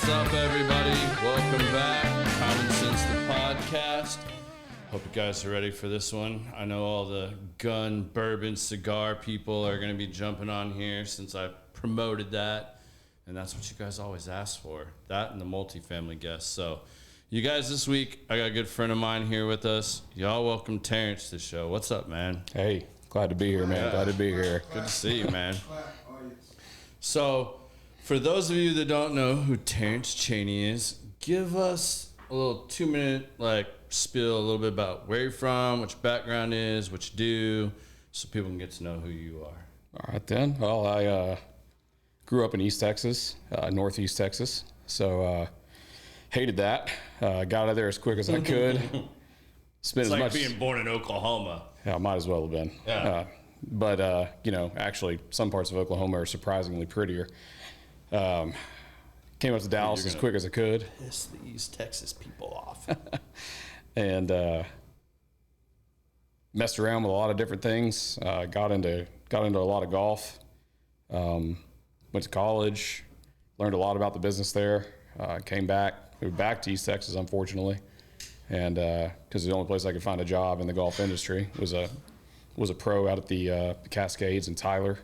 What's up, everybody? Welcome back. Common Sense, the podcast. Hope you guys are ready for this one. I know all the gun, bourbon, cigar people are going to be jumping on here since I promoted that. And that's what you guys always ask for. That and the multifamily guests. So, you guys, this week, I got a good friend of mine here with us. Y'all welcome Terence to the show. What's up, man? Hey, glad to be here, man. Glad to be here. Good to see you, man. So, for those of you that don't know who Terence Chaney is, give us a little 2-minute spiel a little bit about where you're from, what your background is, what you do, so people can get to know who you are. All right, then. Well, I grew up in East Texas, Northeast Texas, so hated that. Got out of there as quick as I could. It's like being born in Oklahoma. Yeah, might as well have been. Yeah. But actually, some parts of Oklahoma are surprisingly prettier. Came up to Dallas as quick as I could. Piss the East Texas people off. And messed around with a lot of different things. Got into a lot of golf. Went to college. Learned a lot about the business there. Moved back to East Texas, unfortunately, and because the only place I could find a job in the golf industry was a pro out at the Cascades in Tyler.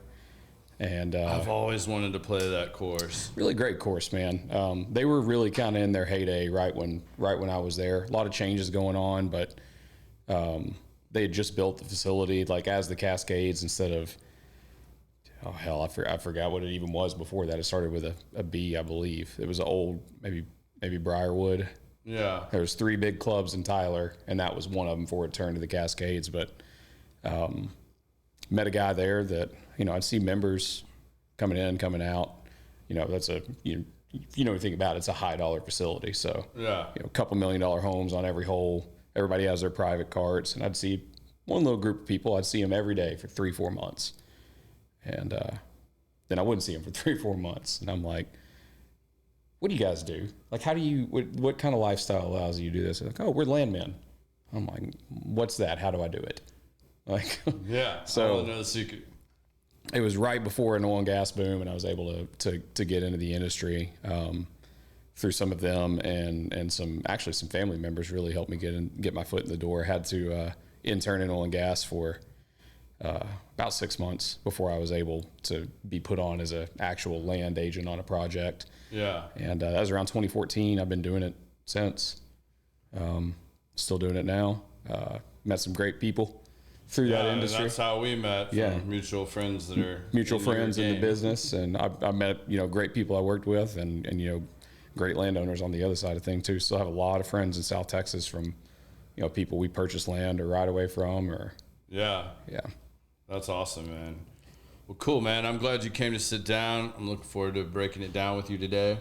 And I've always wanted to play that course. Really great course, man. They were really kind of in their heyday right when I was there. A lot of changes going on, but they had just built the facility as the Cascades instead of, oh hell, I forgot what it even was before that. It started with a B, I believe. It was an old maybe Briarwood. Yeah. There was 3 big clubs in Tyler, and that was one of them before it turned to the Cascades. But met a guy there that, I'd see members coming in, coming out. That's if you think about it, it's a high dollar facility. So, yeah, a couple $1 million homes on every hole. Everybody has their private carts. And I'd see one little group of people. I'd see them every day for 3-4 months. And then I wouldn't see them for 3-4 months. And I'm like, what do you guys do? How do you, what kind of lifestyle allows you to do this? They're like, oh, we're landmen. I'm like, what's that? How do I do it? Yeah. So I want to know the secret. It was right before an oil and gas boom, and I was able to get into the industry through some of them, and some family members really helped me get my foot in the door. I had to intern in oil and gas for about 6 months before I was able to be put on as an actual land agent on a project. Yeah. And that was around 2014. I've been doing it since. Still doing it now. Met some great people through that industry. That's how we met. From mutual friends that are mutual friends in the business, and I met great people I worked with, and great landowners on the other side of things too. Still have a lot of friends in South Texas from people we purchased land or right away from, or yeah. That's awesome, man. Well, cool, man. I'm glad you came to sit down. I'm looking forward to breaking it down with you today.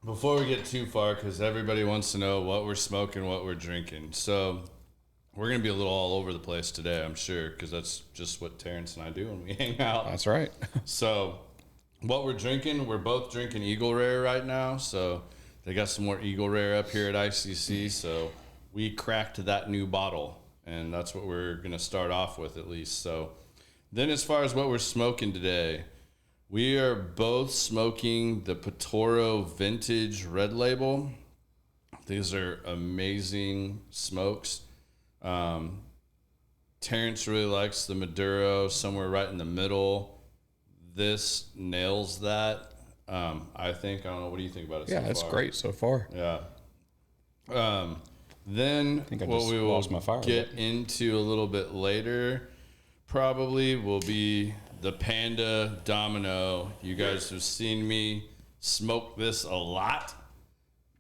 Before we get too far, because everybody wants to know what we're smoking, what we're drinking. So we're going to be a little all over the place today, I'm sure, because that's just what Terence and I do when we hang out. That's right. So what we're drinking, we're both drinking Eagle Rare right now. So they got some more Eagle Rare up here at ICC. So we cracked that new bottle, and that's what we're going to start off with at least. So then as far as what we're smoking today, we are both smoking the Patoro Vintage Red Label. These are amazing smokes. Terence really likes the Maduro, somewhere right in the middle. This nails that. I think. I don't know. What do you think about it? Yeah, that's great so far. Yeah. Then what we will get into a little bit later probably will be the Panda Domino. You guys have seen me smoke this a lot.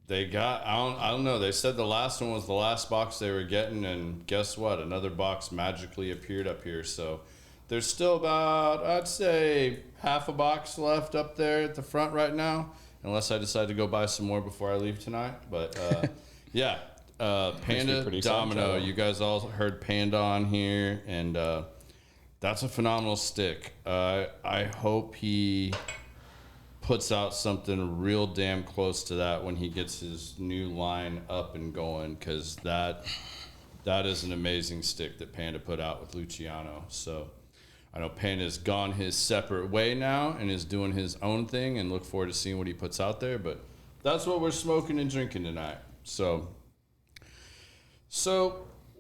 They got, I don't know. They said the last one was the last box they were getting, and guess what? Another box magically appeared up here. So there's still about, I'd say, half a box left up there at the front right now, unless I decide to go buy some more before I leave tonight. But yeah, Panda Domino. You guys all heard Panda on here, and that's a phenomenal stick. I hope he puts out something real damn close to that when he gets his new line up and going, because that is an amazing stick that Panda put out with Luciano. So I know Panda's gone his separate way now and is doing his own thing, and look forward to seeing what he puts out there. But that's what we're smoking and drinking tonight. So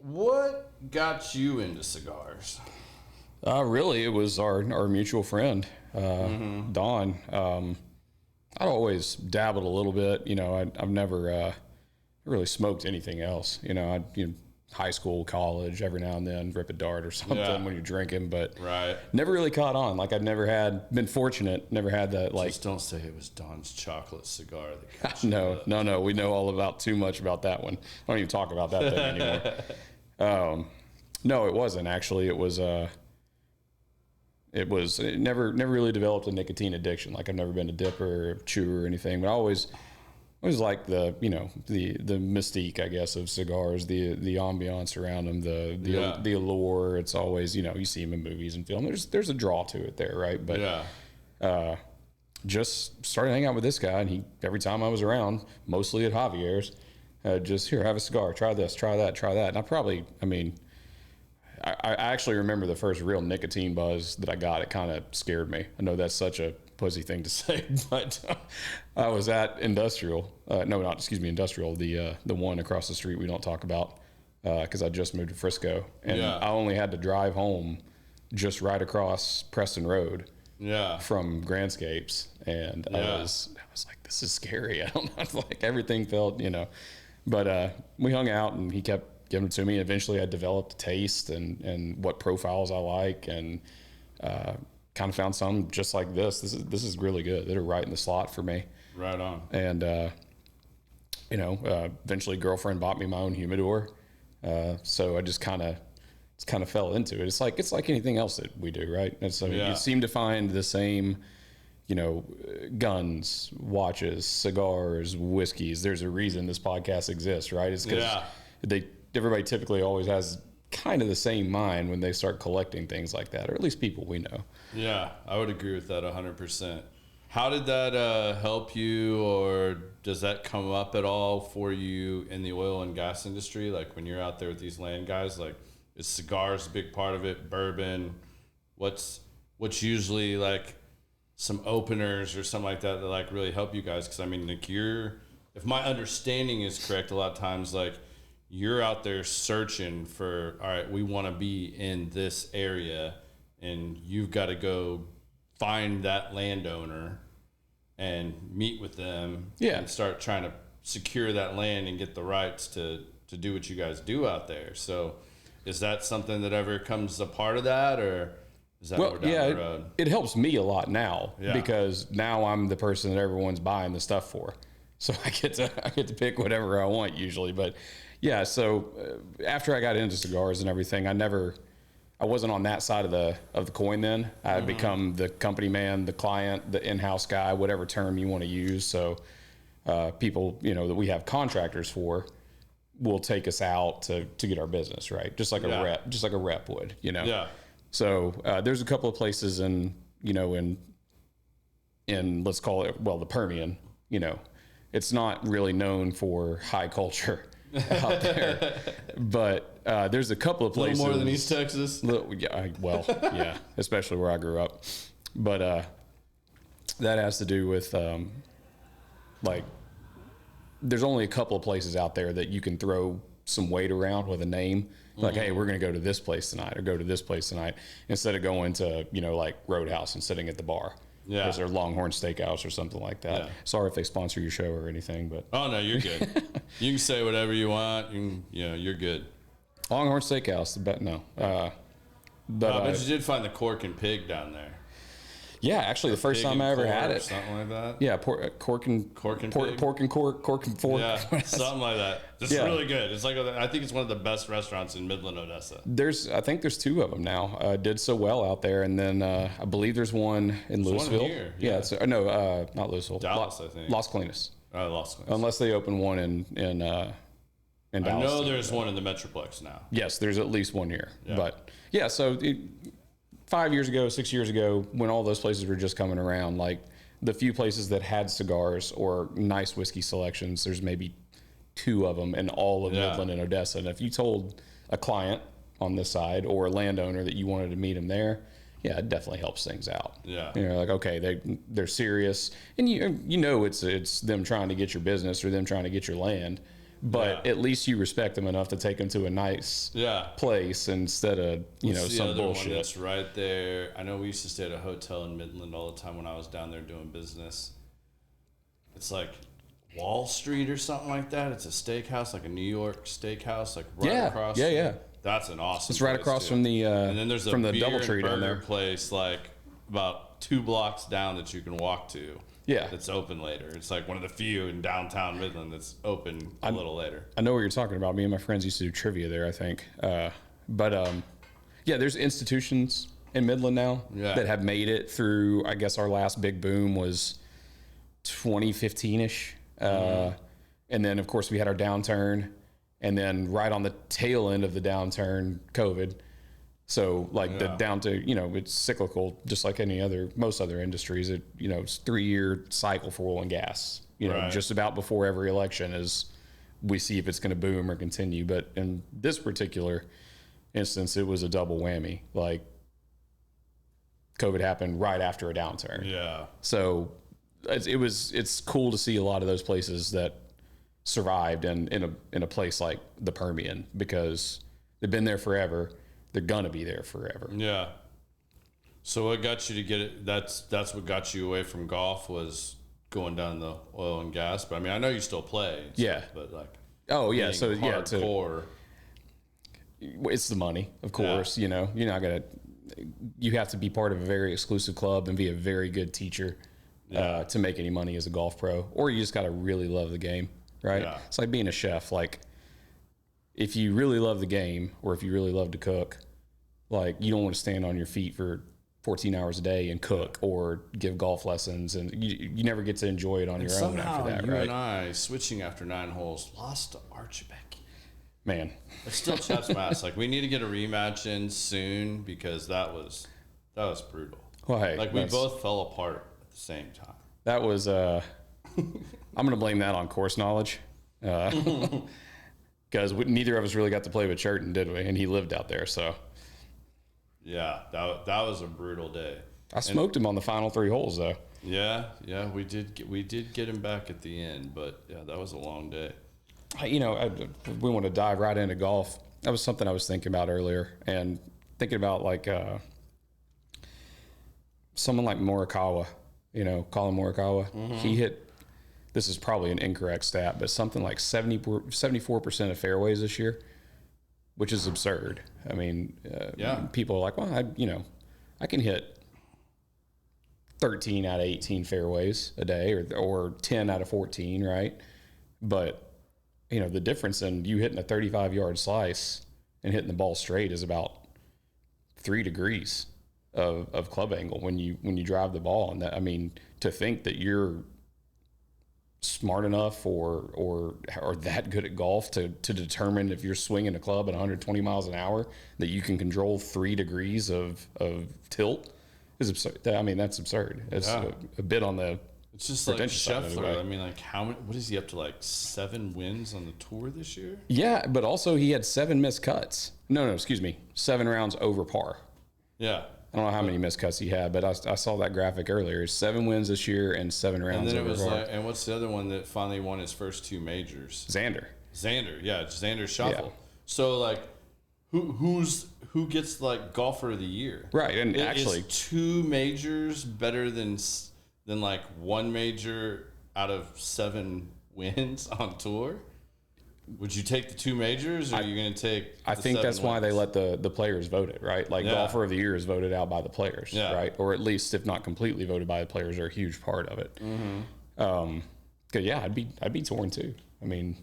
what got you into cigars? Really, it was our mutual friend, Don. I'd always dabbled a little bit. You know, I've never really smoked anything else. You know, high school, college, every now and then rip a dart or something when you're drinking, but never really caught on. Like I'd never been fortunate, never had that. Like, just don't say it was Don's chocolate cigar. No. We know too much about that one. I don't even talk about that thing anymore. No, it wasn't actually. It never really developed a nicotine addiction. Like I've never been a dipper, or chewer, or anything. But I always like the mystique, I guess, of cigars, the ambiance around them, the allure. It's always, you see them in movies and film. There's a draw to it there, right? But just started hanging out with this guy, and every time I was around, mostly at Javier's, just here, have a cigar, try this, try that, try that. And I actually remember the first real nicotine buzz that I got. It kind of scared me. I know that's such a pussy thing to say, but I was at Industrial. Industrial, the one across the street we don't talk about, because I just moved to Frisco, and I only had to drive home just right across Preston Road from Grandscapes, and I was like, this is scary. I don't know, like everything felt, but we hung out, and he kept giving it to me. Eventually I developed a taste and what profiles I like, and kind of found some just like this. This is really good. They're right in the slot for me. Right on. And eventually girlfriend bought me my own humidor. So I just kind of fell into it. It's like anything else that we do, right? And so you seem to find the same, guns, watches, cigars, whiskeys. There's a reason this podcast exists, right? It's because everybody typically always has kind of the same mind when they start collecting things like that, or at least people we know. Yeah, I would agree with that 100%. How did that help you, or does that come up at all for you in the oil and gas industry? Like when you're out there with these land guys, like is cigars a big part of it? Bourbon? What's usually like some openers or something like that like really help you guys? Because I mean, like if my understanding is correct, a lot of times like you're out there searching for, all right, we want to be in this area, and you've got to go find that landowner and meet with them and start trying to secure that land and get the rights to do what you guys do out there. So is that something that ever comes a part of that, or is that more down the road? It helps me a lot now because now I'm the person that everyone's buying the stuff for. So I get to pick whatever I want usually. But yeah, so after I got into cigars and everything, I wasn't on that side of the coin then. I had become the company man, the client, the in-house guy, whatever term you want to use. So people, that we have contractors for will take us out to get our business, right? Just like a rep would, Yeah. So there's a couple of places in let's call it, the Permian, it's not really known for high culture out there, but there's a couple of places. A little more than East Texas. Especially where I grew up. But that has to do with there's only a couple of places out there that you can throw some weight around with a name. Like, hey, we're going to go to this place tonight, or go to this place tonight, instead of going to, like Roadhouse and sitting at the bar. Yeah. Or Longhorn Steakhouse or something like that. Yeah. Sorry if they sponsor your show or anything, but. Oh, no, you're good. You can say whatever you want. You're good. Longhorn Steakhouse, no. But you did find the cork and pig down there. Yeah, actually, the first time I ever had it. Something like that. Yeah, pork and fork. Yeah, something like that. It's really good. It's like, I think it's one of the best restaurants in Midland, Odessa. I think there's two of them now. Did so well out there, and then I believe there's one in Louisville. One here. Not Louisville. Dallas, I think. Las Colinas. Las Colinas. Unless they open one in Dallas. I know there's one in the Metroplex now. Yes, there's at least one here. Yeah. But yeah, so 5 years ago, 6 years ago, when all those places were just coming around, like the few places that had cigars or nice whiskey selections, there's maybe two of them in all of Midland and Odessa. And if you told a client on this side or a landowner that you wanted to meet him there, yeah, it definitely helps things out. Yeah. You know, like, okay, they're serious, and you know it's them trying to get your business or them trying to get your land, but at least you respect them enough to take them to a nice place instead of some bullshit. One that's right there? I know we used to stay at a hotel in Midland all the time when I was down there doing business. It's like Wall Street or something like that. It's a steakhouse, like a New York steakhouse, like right across. Yeah. That's an awesome. It's right across from the and then there's a beer DoubleTree down there place like about 2 blocks down that you can walk to. Yeah, that's open later. It's like one of the few in downtown Midland that's open a little later. I know what you're talking about. Me and my friends used to do trivia there, I think. Yeah, there's institutions in Midland now that have made it through. I guess our last big boom was 2015-ish. And then, of course, we had our downturn. And then right on the tail end of the downturn, COVID. So the down to, it's cyclical, just like most other industries. It's 3-year cycle for oil and gas. Just about before every election is we see if it's going to boom or continue. But in this particular instance, it was a double whammy. Like COVID happened right after a downturn. Yeah. So it's cool to see a lot of those places that survived in a place like the Permian because they've been there forever. They're gonna be there forever. Yeah. So what got you to get it? That's what got you away from golf was going down the oil and gas. But I mean, I know you still play. Yeah. But like. Oh yeah. So hardcore. It's the money, of course. You're not gonna. You have to be part of a very exclusive club and be a very good teacher to make any money as a golf pro, or you just gotta really love the game. Right? Yeah. It's like being a chef. Like, if you really love the game or if you really love to cook, like, you don't want to stand on your feet for 14 hours a day and cook or give golf lessons, and you never get to enjoy it on your own after that, you right? And I, switching after 9 holes, lost to Archibald. Man. It still chaps my ass. Like, we need to get a rematch in soon because that was brutal. Well, hey. Like, we both fell apart at the same time. That was... I'm going to blame that on course knowledge because neither of us really got to play with Churton, did we? And he lived out there, so. Yeah, that was a brutal day. I smoked him on the final 3 holes, though. Yeah, we did get him back at the end, but yeah, that was a long day. We want to dive right into golf. That was something I was thinking about earlier, and thinking about like someone like Morikawa. Colin Morikawa. Mm-hmm. He hit. This is probably an incorrect stat, but something like 74% of fairways this year, which is absurd. I mean, people are like, well, I can hit 13 out of 18 fairways a day or 10 out of 14, right? But, the difference in you hitting a 35-yard slice and hitting the ball straight is about 3 degrees of club angle when you drive the ball. And that, I mean, to think that you're smart enough or that good at golf to determine if you're swinging a club at 120 miles an hour that you can control 3 degrees of tilt is absurd. I mean, that's absurd. It's a bit on the it's just like Scheffler. I mean, like what is he up to, like 7 wins on the tour this year? Yeah, but also he had 7 missed cuts. No, excuse me, 7 rounds over par. Yeah. I don't know how many missed cuts he had, but I saw that graphic earlier. 7 wins this year and 7 rounds over par. And then it was and what's the other one that finally won his first 2 majors? Xander, yeah, Xander Schauffele. Yeah. So like, who gets like golfer of the year? Right, and actually, is 2 majors better than like 1 major out of 7 wins on tour? Would you take the 2 majors, or are you going to take? I think that's why they let the players vote it, right? Like golfer of the year is voted out by the players, right? Or at least, if not completely voted by the players, are a huge part of it. Mm-hmm. I'd be torn too. I mean,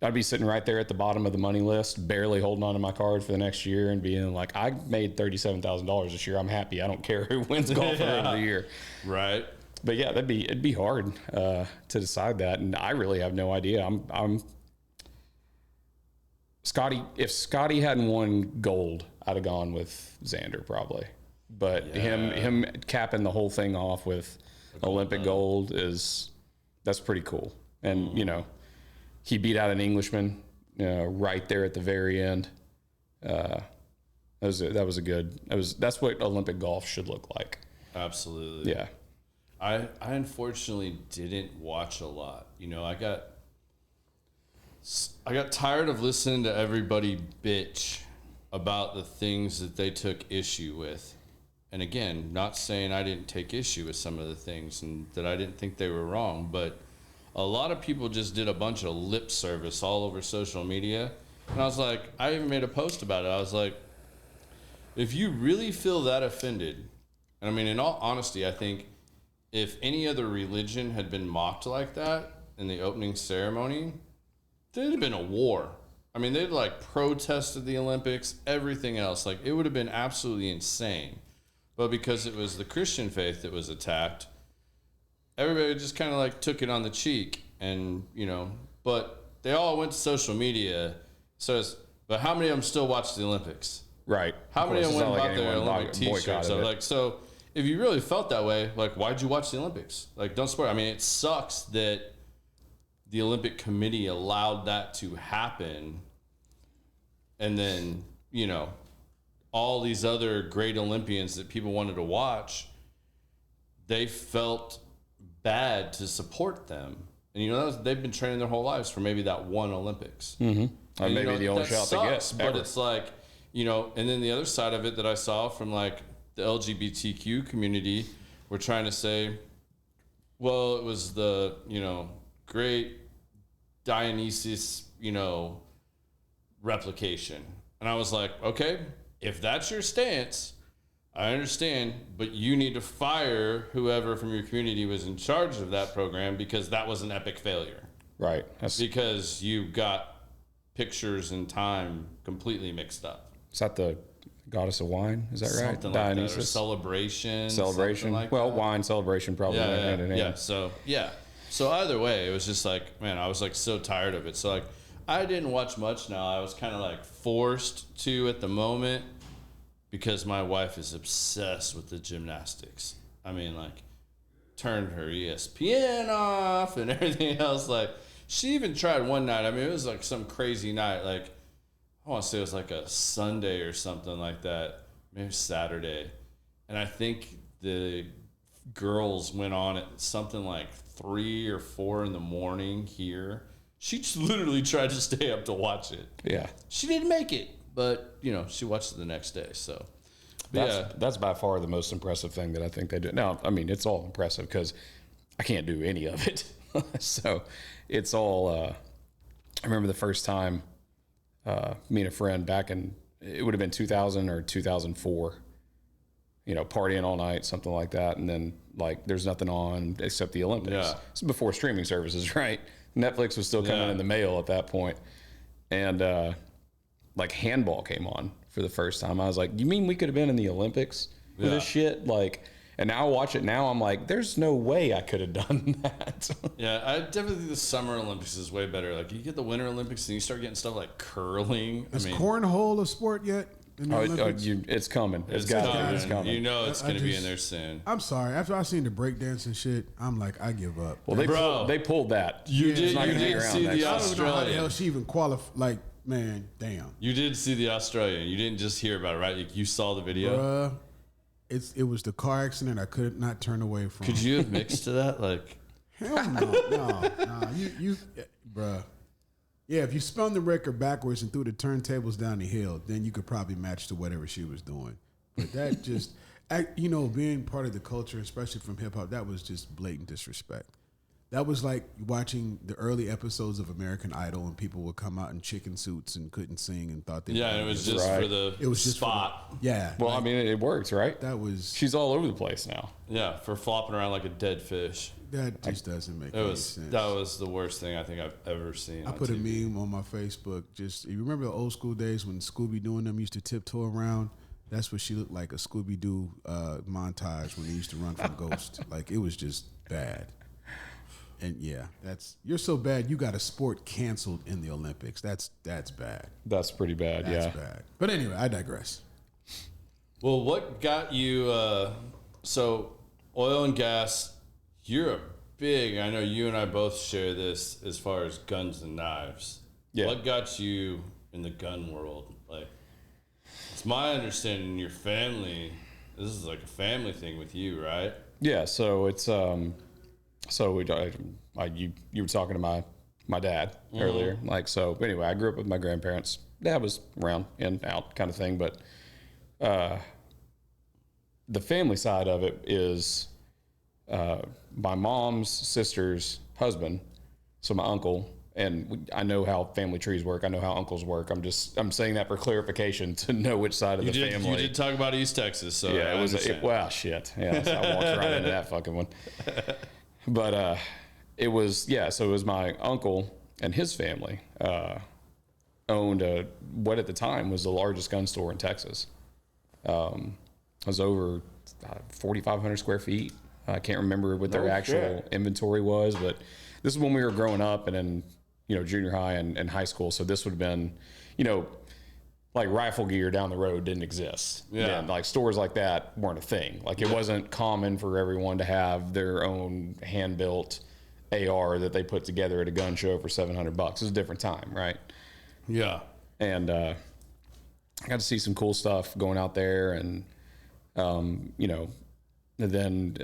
I'd be sitting right there at the bottom of the money list, barely holding on to my card for the next year, and being like, I made $37,000 this year. I'm happy. I don't care who wins golfer of the year, right? But yeah, it'd be hard to decide that, and I really have no idea. I'm Scotty. If Scotty hadn't won gold, I'd have gone with Xander probably. But him capping the whole thing off with Olympic gold that's pretty cool. And he beat out an Englishman right there at the very end. That's what Olympic golf should look like. Absolutely. Yeah. I unfortunately didn't watch a lot. I got tired of listening to everybody bitch about the things that they took issue with. And again, not saying I didn't take issue with some of the things and that I didn't think they were wrong, but a lot of people just did a bunch of lip service all over social media. And I was like, I even made a post about it. I was like, if you really feel that offended, and I mean, in all honesty, I think if any other religion had been mocked like that in the opening ceremony, there'd have been a war. I mean, they'd protested the Olympics, everything else. It would have been absolutely insane. But because it was the Christian faith that was attacked, everybody just kind of took it on the cheek. And, but they all went to social media. But how many of them still watch the Olympics? Right. How many of them went and bought their Olympic t-shirts? So if you really felt that way, why'd you watch the Olympics? Don't support. I mean, it sucks that the Olympic Committee allowed that to happen. And then, all these other great Olympians that people wanted to watch, they felt bad to support them. And, they've been training their whole lives for maybe that one Olympics. Mm-hmm. And maybe the only shot they get. But it's and then the other side of it that I saw from the LGBTQ community were trying to say, well, it was the, great Dionysus, replication. And I was like, okay, if that's your stance, I understand, but you need to fire whoever from your community was in charge of that program because that was an epic failure. Right. Because you got pictures and time completely mixed up. Is that the goddess of wine? Is that right? Something like that. Or celebration. Wine celebration probably. Hand in hand. So either way, it was just man, I was so tired of it. So I didn't watch much now. I was kind of forced to at the moment because my wife is obsessed with the gymnastics. I mean, turned her ESPN off and everything else. She even tried one night. I mean, it was some crazy night. I want to say it was a Sunday or something like that. Maybe Saturday. And I think the girls went on at something 3 or 4 in the morning here. She just literally tried to stay up to watch it. Yeah. She didn't make it, but, she watched it the next day. So, that's by far the most impressive thing that I think they do. Now, I mean, it's all impressive because I can't do any of it. So it's all, I remember the first time me and a friend back in, it would have been 2000 or 2004, partying all night, something like that. And then there's nothing on except the Olympics. Yeah. This is before streaming services, right? Netflix was still coming in the mail at that point. And handball came on for the first time. I was like, you mean we could have been in the Olympics with this shit? And now I watch it now, I'm like, there's no way I could have done that. Yeah, I definitely think the Summer Olympics is way better. You get the Winter Olympics and you start getting stuff like curling. Is cornhole a sport yet? It's coming. It's coming. It's coming. It's going to be in there soon. I'm sorry. After I seen the breakdance and shit, I'm like, I give up. Well, they pulled that. You did see the Australian. I don't know how the hell she even qualified. Man, damn. You did see the Australian. You didn't just hear about it, right? You saw the video. Bruh, it was the car accident I could not turn away from. Could you have mixed to that? Hell no. You, bruh. Yeah, if you spun the record backwards and threw the turntables down the hill, then you could probably match to whatever she was doing. But that just, being part of the culture, especially from hip hop, that was just blatant disrespect. That was like watching the early episodes of American Idol when people would come out in chicken suits and couldn't sing and thought they were it was just for the spot. Well, I mean, it works, right? She's all over the place now. Yeah, for flopping around like a dead fish. That just doesn't make any sense. That was the worst thing I think I've ever seen. I put TV. A meme on my Facebook. You remember the old school days when Scooby-Doo and them used to tiptoe around? That's what she looked like, a Scooby-Doo montage when they used to run from Ghost. It was just bad. And you're so bad you got a sport canceled in the Olympics. That's bad. That's pretty bad. That's bad. But anyway, I digress. Well, what got you? So oil and gas. You're a big. I know you and I both share this as far as guns and knives. Yeah. What got you in the gun world? It's my understanding your family, this is like a family thing with you, right? Yeah, so it's you were talking to my dad earlier, like, so anyway, I grew up with my grandparents. Dad was around, in, out kind of thing, but the family side of it is my mom's sister's husband, so my uncle. And I know how family trees work. I know how uncles work. I'm saying that for clarification to know which side of the family. You did talk about East Texas, so yeah, well, shit. Yeah, so I walked right into that fucking one. But it was my uncle and his family owned what at the time was the largest gun store in Texas. It was over 4,500 square feet. I can't remember what their actual inventory was, but this is when we were growing up and in junior high and high school. So this would have been, like rifle gear down the road didn't exist. Yeah. And like stores like that weren't a thing. Like it wasn't common for everyone to have their own hand-built AR that they put together at a gun show for $700. It was a different time, right? Yeah. And I got to see some cool stuff going out there, and and then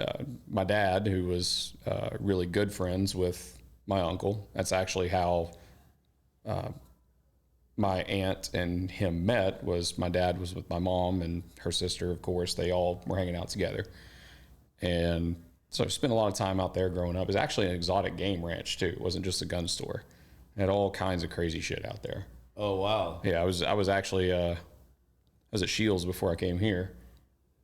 my dad, who was really good friends with my uncle. That's actually how my aunt and him met. Was my dad was with my mom and her sister, of course. They all were hanging out together. And so I spent a lot of time out there growing up. It was actually an exotic game ranch too. It wasn't just a gun store. It had all kinds of crazy shit out there. Oh, wow. Yeah, I was actually I was at Shields before I came here.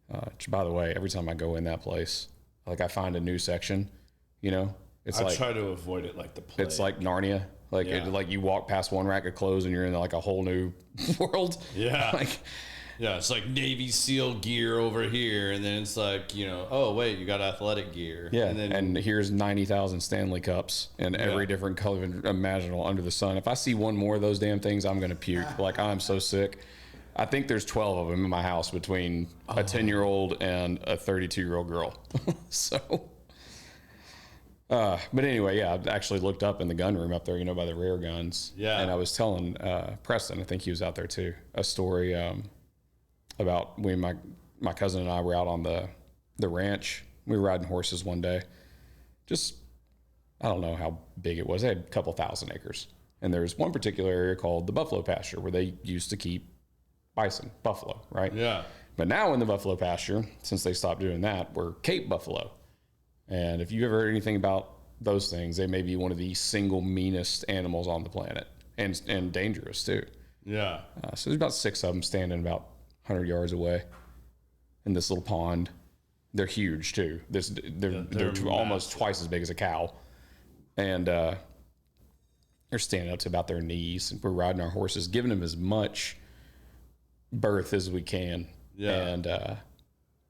Which, by the way, every time I go in that place, like I find a new section, It's I like, try to avoid it like the plague. It's like Narnia. Like like you walk past one rack of clothes and you're in like a whole new world. Yeah. Like, yeah, it's like Navy SEAL gear over here, and then it's like, oh wait, you got athletic gear. Yeah, and here's 90,000 Stanley Cups in every different color imaginable under the sun. If I see one more of those damn things, I'm gonna puke. Like, I'm so sick. I think there's 12 of them in my house between a 10-year-old and a 32-year-old girl. So. But anyway, yeah, I actually looked up in the gun room up there, by the rare guns. Yeah. And I was telling Preston, I think he was out there too, a story about when my cousin and I were out on the ranch. We were riding horses one day. Just, I don't know how big it was. They had a couple thousand acres. And there's one particular area called the buffalo pasture where they used to keep buffalo, right? Yeah. But now in the buffalo pasture, since they stopped doing that, we're Cape buffalo. And if you ever heard anything about those things, they may be one of the single meanest animals on the planet, and dangerous too. Yeah. So there's about 6 of them standing about 100 yards away in this little pond. They're huge too. They're almost twice as big as a cow, and they're standing up to about their knees. And we're riding our horses, giving them as much berth as we can. Yeah. And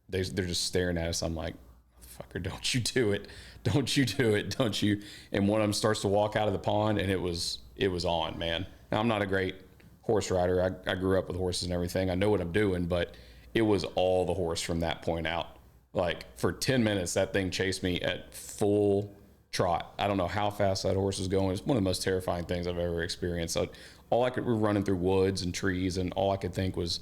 they're just staring at us. I'm like, fucker, don't you do it. Don't you do it. Don't you. And one of them starts to walk out of the pond, and it was on, man. Now, I'm not a great horse rider. I grew up with horses and everything. I know what I'm doing, but it was all the horse from that point out. Like, for 10 minutes, that thing chased me at full trot. I don't know how fast that horse was going. It's one of the most terrifying things I've ever experienced. So we're running through woods and trees, and all I could think was,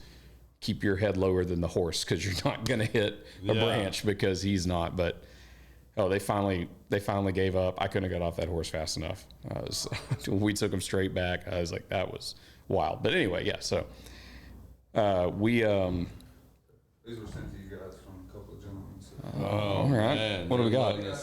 keep your head lower than the horse, because you're not going to hit a branch, because he's not. But they finally gave up. I couldn't have got off that horse fast enough. We took him straight back. I was like, that was wild. But anyway, yeah. So we these were sent to you guys from a couple of gentlemen. So. All right. Man, what do we got? That's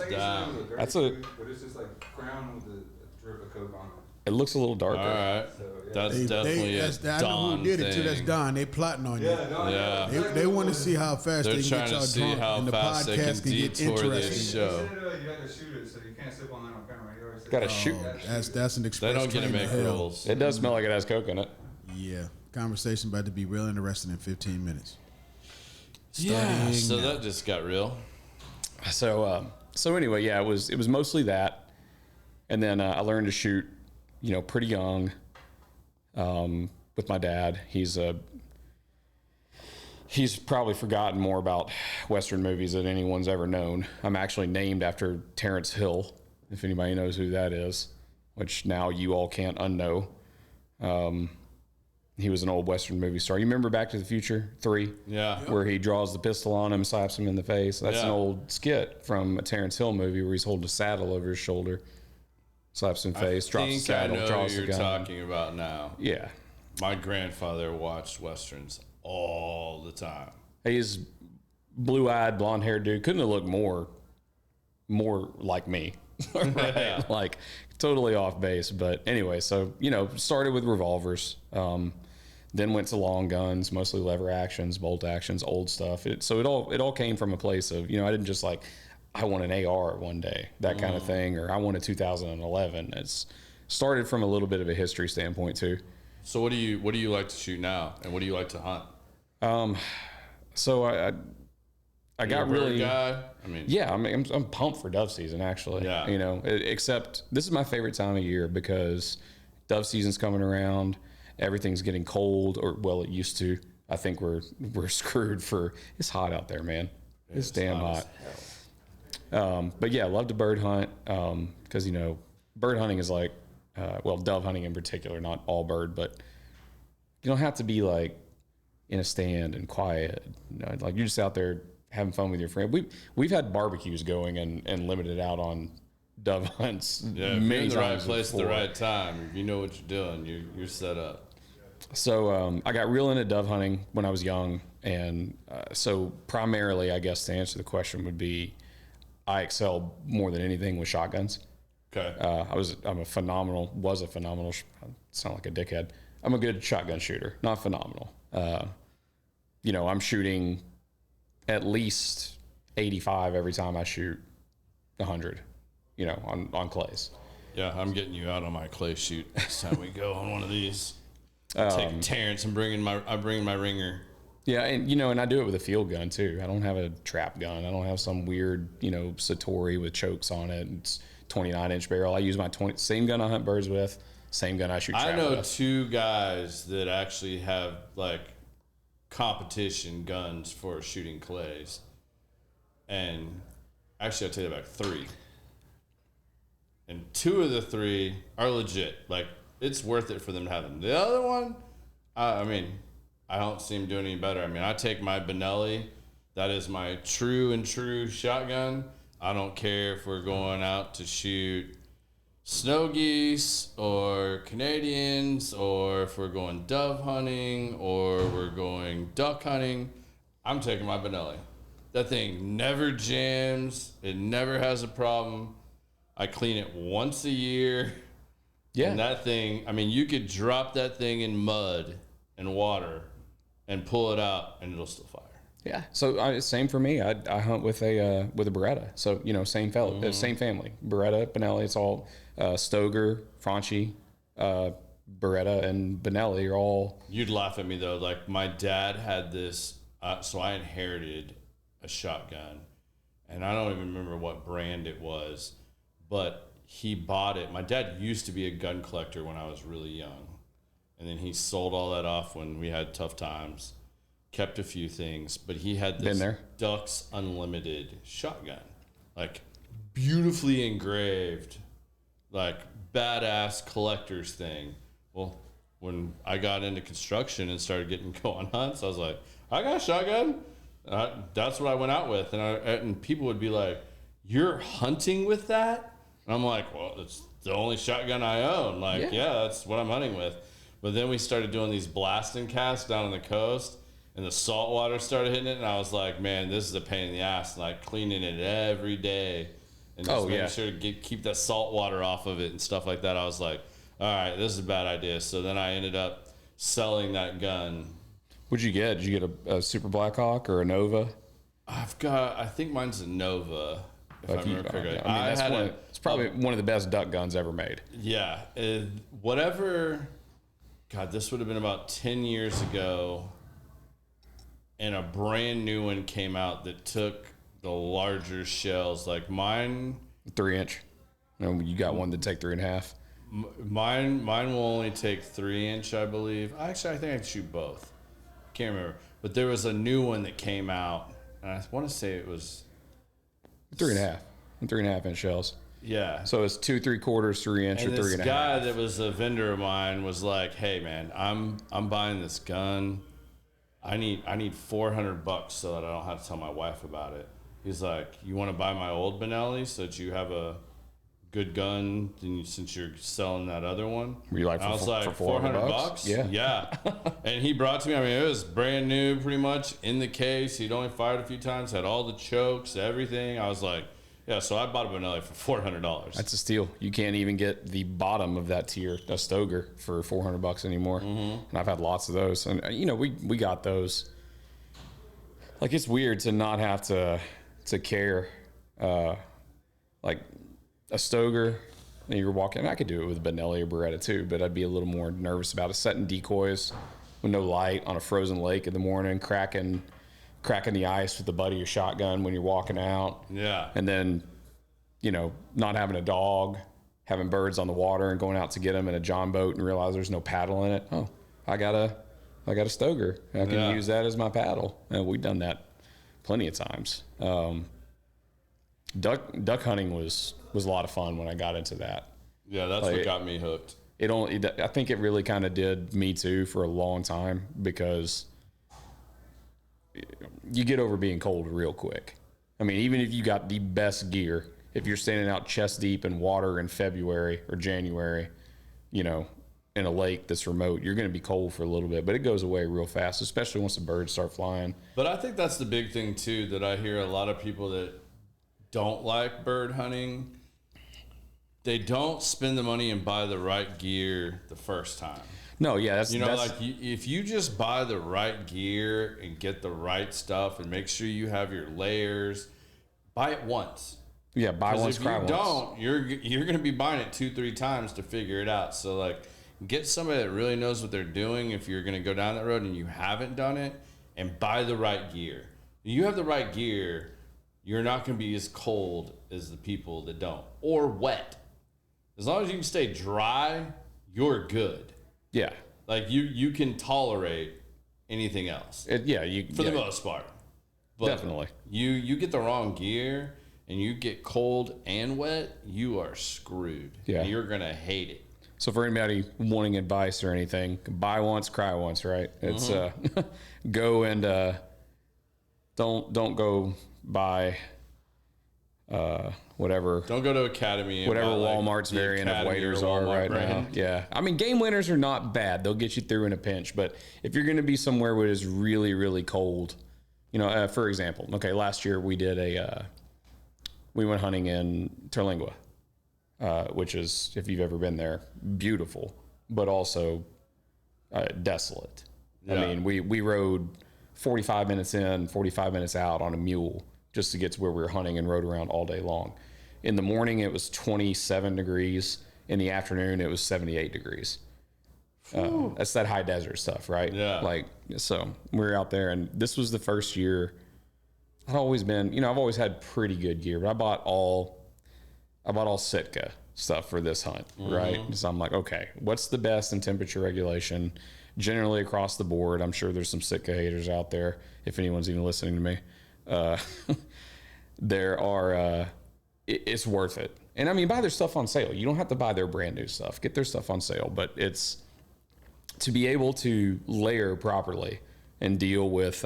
but it's just like crown with a drip of Coke on it. It looks a little darker. All right. So, yeah. That's definitely a Don I know who did it too. That's thing. Don. They plotting on you. Yeah. They want to see how fast They're they can trying get to y'all see drunk, how and the fast they can podcast can get detour this interesting. show. You said you had to shoot it, so you can't sip on that on camera. You already said Got to that. shoot. That's an They express don't get to train make hell. rules. It does smell like it has Coke in it. Yeah, conversation about to be real interesting in 15 minutes. Yeah. So now. that just got real. So anyway, yeah, it was mostly that, and then I learned to shoot, pretty young, with my dad. He's probably forgotten more about Western movies than anyone's ever known. I'm actually named after Terence Hill, if anybody knows who that is, which now you all can't unknow. He was an old Western movie star. You remember Back to the Future 3? Yeah. Where he draws the pistol on him, slaps him in the face. That's an old skit from a Terence Hill movie where he's holding a saddle over his shoulder, slaps him in the face, drops the saddle, draws the gun. I know you're talking about now. Yeah. My grandfather watched Westerns all the time. He's blue-eyed, blonde-haired dude. Couldn't have looked more like me. Right? Yeah. Like, totally off base. But anyway, so, started with revolvers. Then went to long guns, mostly lever actions, bolt actions, old stuff. So it all came from a place of, I didn't just like, I want an AR one day, that kind of thing, or I want a 2011. It's started from a little bit of a history standpoint too. So what do you like to shoot now, and what do you like to hunt? So I got really guy. I'm pumped for dove season actually. Yeah. Except this is my favorite time of year because dove season's coming around. Everything's getting cold, or well, it used to. I think we're screwed for. It's hot out there, man. It's damn hot. But yeah, I love to bird hunt because bird hunting is like, dove hunting in particular, not all bird, but you don't have to be like in a stand and quiet. Like you're just out there having fun with your friend. We've had barbecues going and limited out on dove hunts. Yeah, if you're in the right place at the right time, if you know what you're doing, you're set up. So I got real into dove hunting when I was young, and so primarily, I guess to answer the question would be, I excel more than anything with shotguns. Okay. I'm a phenomenal. Sound like a dickhead. I'm a good shotgun shooter, not phenomenal. I'm shooting at least 85 every time I shoot 100. On clays. Yeah, I'm getting you out on my clay shoot next time we go on one of these. Take Terrence and I'm bringing my ringer. Yeah, and I do it with a field gun too. I don't have a trap gun. I don't have some weird, Satori with chokes on it. It's 29-inch barrel. I use my same gun I hunt birds with, same gun I shoot trap with. I know two guys that actually have like competition guns for shooting clays, and actually I'll tell you about three. And two of the three are legit. Like, it's worth it for them to have them. The other one, I don't see him doing any better. I take my Benelli. That is my true shotgun. I don't care if we're going out to shoot snow geese or Canadians, or if we're going dove hunting or we're going duck hunting. I'm taking my Benelli. That thing never jams. It never has a problem. I clean it once a year. Yeah. And that thing, you could drop that thing in mud and water and pull it out and it'll still fire. Yeah. So same for me. I hunt with a Beretta. So, same fellow, same family. Beretta, Benelli, it's all Stoeger, Franchi, Beretta, and Benelli are all. You'd laugh at me though. Like my dad had this, so I inherited a shotgun, and I don't even remember what brand it was. But he bought it. My dad used to be a gun collector when I was really young. And then he sold all that off when we had tough times. Kept a few things. But he had this Dux Unlimited shotgun. Like, beautifully engraved. Like, badass collector's thing. Well, when I got into construction and started getting go on hunts, I was like, I got a shotgun. That's what I went out with. And people would be like, you're hunting with that? And I'm like, well, it's the only shotgun I own. Like, yeah, that's what I'm hunting with. But then we started doing these blasting casts down on the coast, and the salt water started hitting it, and I was like, man, this is a pain in the ass. Like, cleaning it every day and just making sure to keep that salt water off of it and stuff like that. I was like, all right, this is a bad idea. So then I ended up selling that gun. What'd you get? Did you get a Super Blackhawk or a Nova? I think mine's a Nova. If I remember correctly. It's probably one of the best duck guns ever made. Yeah. Whatever. God, this would have been about 10 years ago. And a brand new one came out that took the larger shells. Like mine. 3-inch. You got one that take 3.5. Mine will only take 3-inch, I believe. Actually, I think I can shoot both. Can't remember. But there was a new one that came out. And I want to say it was 3.5. 3.5-inch shells. Yeah. So it's 2 3/4, 3 inch, And or 3 this and a guy half. that was a vendor of mine was like, "Hey man, I'm buying this gun. I need $400 so that I don't have to tell my wife about it." He's like, "You want to buy my old Benelli so that you have a good gun since you're selling that other one?" Were you like, And I was like, for $400? Yeah. Yeah. And he brought to me, I mean, it was brand new pretty much in the case. He'd only fired a few times, had all the chokes, everything. I was like, yeah, so I bought a Benelli for $400. That's a steal. You can't even get the bottom of that tier, a Stoger, for $400 anymore. And I've had lots of those. And, you know, we got those. Like, it's weird to not have to care. Like, a Stoger, and you're walking. I could do it with a Benelli or Beretta too, but I'd be a little more nervous about it. Setting decoys with no light on a frozen lake in the morning, cracking the ice with the butt of your shotgun when you're walking out. Yeah. And then, you know, not having a dog, having birds on the water and going out to get them in a john boat and realize there's no paddle in it. Oh, I got a Stoger. I can use that as my paddle. And we've done that plenty of times. Duck hunting was a lot of fun when I got into that. Yeah, that's what got me hooked. I think it really kind of did me too for a long time, because you get over being cold real quick. I mean, even if you got the best gear, if you're standing out chest deep in water in February or January, you know, in a lake that's remote, you're going to be cold for a little bit, but it goes away real fast, especially once the birds start flying. But I think that's the big thing too, that I hear a lot of people that don't like bird hunting, they don't spend the money and buy the right gear the first time. No, yeah, that's if you just buy the right gear and get the right stuff and make sure you have your layers, buy it once. Yeah, buy once, cry once. If you don't, you're going to be buying it 2-3 times to figure it out. So like, get somebody that really knows what they're doing if you're going to go down that road and you haven't done it, and buy the right gear. If you have the right gear, you're not going to be as cold as the people that don't, or wet. As long as you can stay dry, you're good. Yeah. Like you can tolerate anything else. For the most part. But definitely. You get the wrong gear and you get cold and wet, you are screwed. Yeah. And you're gonna hate it. So for anybody wanting advice or anything, buy once, cry once, right? It's go and don't go buy whatever. Don't go to Academy. And whatever buy, Walmart's variant of waders are right now. Yeah. I mean, game winners are not bad. They'll get you through in a pinch. But if you're going to be somewhere where it's really, really cold, you know, for example, okay, last year we did we went hunting in Terlingua, which is, if you've ever been there, beautiful, but also desolate. Yeah. I mean, we rode 45 minutes in, 45 minutes out on a mule just to get to where we were hunting, and rode around all day long. In the morning, it was 27 degrees. In the afternoon, it was 78 degrees. That's that high desert stuff, right? Yeah. Like, so we were out there, and this was the first year. I've always had pretty good gear, but I bought all Sitka stuff for this hunt, right? So I'm like, okay, what's the best in temperature regulation generally across the board? I'm sure there's some Sitka haters out there, if anyone's even listening to me. It's worth it. And I mean, buy their stuff on sale. You don't have to buy their brand new stuff. Get their stuff on sale, but it's to be able to layer properly and deal with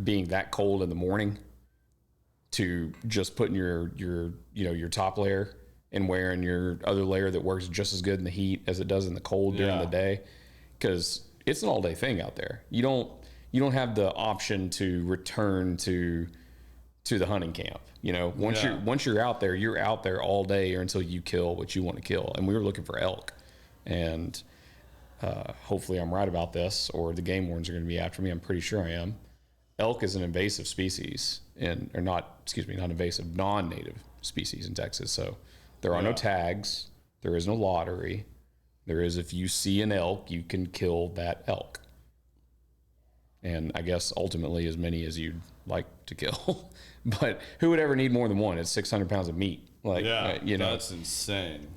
being that cold in the morning, to just putting your top layer and wearing your other layer that works just as good in the heat as it does in the cold during the day, because it's an all day thing out there. You don't have the option to return to the hunting camp. You know, once you're out there all day, or until you kill what you want to kill. And we were looking for elk, and hopefully I'm right about this, or the game wardens are going to be after me. I'm pretty sure I am. Elk is an invasive species, not invasive, non-native species in Texas. So there are no tags. There is no lottery. There is, if you see an elk, you can kill that elk. And I guess ultimately as many as you'd like to kill. But who would ever need more than one? It's 600 pounds of meat. That's insane.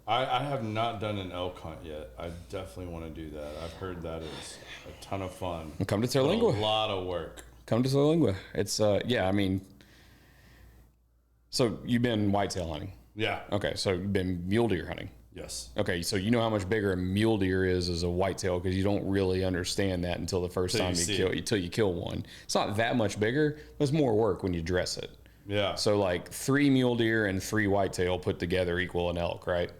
I have not done an elk hunt yet. I definitely want to do that. I've heard that is a ton of fun. Come to Terlingua. A lot of work. Come to Terlingua. It's I mean, So you've been whitetail hunting. Yeah. Okay, so you've been mule deer hunting. Yes. Okay, so you know how much bigger a mule deer is as a whitetail because you don't really understand that until the first time you kill one. It's not that much bigger, but it's more work when you dress it. Yeah. So like 3 mule deer and 3 whitetail put together equal an elk, right?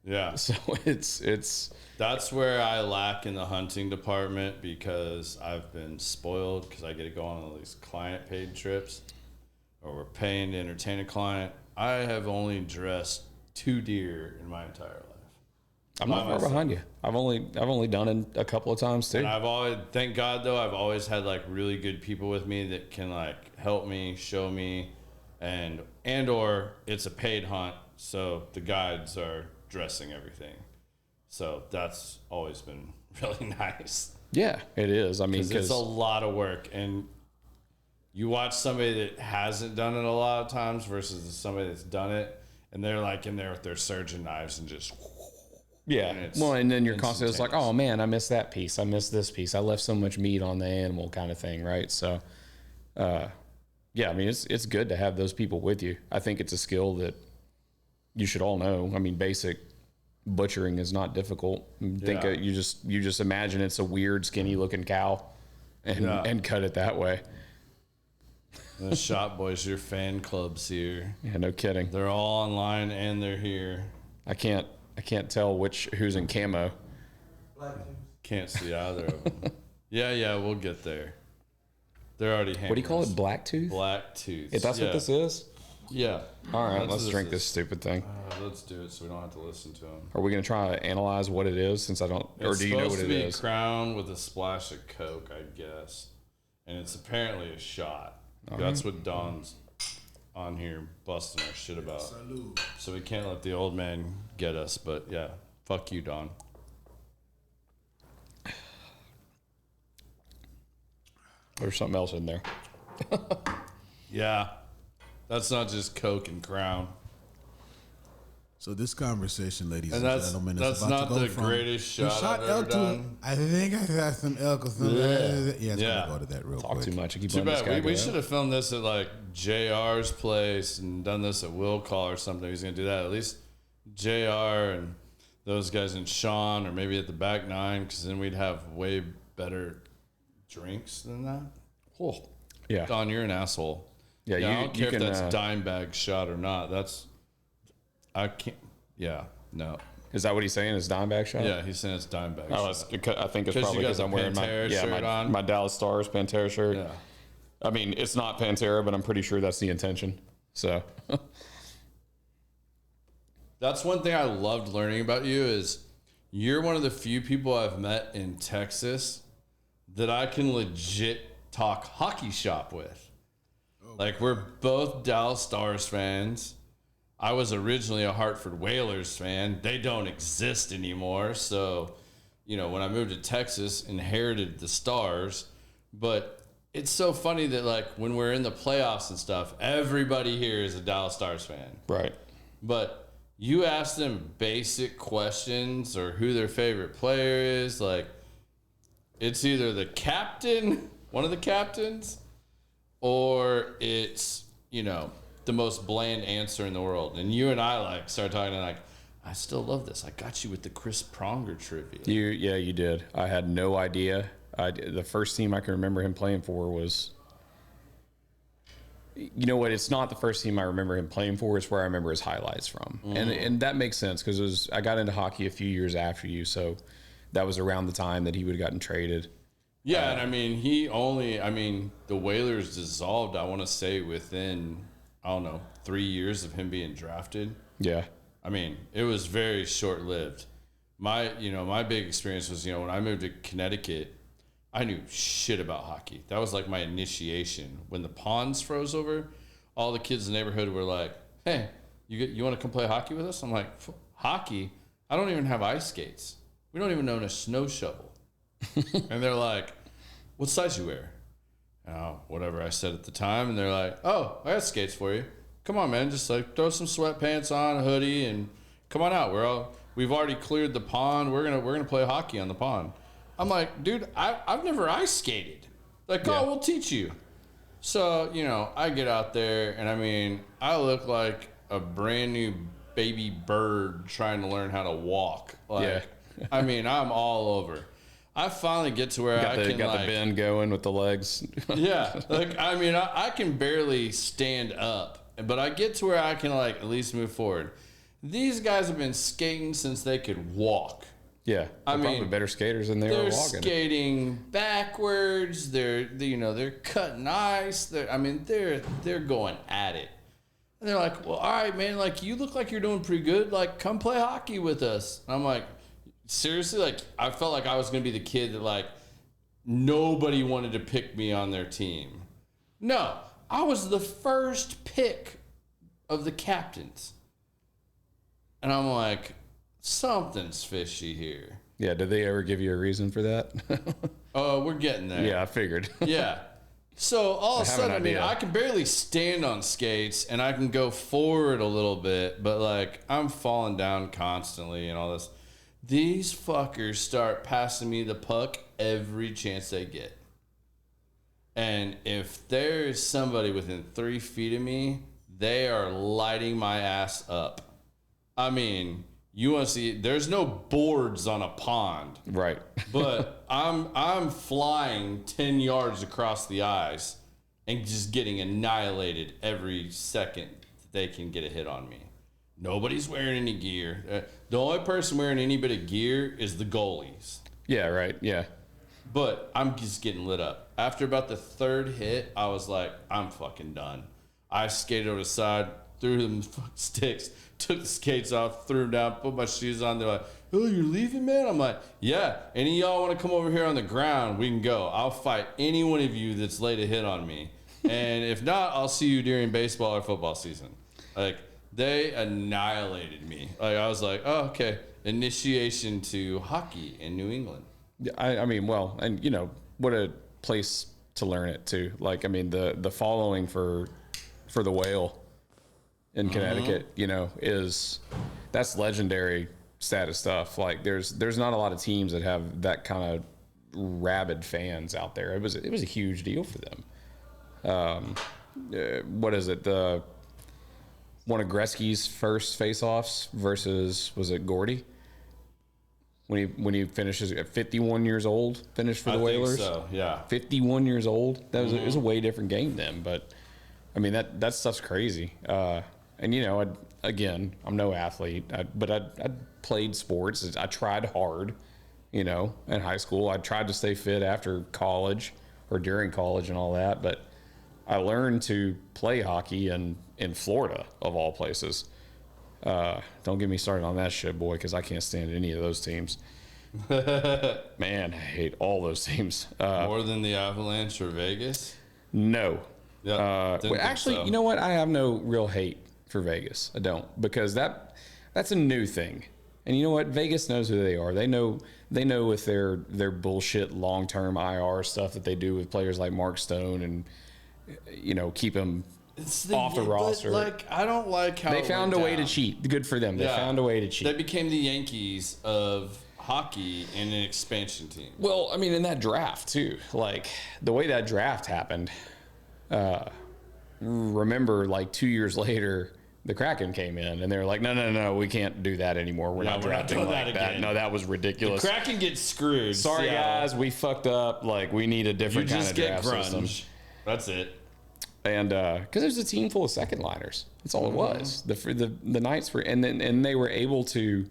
Yeah. So it's that's where I lack in the hunting department because I've been spoiled because I get to go on all these client paid trips or we're paying to entertain a client. I have only dressed 2 deer in my entire life. I'm not far behind you. I've only done it a couple of times too. And I've always, thank God though, I've always had like really good people with me that can like help me, show me, and or it's a paid hunt, so the guides are dressing everything. So that's always been really nice. Yeah, it is. I mean, because it's a lot of work, and you watch somebody that hasn't done it a lot of times versus somebody that's done it, and they're like in there with their surgeon knives and just. Yeah. Well, and then you're constantly it's like, oh man, I missed that piece. I missed this piece. I left so much meat on the animal, kind of thing, right? So, yeah, I mean, it's good to have those people with you. I think it's a skill that you should all know. I mean, basic butchering is not difficult. You just imagine it's a weird, skinny looking cow, and cut it that way. The Shop Boys, your fan club's here. Yeah, no kidding. They're all online and they're here. I can't tell who's in camo. Can't see either of them. Yeah, we'll get there. They're already hammers. What do you call it? Black tooth? Black tooth. That's what this is? Yeah. All right, let's drink this stupid thing. Let's do it so we don't have to listen to them. Are we going to try to analyze what it is since I don't, or do you know what it is? It's supposed to be Crown with a splash of Coke, I guess. And it's apparently a shot. That's what Don's on here busting our shit about. Salud. So we can't let the old man get us, but yeah, fuck you, Don. There's something else in there. Yeah, that's not just Coke and Crown. So this conversation, ladies and gentlemen, is about to go from greatest shot I've ever done. I think I got some elk or something. Yeah, it's gonna go to that real quick. Talk too much. Too bad. We should have filmed this at like JR's place and done this at Will Call or something. He's gonna do that. At least JR and those guys and Sean, or maybe at the back 9, because then we'd have way better drinks than that. Cool. Yeah. Don, you're an asshole. Yeah, I don't care if that's dime bag shot or not. I can't. Yeah, no. Is that what he's saying? Is dime bag shot? Yeah, he's saying it's dime bag shot. I think it's probably because I'm wearing my Dallas Stars Pantera shirt. Yeah. I mean, it's not Pantera, but I'm pretty sure that's the intention. So. That's one thing I loved learning about you is you're one of the few people I've met in Texas that I can legit talk hockey shop with. Like, we're both Dallas Stars fans. I was originally a Hartford Whalers fan. They don't exist anymore. So, when I moved to Texas, inherited the Stars. But it's so funny that, like, when we're in the playoffs and stuff, everybody here is a Dallas Stars fan. Right. But you ask them basic questions or who their favorite player is, like, it's either the captain, one of the captains, or it's, the most bland answer in the world. And you and I like started talking and I still love this. I got you with the Chris Pronger trivia. You did. I had no idea. The first team I can remember him playing for was, you know what? It's not the first team I remember him playing for. It's where I remember his highlights from. And that makes sense because I got into hockey a few years after you. So that was around the time that he would have gotten traded. Yeah. And I mean, the Whalers dissolved, I want to say within, 3 years of him being drafted. Yeah. I mean, it was very short-lived. My big experience was, when I moved to Connecticut, I knew shit about hockey. That was like my initiation. When the ponds froze over, all the kids in the neighborhood were like, hey, you want to come play hockey with us? I'm like, hockey? I don't even have ice skates. We don't even own a snow shovel. And they're like, what size you wear? Whatever I said at the time, and they're like, "Oh, I got skates for you. Come on, man. Just like throw some sweatpants on, a hoodie, and come on out. We've already cleared the pond. We're gonna play hockey on the pond." I'm like, dude, I've never ice skated. Like, we'll teach you. So, you know, I get out there, and I mean, I look like a brand new baby bird trying to learn how to walk. Like, I mean, I'm all over. I finally get to where I can got the bend going with the legs. Yeah, like I mean, I can barely stand up, but I get to where I can like at least move forward. These guys have been skating since they could walk. Yeah, I mean, probably better skaters than they were walking. They're skating backwards. They're cutting ice. They're going at it. And they're like, well, all right, man. Like, you look like you're doing pretty good. Like, come play hockey with us. And I'm like, seriously? Like, I felt like I was gonna be the kid that like nobody wanted to pick me on their team. No, I was the first pick of the captains. And I'm like, something's fishy here. Yeah, did they ever give you a reason for that? Oh, we're getting there. Yeah, I figured. Yeah. So all of a sudden, I mean, I can barely stand on skates and I can go forward a little bit, but like I'm falling down constantly and all this. These fuckers start passing me the puck every chance they get. And if there's somebody within 3 feet of me, they are lighting my ass up. I mean, you want to see, there's no boards on a pond. Right. But I'm flying 10 yards across the ice and just getting annihilated every second they can get a hit on me. Nobody's wearing any gear. The only person wearing any bit of gear is the goalies. Yeah, right. Yeah. But I'm just getting lit up. After about the third hit, I was like, I'm fucking done. I skated over the side, threw them sticks, took the skates off, threw them down, put my shoes on. They're like, oh, you're leaving, man? I'm like, yeah. Any of y'all want to come over here on the ground? We can go. I'll fight any one of you that's laid a hit on me. And if not, I'll see you during baseball or football season. Like, they annihilated me. Like, I was like, oh, okay. Initiation to hockey in New England. Yeah, I mean, well, and you know, what a place to learn it too. Like, I mean, the following for the Whale in Connecticut, you know, that's legendary status stuff. Like, there's not a lot of teams that have that kind of rabid fans out there. It was a huge deal for them. What is it? One of Gretzky's first face-offs versus, was it Gordy? When he finishes at 51 years old, finished for the Whalers. Think so, yeah. 51 years old. That was it was a way different game then, but I mean that stuff's crazy. And you know, I'm no athlete, but I played sports. I tried hard, you know, in high school. I tried to stay fit after college or during college and all that, but I learned to play hockey in Florida, of all places. Don't get me started on that shit, boy, because I can't stand any of those teams. Man, I hate all those teams. More than the Avalanche or Vegas? No. Yeah, well, actually, so. You know what? I have no real hate for Vegas. I don't, because that's a new thing. And you know what? Vegas knows who they are. They know with their bullshit long-term IR stuff that they do with players like Mark Stone and, you know, keep them off the roster. Like, I don't like how they found a way to cheat. Good for them. They found a way to cheat. They became the Yankees of hockey in an expansion team. Well, I mean, in that draft too, like the way that draft happened, remember like 2 years later, the Kraken came in and they're like, no, we can't do that anymore. We're not drafting like that. No, that was ridiculous. The Kraken gets screwed. Sorry, guys, we fucked up. Like, we need a different kind of draft system. That's it. And because it was a team full of second liners, that's all it was. The Knights were, and they were able to.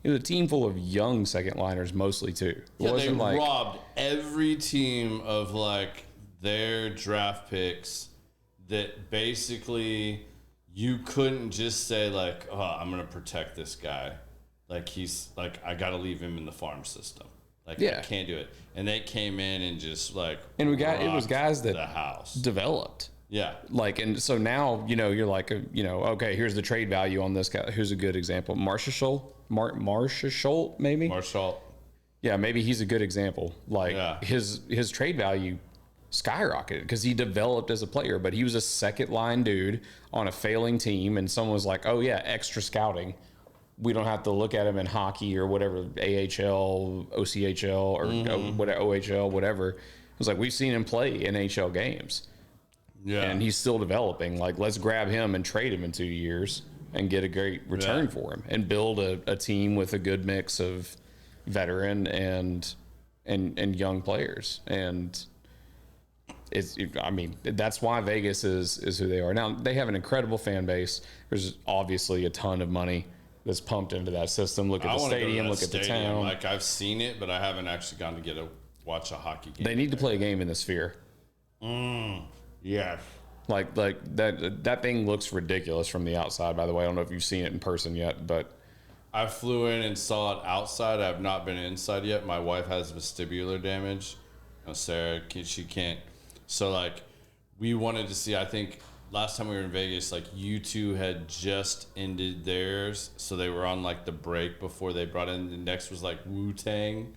It was a team full of young second liners mostly too. Yeah, they robbed every team of like their draft picks. That basically you couldn't just say like, oh, I'm gonna protect this guy. Like he's like, I gotta leave him in the farm system. Like, I can't do it. And they came in and just like, and it was guys that the house developed. Yeah. Like, and so now, you know, you're like, you know, okay, here's the trade value on this guy. Who's a good example? Marshall, maybe? Marshall. Yeah, maybe he's a good example. Like, his trade value skyrocketed because he developed as a player, but he was a second line dude on a failing team. And someone was like, oh, yeah, extra scouting. We don't have to look at him in hockey or whatever, AHL, OCHL, or OHL, whatever. It was like, we've seen him play NHL games. Yeah. And he's still developing. Like, let's grab him and trade him in 2 years and get a great return for him and build a team with a good mix of veteran and young players. And that's why Vegas is who they are. Now, they have an incredible fan base. There's obviously a ton of money that's pumped into that system. Look at the stadium, look at the town. Like, I've seen it, but I haven't actually gone to watch a hockey game. They need to play a game in the Sphere. Yes. Like that thing looks ridiculous from the outside, by the way. I don't know if you've seen it in person yet, but I flew in and saw it outside. I have not been inside yet. My wife has vestibular damage. Sarah, she can't. So, like, we wanted to see, I think last time we were in Vegas, like, U2 had just ended theirs. So they were on, like, the break before they brought in. The next was, like, Wu-Tang.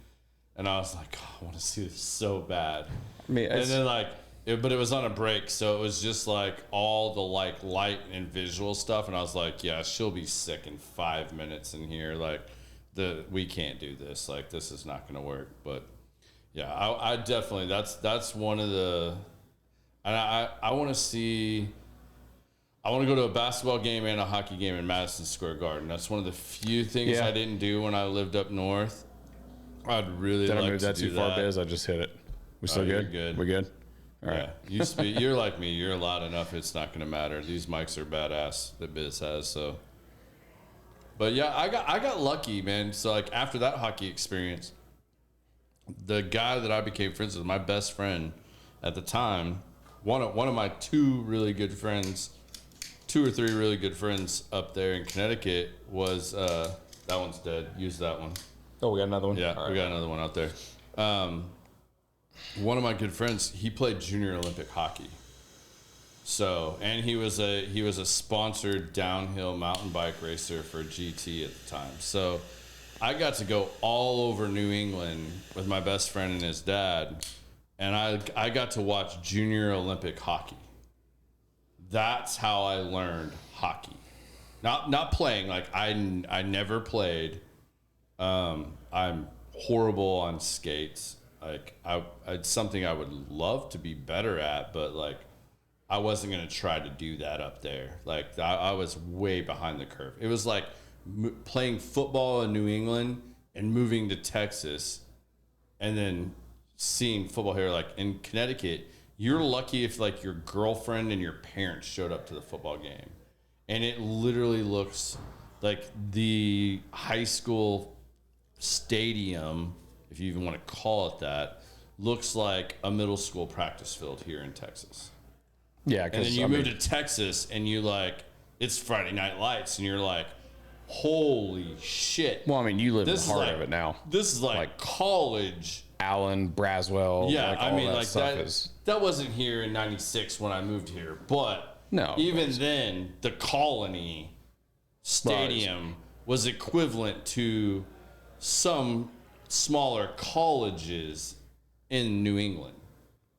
And I was like, oh, I want to see this so bad. I mean, and then, like, but it was on a break. So it was just, like, all the, like, light and visual stuff. And I was like, yeah, she'll be sick in 5 minutes in here. Like, we can't do this. Like, this is not going to work. But yeah, I definitely, that's one of the, and I want to see, I want to go to a basketball game and a hockey game in Madison Square Garden. That's one of the few things I didn't do when I lived up north. I'd really like to do that. Did I move that too far, Biz? I just hit it. We still good? Good? We're good? All right. You're like me. You're loud enough. It's not going to matter. These mics are badass that Biz has. So, but yeah, I got lucky, man. So, like, after that hockey experience, the guy that I became friends with, my best friend at the time, one of my two or three really good friends up there in Connecticut was that one's dead. Use that one. Oh, we got another one. Yeah, we got another one out there. One of my good friends, he played junior Olympic hockey. So, and he was a sponsored downhill mountain bike racer for GT at the time. So, I got to go all over New England with my best friend and his dad, and I got to watch junior Olympic hockey. That's how I learned hockey. Not playing, like I never played. I'm horrible on skates. Like it's something I would love to be better at, but like I wasn't going to try to do that up there. Like I was way behind the curve. It was like playing football in New England and moving to Texas and then seeing football here. Like in Connecticut, you're lucky if like your girlfriend and your parents showed up to the football game. And it literally looks like the high school stadium, if you even want to call it that, looks like a middle school practice field here in Texas. Yeah. And then you move to Texas and you like, it's Friday Night Lights and you're like, holy shit. Well, I mean, you live in the heart of it now. This is like college. Allen, Braswell. Yeah, like I mean, like that. That wasn't here in '96 when I moved here, but no, even then, the Colony Stadium was equivalent to some smaller colleges in New England.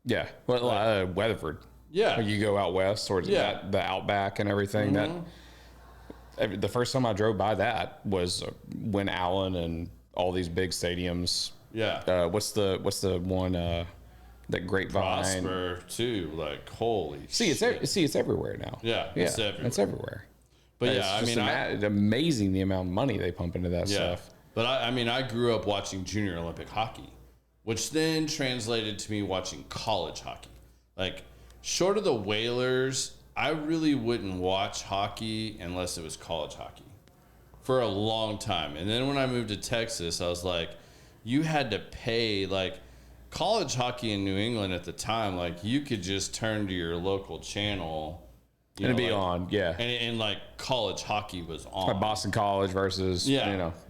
Yeah, well, Weatherford. Yeah, you go out west towards the Outback and everything. That the first time I drove by that was when Allen and all these big stadiums. Yeah. What's the one that Grapevine? Prosper too. Like holy. Shit. It's everywhere now. Yeah. It's everywhere. It's everywhere. But yeah, I mean, it's amazing the amount of money they pump into that stuff. But I grew up watching junior Olympic hockey, which then translated to me watching college hockey. Like short of the Whalers, I really wouldn't watch hockey unless it was college hockey for a long time. And then when I moved to Texas, I was like, you had to pay, like, college hockey in New England at the time, like, you could just turn to your local channel. And it'd be on, yeah. And, like, college hockey was on. Like Boston College versus,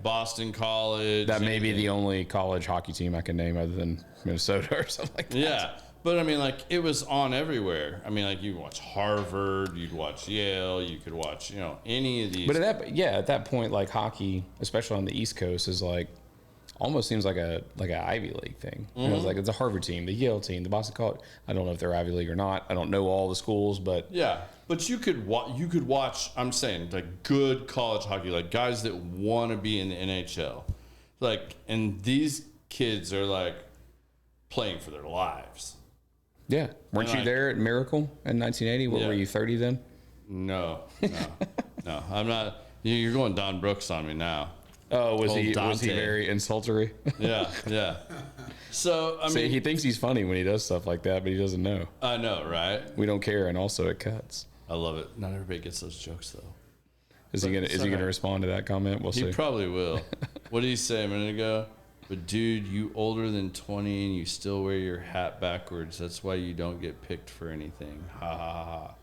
Boston College. That may be the only college hockey team I can name other than Minnesota or something like that. Yeah. But, I mean, like, it was on everywhere. I mean, like, you'd watch Harvard, you'd watch Yale, you could watch, any of these. But at that point, like, hockey, especially on the East Coast, is, like, almost seems like an Ivy League thing. Mm-hmm. It's like it's a Harvard team, the Yale team, the Boston College. I don't know if they're Ivy League or not. I don't know all the schools, but yeah. But you could watch. I'm saying like good college hockey, like guys that want to be in the NHL, like, and these kids are like playing for their lives. Yeah. Weren't you there at Miracle in 1980? What were you, 30 then? No. I'm not. You're going Don Brooks on me now. Oh, was he very insultory? Yeah. So, I mean, he thinks he's funny when he does stuff like that, but he doesn't know. I know, right? We don't care, and also it cuts. I love it. Not everybody gets those jokes, though. Is he gonna respond to that comment? We'll see. He probably will. What did he say a minute ago? But dude, you older than 20 and you still wear your hat backwards. That's why you don't get picked for anything. Ha ha ha ha.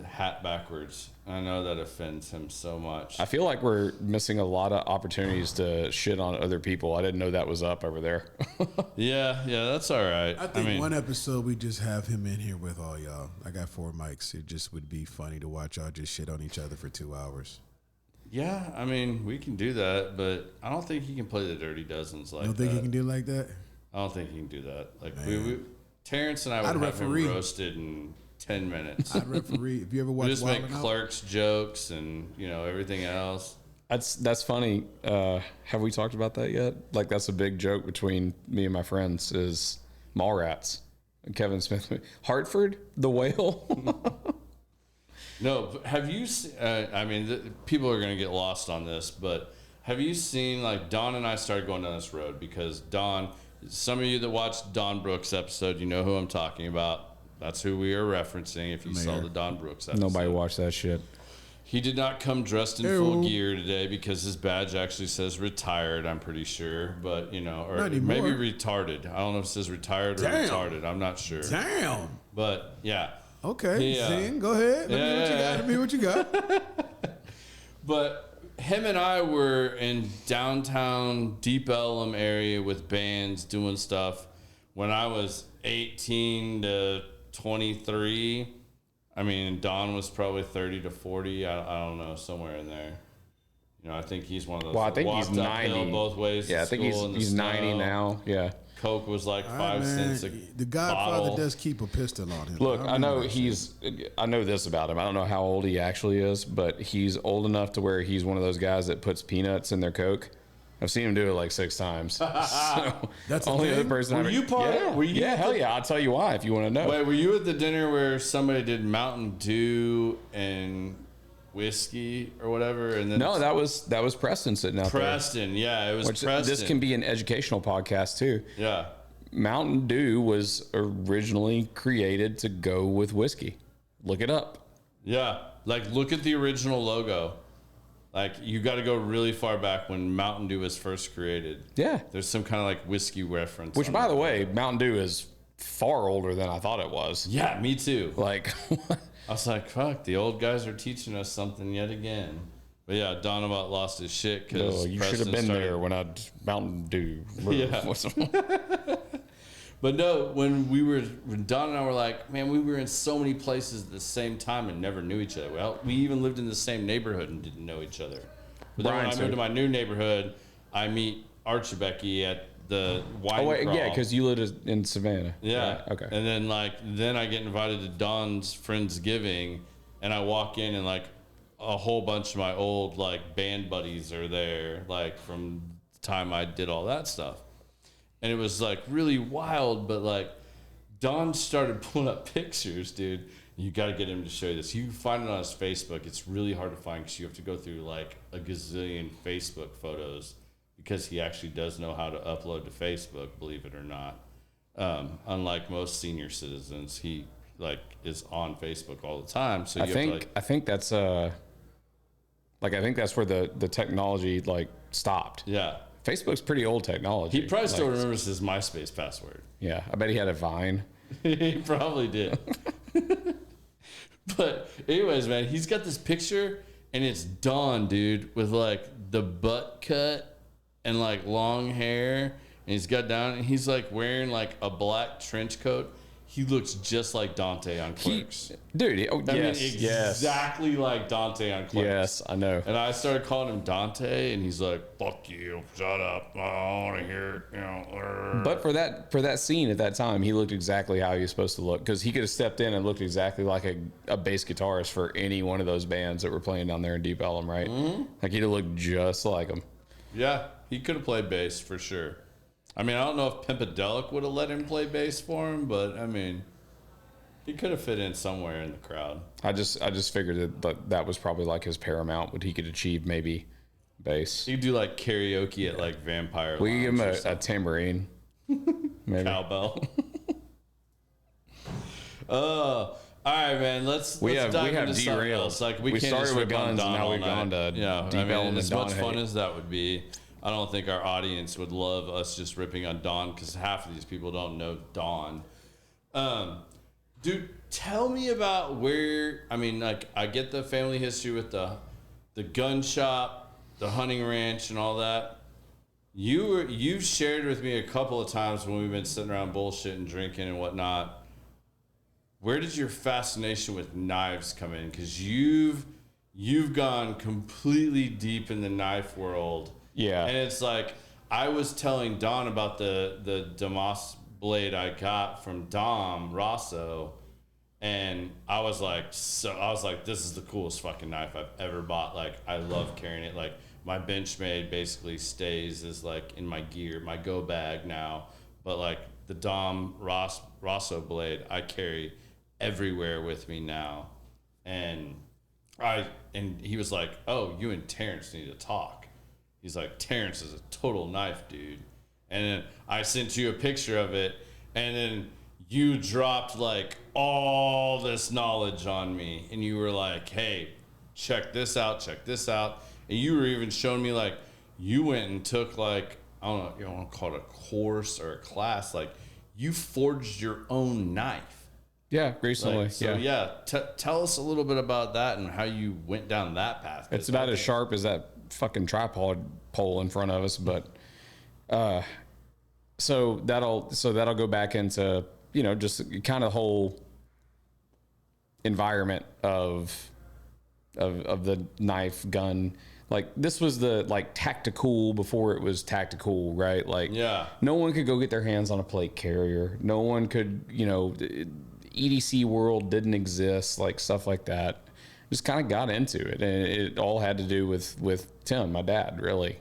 Hat backwards. I know that offends him so much. I feel like we're missing a lot of opportunities to shit on other people. I didn't know that was up over there. Yeah, that's all right. I think one episode we just have him in here with all y'all. I got 4 mics. It just would be funny to watch y'all just shit on each other for 2 hours. Yeah, I mean, we can do that, but I don't think he can play the Dirty Dozens like that. You don't think he can do it like that? I don't think he can do that. Like, Terrence and I would have him roasted in 10 minutes. I'd referee. If you ever watch, we just make Clerks jokes and everything else. That's funny. Have we talked about that yet? Like, that's a big joke between me and my friends is Mallrats. Kevin Smith, Hartford, the whale. No, have you? I mean, people are going to get lost on this, but have you seen, like, Don and I started going down this road because Don. Some of you that watched Don Brooks episode, you know who I'm talking about. That's who we are referencing. If you saw the Don Brooks episode, nobody watched that shit. He did not come dressed in full gear today because his badge actually says retired, I'm pretty sure. But, or maybe retarded. I don't know if it says retired or retarded. I'm not sure. Damn. But, yeah. Okay, Zing, go ahead. Let me what you got. But him and I were in downtown Deep Ellum area with bands doing stuff when I was 18 to 23. I mean, Don was probably 30 to 40. I don't know, somewhere in there. I think he's one of those. Well, I think he's 90 both ways. Yeah, I think he's 90 now. Yeah. Coke was like 5 cents a The Godfather bottle. does keep a pistol on him. Look, I know I know this about him. I don't know how old he actually is, but he's old enough to where he's one of those guys that puts peanuts in their Coke. I've seen him do it like 6 times. So that's only other person. Were you part? Yeah, were you hell yeah! I'll tell you why if you want to know. Wait, were you at the dinner where somebody did Mountain Dew and whiskey or whatever? And then no, that was Preston sitting out there. Preston, yeah, it was Preston. This can be an educational podcast too. Yeah. Mountain Dew was originally created to go with whiskey. Look it up. Yeah, like look at the original logo. Like, you got to go really far back when Mountain Dew was first created. Yeah. There's some kind of like whiskey reference. Which, by the way, Mountain Dew is far older than I thought it was. Yeah, me too. Like, I was like, fuck, the old guys are teaching us something yet again. But yeah, Don about lost his shit because you should have been there when I Mountain Dew. Yeah. But no, when Don and I were like, man, we were in so many places at the same time and never knew each other. Well, we even lived in the same neighborhood and didn't know each other. But then when I moved to my new neighborhood, I meet Archibeki at the wine crawl. Yeah, because you lived in Savannah. Yeah. Right? Okay. And then I get invited to Don's Friendsgiving, and I walk in and like a whole bunch of my old like band buddies are there, like from the time I did all that stuff. And it was like really wild, but like Don started pulling up pictures, dude. You got to get him to show you this. You can find it on his Facebook. It's really hard to find because you have to go through like a gazillion Facebook photos because he actually does know how to upload to Facebook, believe it or not. Unlike most senior citizens, he like is on Facebook all the time. So I think that's where the technology like stopped. Yeah. Facebook's pretty old technology. He probably still remembers his MySpace password. Yeah, I bet he had a Vine. He probably did. But anyways, man, he's got this picture, and it's Don, dude, with like the butt cut and like long hair, and he's got down, and he's like wearing like a black trench coat. He looks just like Dante on Clerks. Exactly like Dante on Clerks. Yes, I know. And I started calling him Dante, and he's like, "Fuck you, shut up, I don't want to hear it." But for that scene at that time, he looked exactly how he was supposed to look because he could have stepped in and looked exactly like a bass guitarist for any one of those bands that were playing down there in Deep Ellum, right? Mm-hmm. Like he'd have looked just like him. Yeah, he could have played bass for sure. I mean, I don't know if Pimpadelic would have let him play bass for him, but I mean, he could have fit in somewhere in the crowd. I just figured that was probably like his paramount, what he could achieve, maybe bass. You could do like karaoke at like Vampire. We could give him Lounge a tambourine, maybe. cowbell. All right, man. Let's dive into something else. Like we can't started just with rip on guns, and Don now all we've night. gone to deep I mean, element as Don much fun hate. as that would be, I don't think our audience would love us just ripping on Don because half of these people don't know Don. Dude, tell me about where. I mean, like I get the family history with the gun shop, the hunting ranch, and all that. You've shared with me a couple of times when we've been sitting around bullshitting, drinking, and whatnot. Where did your fascination with knives come in? Because you've gone completely deep in the knife world. Yeah. And it's like I was telling Don about the Damas blade I got from Dom Rosso, and I was like, this is the coolest fucking knife I've ever bought. Like, I love carrying it. Like, my Benchmade basically stays as like in my gear, my go bag now. But like the Dom Rosso blade, I carry everywhere with me now. And he was like, oh, you and Terence need to talk. He's like, Terence is a total knife dude. And then I sent you a picture of it, and then you dropped like all this knowledge on me, and you were like, hey, check this out. And you were even showing me like you went and took like, I don't know, you want to call it a course or a class, like you forged your own knife. Yeah, recently. Tell us a little bit about that and how you went down that path. It's about as sharp as that fucking tripod pole in front of us, but so that'll go back into, you know, just kind of whole environment of the knife gun. Like this was the like tactical before it was tactical, right? Like no one could go get their hands on a plate carrier. No one could, you know, EDC world didn't exist, like stuff like that. Just kind of got into it, and it all had to do with Tim, my dad, really.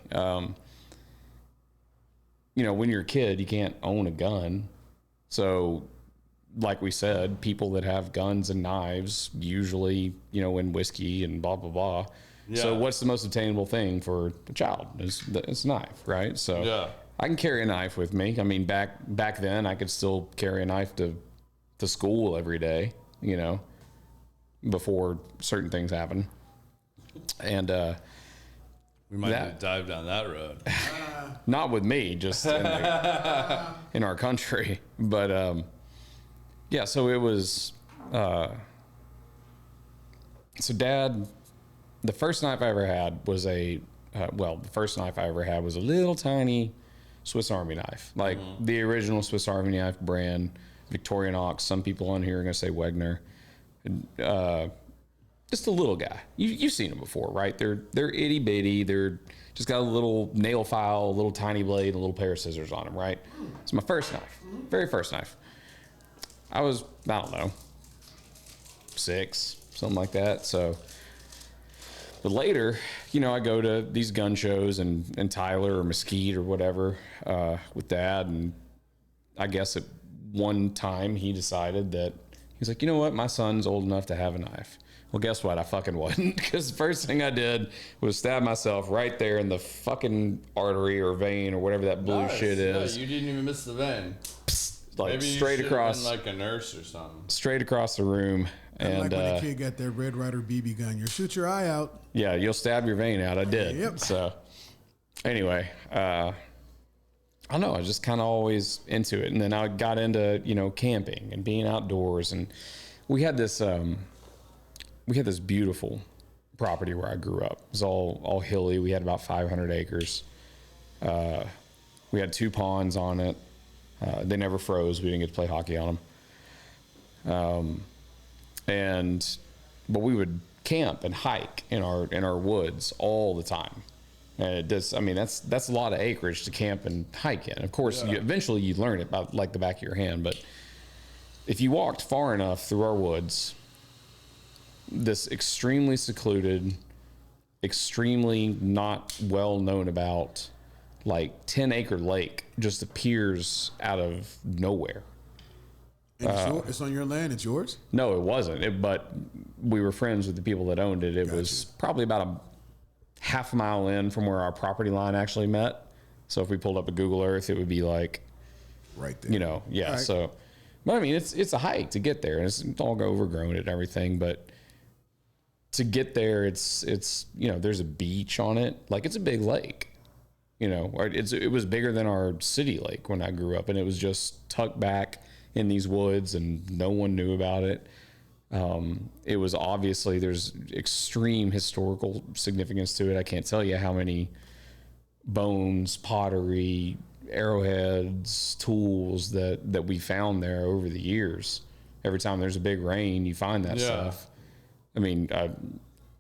You know, when you're a kid, you can't own a gun. So, like we said, people that have guns and knives usually, you know, win whiskey and blah, blah, blah. Yeah. So what's the most attainable thing for a child? It's a knife, right? So I can carry a knife with me. I mean, back then, I could still carry a knife to school every day, you know, before certain things happen. And we might have to dive down that road. Not with me, just in our country. But yeah, so it was. So Dad, the first knife I ever had was the first knife I ever had was a little tiny Swiss Army knife, like the original Swiss Army knife brand, Victorinox. Some people on here are gonna say Wegner. Just a little guy. You've seen them before, right? They're itty bitty. They're just got a little nail file, a little tiny blade, and a little pair of scissors on them, right? It's my first knife, very first knife. I was, I don't know, 6, something like that. So, but later, you know, I go to these gun shows and Tyler or Mesquite or whatever with Dad, and I guess at one time he decided that he's like, you know what, my son's old enough to have a knife. Well, guess what? I fucking wasn't, because the first thing I did was stab myself right there in the fucking artery or vein or whatever that blue shit is. Yeah, you didn't even miss the vein. Like maybe straight you across, been like a nurse or something. Straight across the room. And like when the kid got their Red Ryder BB gun, you shoot your eye out. Yeah, you'll stab your vein out. I did. Yep. So anyway, I don't know. I was just kind of always into it, and then I got into, you know, camping and being outdoors, and we had this beautiful property where I grew up. It was all hilly. We had about 500 acres. We had 2 ponds on it. They never froze. We didn't get to play hockey on them. But we would camp and hike in our woods all the time. And it does. I mean, that's a lot of acreage to camp and hike in. Of course, eventually you learn it by like the back of your hand. But if you walked far enough through our woods, this extremely secluded, extremely not well known about like 10-acre lake just appears out of nowhere. And it's on your land. It's yours. No, it wasn't. But we were friends with the people that owned it. It was probably about a half mile in from where our property line actually met. So if we pulled up a Google Earth, it would be like right there. Yeah. Right. So, but I mean, it's a hike to get there, and it's all overgrown and everything. But to get there, it's there's a beach on it. Like, it's a big lake. It was bigger than our city lake when I grew up, and it was just tucked back in these woods, and no one knew about it. It was obviously, there's extreme historical significance to it. I can't tell you how many bones, pottery, arrowheads, tools that we found there over the years. Every time there's a big rain, you find that stuff. I mean,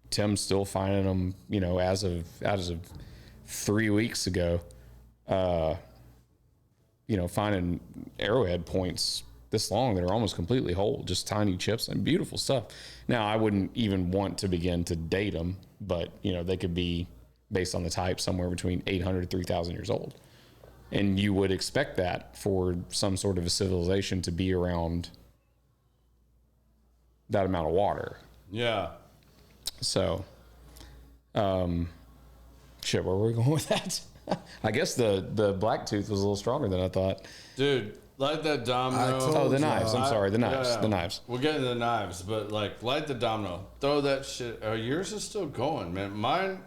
Tim's still finding them, as of 3 weeks ago, finding arrowhead points this long that are almost completely whole, just tiny chips and beautiful stuff. Now, I wouldn't even want to begin to date them, but, they could be, based on the type, somewhere between 800 to 3,000 years old. And you would expect that for some sort of a civilization to be around that amount of water. Yeah. So, shit, where were we going with that? I guess the black tooth was a little stronger than I thought. Dude, light that domino. Oh, the knives. I'm sorry, the knives. Yeah. The knives. We'll get into the knives, but light the domino. Throw that shit. Oh, yours is still going, man. Mine,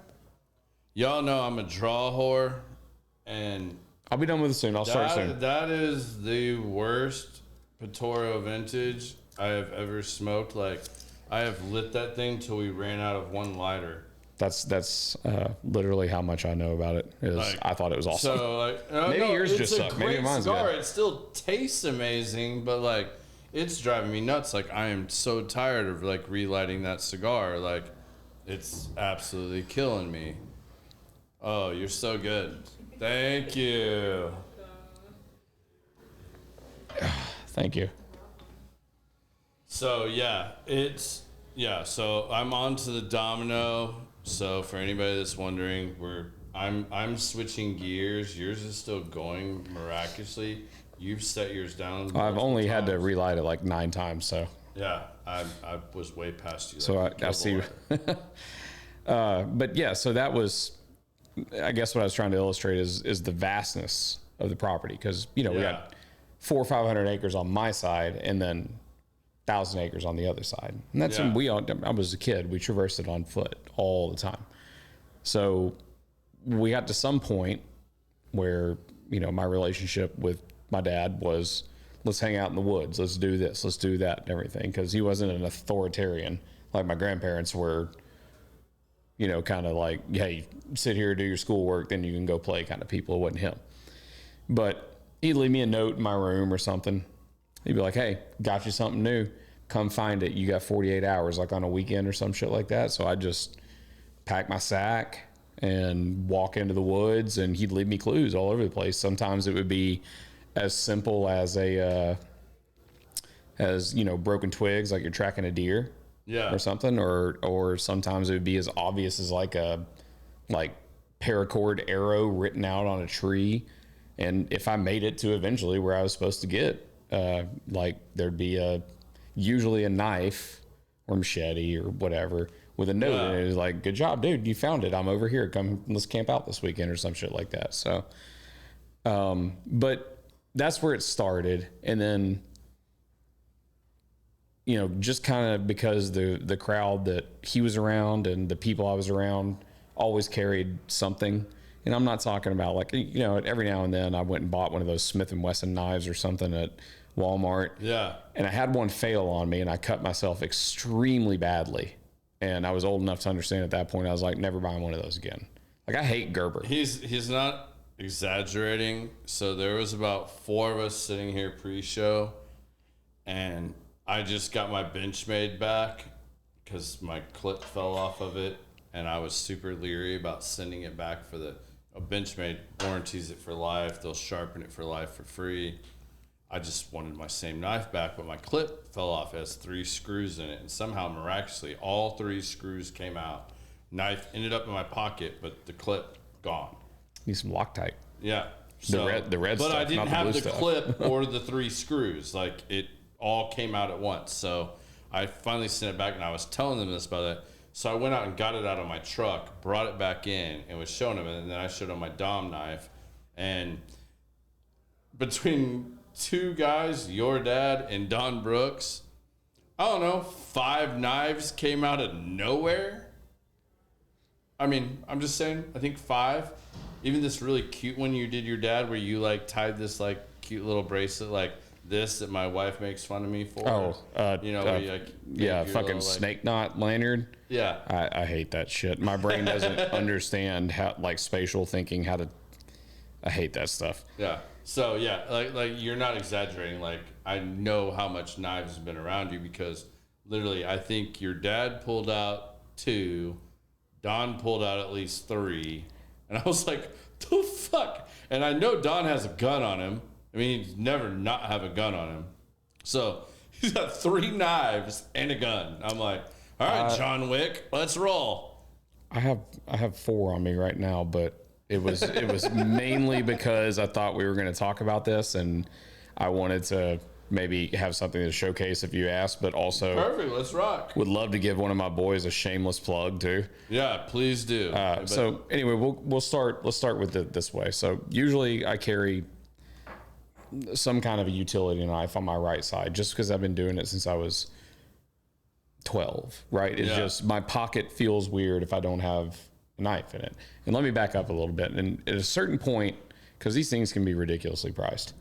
y'all know I'm a draw whore, and I'll be done with it soon. I'll start soon. That is the worst Patorio vintage I have ever smoked. Like, I have lit that thing till we ran out of one lighter. That's literally how much I know about it. I thought it was awesome. So maybe yours just sucked. Maybe mine's cigar. good. It still tastes amazing, but it's driving me nuts. Like, I am so tired of relighting that cigar. Like, it's absolutely killing me. Oh, you're so good. Thank you. Thank you. So so I'm on to the domino. So for anybody that's wondering, I'm switching gears. Yours is still going miraculously. You've set yours down. I've only had to relight it 9 times, so. Yeah, I was way past you. So I see. But yeah, so that was, I guess what I was trying to illustrate is the vastness of the property. Because, we got 400 or 500 acres on my side, and then 1,000 acres on the other side. And that's when I was a kid. We traversed it on foot all the time. So we got to some point where, my relationship with my dad was, let's hang out in the woods. Let's do this. Let's do that and everything. Because he wasn't an authoritarian like my grandparents were, kind of like, hey, sit here, do your schoolwork, then you can go play kind of people. It wasn't him. But he'd leave me a note in my room or something. He'd be like, hey, got you something new. Come find it. You got 48 hours, on a weekend or some shit like that. So I just pack my sack and walk into the woods, and he'd leave me clues all over the place. Sometimes it would be as simple as broken twigs, like you're tracking a deer or something. Or sometimes it would be as obvious as a paracord arrow written out on a tree. And if I made it to eventually where I was supposed to get, there'd be usually a knife or machete or whatever with a note, and it was like, good job, dude, you found it. I'm over here. Come, let's camp out this weekend or some shit like that. So, but that's where it started. And then, just kind of because the crowd that he was around and the people I was around always carried something. And I'm not talking about every now and then I went and bought one of those Smith & Wesson knives or something at Walmart. Yeah. And I had one fail on me, and I cut myself extremely badly. And I was old enough to understand at that point, I was like, never buying one of those again. I hate Gerber. He's not exaggerating. So there was about 4 of us sitting here pre-show, and I just got my Benchmade back because my clip fell off of it, and I was super leery about sending it back for a Benchmade warranties it for life. They'll sharpen it for life for free. I just wanted my same knife back, but my clip fell off. It has 3 screws in it, and somehow miraculously all 3 screws came out. Knife ended up in my pocket, but the clip gone. Need some Loctite. Yeah. The red but stuff, I didn't not the have blue the stuff. clip or the 3 screws. Like, it all came out at once. So I finally sent it back, and I was telling them this about it. So I went out and got it out of my truck, brought it back in, and was showing them. And then I showed them my Dom knife. And between 2 guys, your dad and Don Brooks, I don't know, 5 knives came out of nowhere. I mean, I'm just saying, I think 5. Even this really cute one you did your dad, where you like tied this like cute little bracelet like this that my wife makes fun of me for. Oh, you know, where you, like, yeah, your fucking little, like, snake knot lanyard. Yeah. I hate that shit. My brain doesn't understand how, like, spatial thinking, how to. I hate that stuff. Yeah. So yeah, like you're not exaggerating. Like, I know how much knives have been around you, because literally I think your dad pulled out 2, Don pulled out at least 3, and I was like, the fuck? And I know Don has a gun on him. I mean, he'd never not have a gun on him. So he's got 3 knives and a gun. I'm like, all right, John Wick, let's roll. I have 4 on me right now, but it was mainly because I thought we were going to talk about this, and I wanted to maybe have something to showcase if you asked, but also Perfect, let's rock. would love to give one of my boys a shameless plug too. Yeah, please do. So anyway, let's start with it this way. So usually I carry some kind of a utility knife on my right side, just because I've been doing it since I was 12, right? It's just, my pocket feels weird if I don't have a knife in it. And let me back up a little bit. And at a certain point, because these things can be ridiculously priced.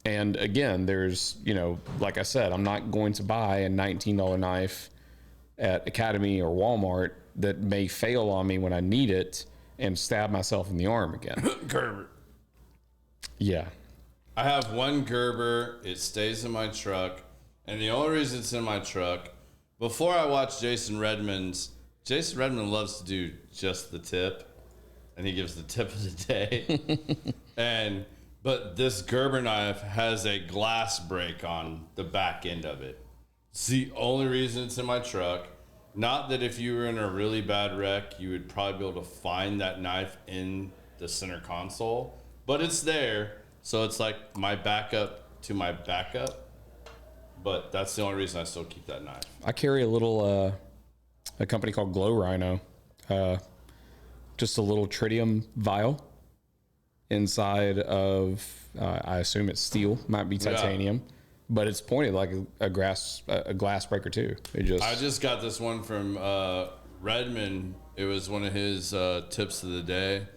And again, there's, you know, like I said, I'm not going to buy a $19 knife at Academy or Walmart that may fail on me when I need it and stab myself in the arm again. Gerber. Yeah. I have one Gerber. It stays in my truck. And the only reason it's in my truck, before I watched Jason Redmond loves to do just the tip. And he gives the tip of the day. But this Gerber knife has a glass break on the back end of it. It's the only reason it's in my truck. Not that if you were in a really bad wreck, you would probably be able to find that knife in the center console. But it's there, so it's like my backup to my backup. But that's the only reason I still keep that knife. I carry a little, a company called Glow Rhino. Just a little tritium vial inside of, I assume it's steel, might be titanium, but it's pointed like a glass breaker too. I just got this one from Redmond. It was one of his tips of the day.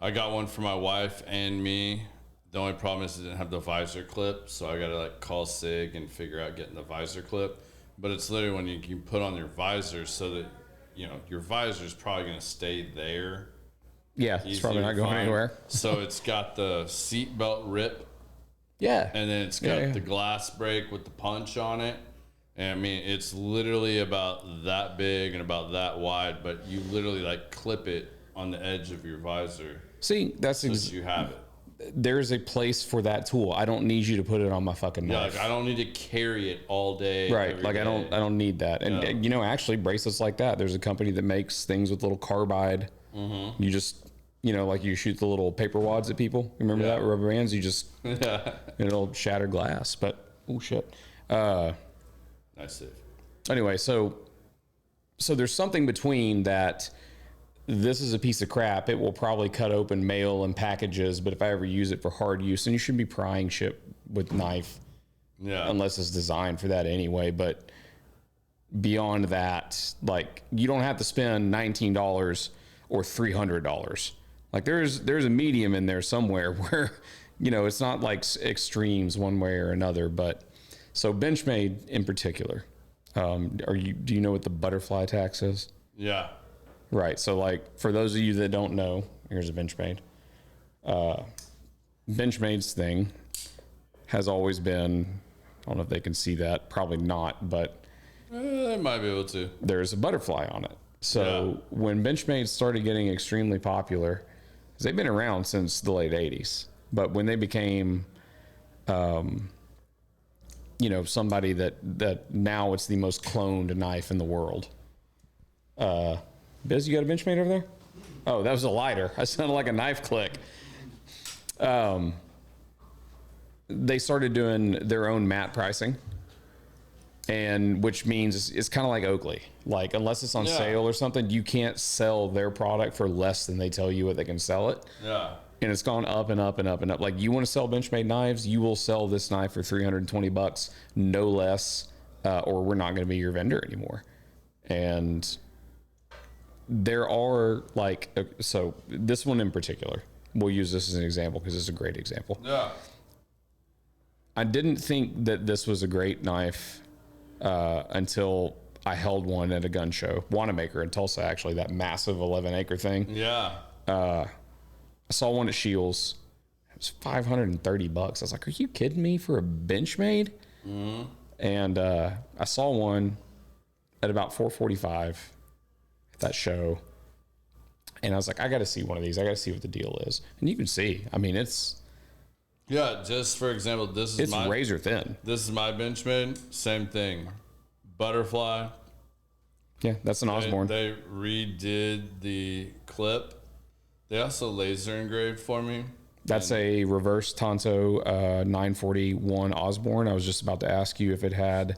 I got one for my wife and me. The only problem is it didn't have the visor clip, so I gotta like call SIG and figure out getting the visor clip. But it's literally when you can put on your visor so that, you know, your visor is probably gonna stay there. Yeah, it's probably not going anywhere. So it's got the seatbelt rip. Yeah. And then it's got the glass break with the punch on it. And I mean, it's literally about that big and about that wide, but you literally like clip it on the edge of your visor. See, that's you have it. There's a place for that tool. I don't need you to put it on my fucking knife. Like I don't need to carry it all day. Right. Like day. I don't need that. And you know, actually bracelets like that, there's a company that makes things with little carbide. Mm-hmm. You just, you know, like you shoot the little paper wads at people. Remember that rubber bands? You just, it'll shatter glass. But oh shit. Nice save. Anyway, so there's something between that. This is a piece of crap. It will probably cut open mail and packages, but if I ever use it for hard use, and you should be prying shit with knife, unless it's designed for that anyway. But beyond that, like you don't have to spend $19 or $300. Like there's a medium in there somewhere where, you know, it's not like extremes one way or another. But so Benchmade in particular, do you know what the butterfly tax is? Yeah. Right. So like for those of you that don't know, here's a Benchmade. Benchmade's thing has always been, I don't know if they can see that, probably not, but they might be able to. There's a butterfly on it. So when Benchmade started getting extremely popular, 'cause they've been around since the late 80s, but when they became, you know, somebody that now it's the most cloned knife in the world. Biz, you got a Benchmade over there? Oh, that was a lighter. I sounded like a knife click. They started doing their own mat pricing, and which means it's kind of like Oakley. Like, unless it's on sale or something, you can't sell their product for less than they tell you what they can sell it. Yeah. And it's gone up and up and up and up. Like, you want to sell Benchmade knives, you will sell this knife for $320, no less, or we're not going to be your vendor anymore. And there are like, so this one in particular, we'll use this as an example because it's a great example. Yeah. I didn't think that this was a great knife until I held one at a gun show, Wanamaker in Tulsa, actually, that massive 11-acre thing. Yeah. I saw one at Shields. It was $530. I was like, are you kidding me for a Benchmade? Mm-hmm. And I saw one at about $445 at that show. And I was like, I got to see one of these. I got to see what the deal is. And you can see, I mean, Yeah, just for example, this is it's my razor thin. This is my Benchmade. Same thing. Butterfly. Yeah, that's an Osborne. They redid the clip. They also laser engraved for me. That's a reverse Tonto 941 Osborne. I was just about to ask you if it had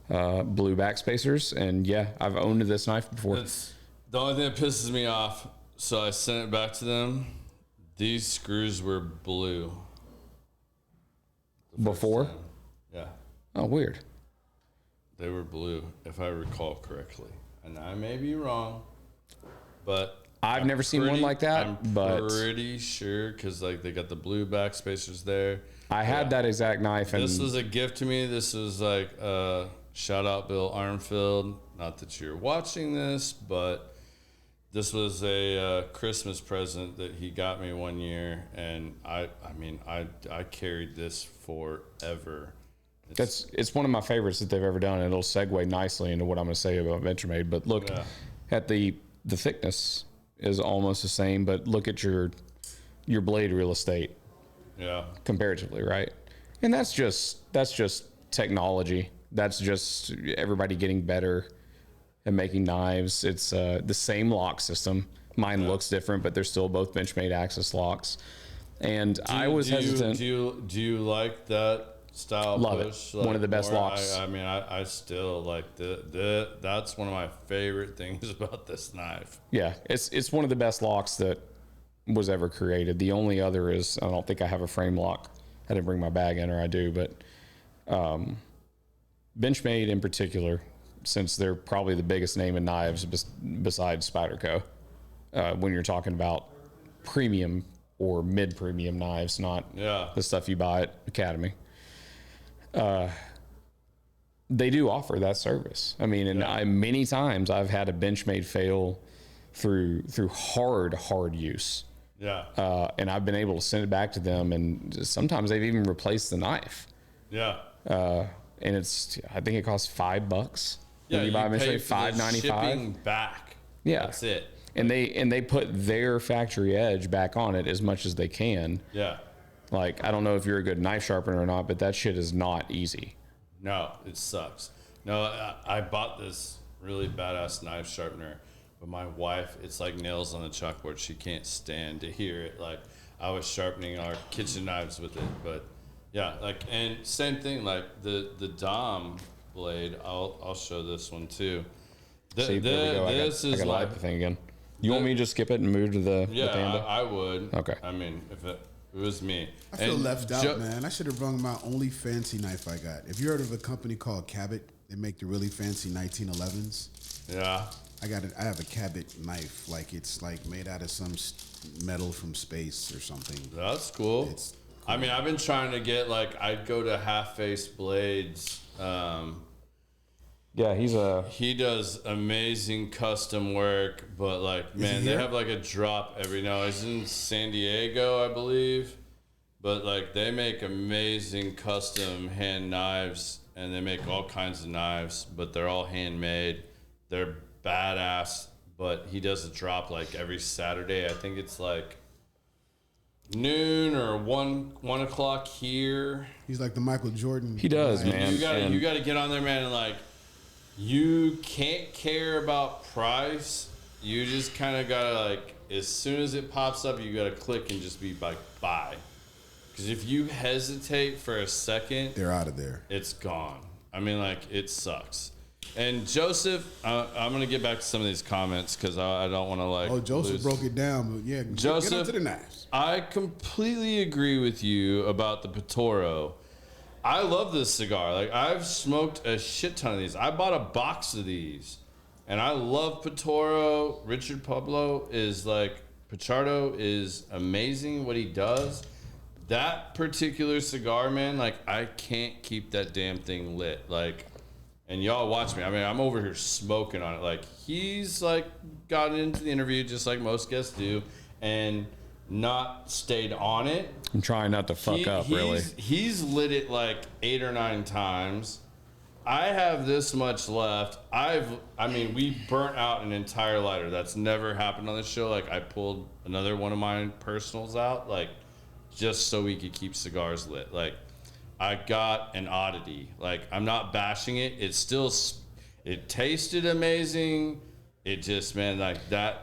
blue backspacers, and yeah, I've owned this knife before. It's the only thing that pisses me off. So I sent it back to them. These screws were blue. Before? Yeah. Oh, weird. They were blue, if I recall correctly. And I may be wrong, but I've never seen one like that. I'm but pretty sure because like they got the blue backspacers there. I had that exact knife. And This was a gift to me. This was like shout out Bill Armfield. Not that you're watching this, but this was a Christmas present that he got me one year, and I mean I carried this forever. It's one of my favorites that they've ever done. And it'll segue nicely into what I'm going to say about Benchmade. But look at the thickness is almost the same, but look at your blade real estate. Yeah. Comparatively, right? And that's just technology. That's just everybody getting better at making knives. It's the same lock system. Mine looks different, but they're still both Benchmade Axis locks. And I was hesitant. Do you like that style? Love push? it. One of the best locks. I mean, I still like that's one of my favorite things about this knife. Yeah, it's one of the best locks that was ever created. The only other is, I don't think I have a frame lock. I didn't bring my bag in, or I do, but Benchmade in particular, since they're probably the biggest name in knives besides Spyderco, when you're talking about premium or mid-premium knives, not the stuff you buy at Academy. They do offer that service. I mean, and many times I've had a Benchmade fail through hard use. Yeah. And I've been able to send it back to them, and sometimes they've even replaced the knife. Yeah. And I think it costs $5. Yeah, you buy pay Benchmade $5.95. shipping back. Yeah, that's it. And they put their factory edge back on it as much as they can. Yeah. Like, I don't know if you're a good knife sharpener or not, but that shit is not easy. No, it sucks. No, I bought this really badass knife sharpener, but my wife, it's like nails on a chalkboard. She can't stand to hear it. Like, I was sharpening our kitchen knives with it, but yeah, like, and same thing, like the Dom blade. I'll show this one too. See, there we go. I gotta light the thing again. You want me to just skip it and move to the Panda? I would. Okay. I mean, if it was me. I feel left out, man. I should have brought my only fancy knife I got. If you heard of a company called Cabot, they make the really fancy 1911s. Yeah. I have a Cabot knife, like it's like made out of some metal from space or something. That's cool. It's cool. I mean, I've been trying to get I'd go to Half Face Blades. Yeah, he does amazing custom work, but man, they have a drop every now. He's in San Diego, I believe, but they make amazing custom hand knives, and they make all kinds of knives, but they're all handmade. They're badass, but he does a drop every Saturday. I think it's noon or 1 o'clock here. He's like the Michael Jordan. He does, man. You gotta get on there, man, and you can't care about price you just kind of gotta like, as soon as it pops up, you gotta click and just be like, buy. Because if you hesitate for a second, they're out of there. It's gone. I mean, like, it sucks. And Joseph, I'm gonna get back to some of these comments because I don't want to like. Oh, Joseph broke it down, but yeah, Joseph, get onto the knives. I completely agree with you about the Patoro. I love this cigar. Like, I've smoked a shit ton of these. I bought a box of these, and I love Patoro. Richard Pablo is like, Pichardo is amazing what he does. That particular cigar, man, like, I can't keep that damn thing lit. Like, and y'all watch me. I mean, I'm over here smoking on it. Like, he's like gotten into the interview just like most guests do, and not stayed on it. I'm trying not to fuck up, really. He's lit it like 8 or 9 times. I have this much left. I mean, we burnt out an entire lighter. That's never happened on this show. Like, I pulled another one of my personals out, like, just so we could keep cigars lit. Like, I got an oddity. Like, I'm not bashing it. It tasted amazing. It just, man, like, that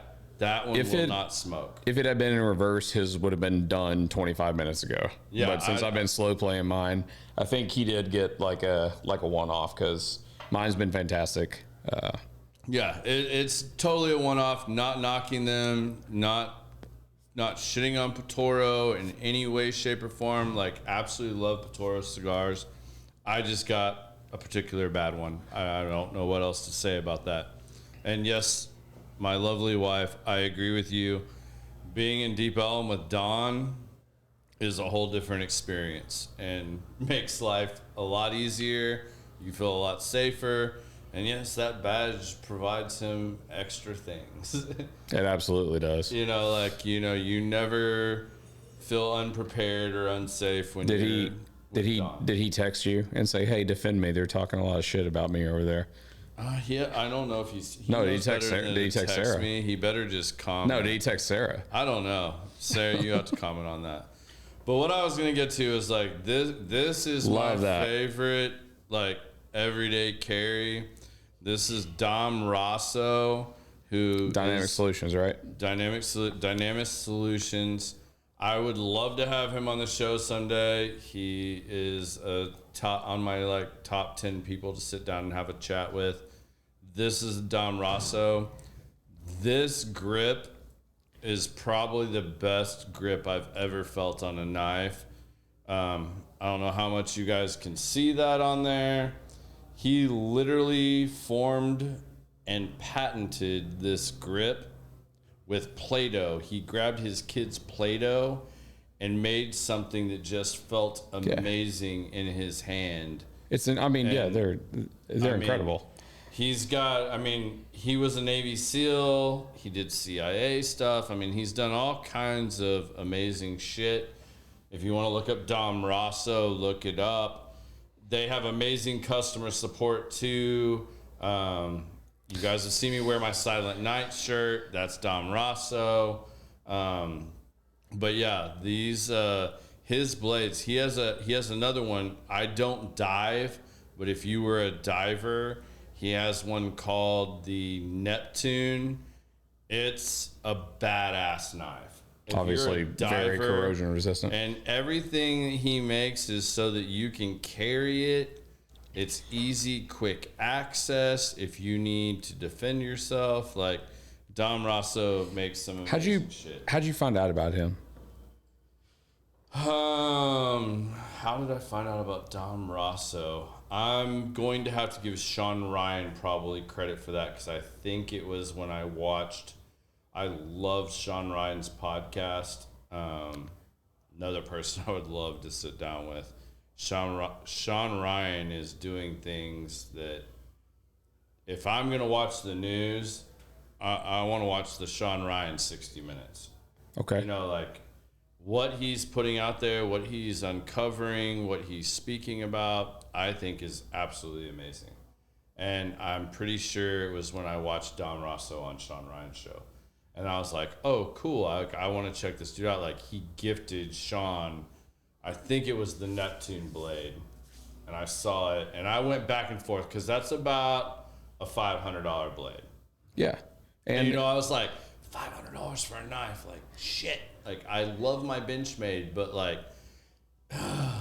one will not smoke. If it had been in reverse, his would have been done 25 minutes ago. Yeah, but since I've been slow playing mine, I think he did get like a one-off because mine's been fantastic. Yeah, it's totally a one-off. Not knocking them, not shitting on Patoro in any way, shape, or form. Like, absolutely love Patoro cigars. I just got a particular bad one. I don't know what else to say about that. And yes, my lovely wife, I agree with you. Being in Deep Ellum with Dawn is a whole different experience and makes life a lot easier. You feel a lot safer. And yes, that badge provides him extra things. It absolutely does. You know, like, you never feel unprepared or unsafe when Did he text you and say, "Hey, defend me. They're talking a lot of shit about me over there"? Yeah, I don't know if he's. No, did he text Sarah? Did he text Sarah? Me? He better just comment. No, did he text Sarah? I don't know. Sarah, you have to comment on that. But what I was gonna get to is like this is my favorite like everyday carry. This is Dom Rosso, who Dynamic Solutions, right? Dynamic Solutions. I would love to have him on the show someday. He is on my like top 10 people to sit down and have a chat with. This is Dom Rosso. This grip is probably the best grip I've ever felt on a knife. I don't know how much you guys can see that on there. He literally formed and patented this grip with Play-Doh. He grabbed his kid's Play-Doh and made something that just felt amazing in his hand. They're incredible. He's got, he was a Navy SEAL. He did CIA stuff. He's done all kinds of amazing shit. If you want to look up Dom Rosso, look it up. They have amazing customer support too. You guys have seen me wear my Silent Night shirt. That's Dom Rosso. But yeah, these his blades. He has another one. I don't dive, but if you were a diver, he has one called the Neptune. It's a badass knife. If obviously very corrosion resistant. And everything he makes is so that you can carry it. It's easy, quick access if you need to defend yourself. Like, Dom Rosso makes some amazing shit. How'd you find out about him? How did I find out about Dom Rosso? I'm going to have to give Sean Ryan probably credit for that because I think it was when I loved Sean Ryan's podcast. Another person I would love to sit down with. Sean Ryan is doing things that if I'm going to watch the news, I want to watch the Sean Ryan 60 Minutes. Okay. Like what he's putting out there, what he's uncovering, what he's speaking about, I think is absolutely amazing. And I'm pretty sure it was when I watched Dom Rosso on Sean Ryan's show. And I was like, oh, cool. I want to check this dude out. Like, he gifted Sean, I think it was the Neptune blade. And I saw it. And I went back and forth because that's about a $500 blade. Yeah. And you know, I was like, $500 for a knife, like shit. Like I love my Benchmade, but like,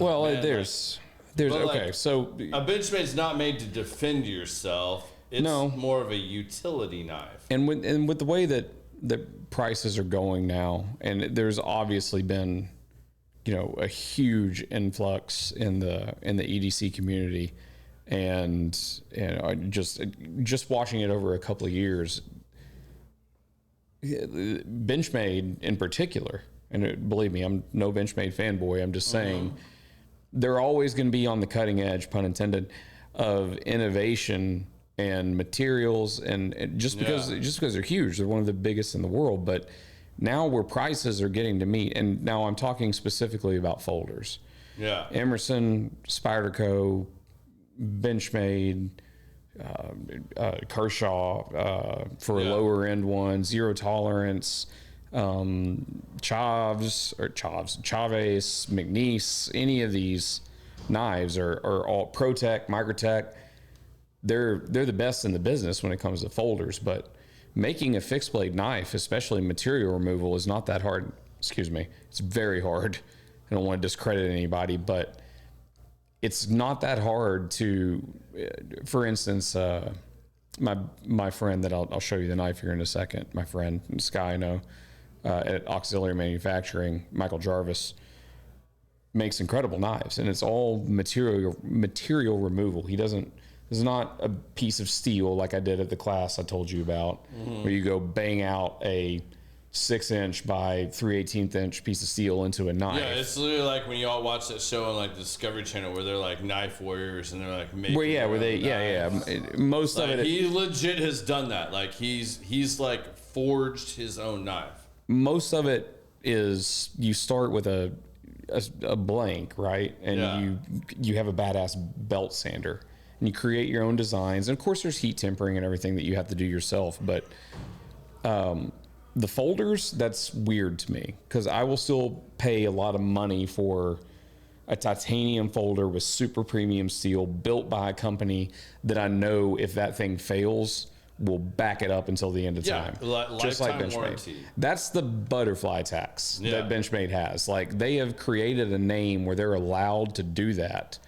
well, man, there's okay. like, So a Benchmade's not made to defend yourself. It's No. more of a utility knife. and with the way that the prices are going now, and there's obviously been, you know, a huge influx in the EDC community, and just watching it over a couple of years. Benchmade in particular, and believe me, I'm no Benchmade fanboy. I'm just saying they're always going to be on the cutting edge, pun intended, of innovation and materials, and just because they're huge, they're one of the biggest in the world. But now where prices are getting to meet, and now I'm talking specifically about folders. Yeah. Emerson, Spyderco, Benchmade, Kershaw for a lower end one, Zero Tolerance, Chavez, McNeese, any of these knives are all ProTech, Microtech. They're the best in the business when it comes to folders, but making a fixed blade knife, especially material removal, is not that hard. Excuse me. It's very hard. I don't want to discredit anybody, but it's not that hard to, for instance, my friend that I'll show you the knife here in a second, my friend, this guy I know at Auxiliary Manufacturing, Michael Jarvis, makes incredible knives, and it's all material removal. It's not a piece of steel like I did at the class I told you about, where you go bang out a 6-inch by 3/18 inch piece of steel into a knife. Yeah, it's literally like when you all watch that show on like the Discovery Channel where they're like knife warriors and they're like making Most like, of it. He legit has done that. Like he's like forged his own knife. Most of it is you start with a blank, right? And you have a badass belt sander. And you create your own designs. And of course there's heat tempering and everything that you have to do yourself. But the folders, that's weird to me, because I will still pay a lot of money for a titanium folder with super premium steel built by a company that I know if that thing fails will back it up until the end of time. Just like Benchmade. Warranty. That's the butterfly tax that Benchmade has. Like, they have created a name where they're allowed to do that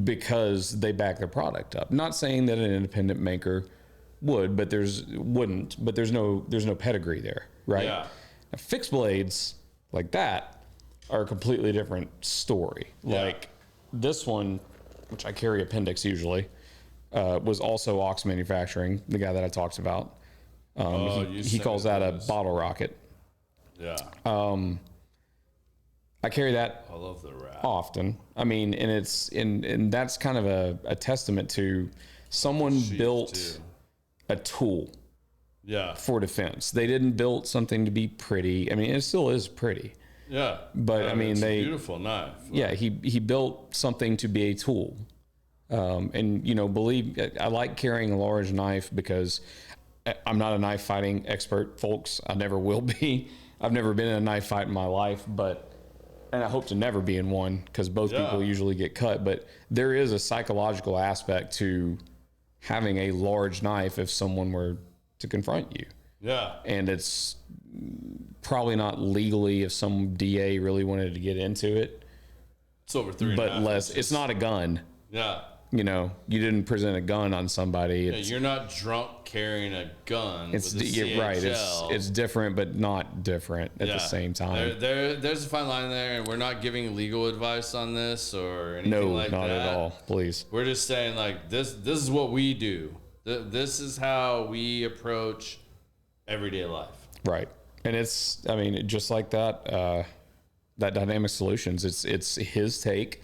because they back their product up. Not saying that an independent maker would, but there's no pedigree there, right? Yeah. Now, fixed blades like that are a completely different story. Yeah. Like this one, which I carry appendix usually, was also Ox Manufacturing, the guy that I talked about. He calls that a bottle rocket. Yeah. I carry that I love the wrap. often. I mean, and that's kind of a testament to someone built a tool for defense. They didn't build something to be pretty. I mean, it still is pretty. Yeah. But I mean, it's a beautiful knife. Yeah, he built something to be a tool. And you know, I like carrying a large knife because I'm not a knife fighting expert, folks. I never will be. I've never been in a knife fight in my life, and I hope to never be in one, because both people usually get cut. But there is a psychological aspect to having a large knife if someone were to confront you. Yeah. And it's probably not legally if some DA really wanted to get into it. It's over 3.5 But less, inches. it's not a gun. Yeah. You know, you didn't present a gun on somebody. You're not drunk carrying a gun. It's with a CHL. right. It's different, but not different at the same time. There's a fine line there, and we're not giving legal advice on this or anything like that. No, not at all. Please. We're just saying, like, this is what we do. This is how we approach everyday life. Right. And it's, I mean, just like that Dynamic Solutions, it's his take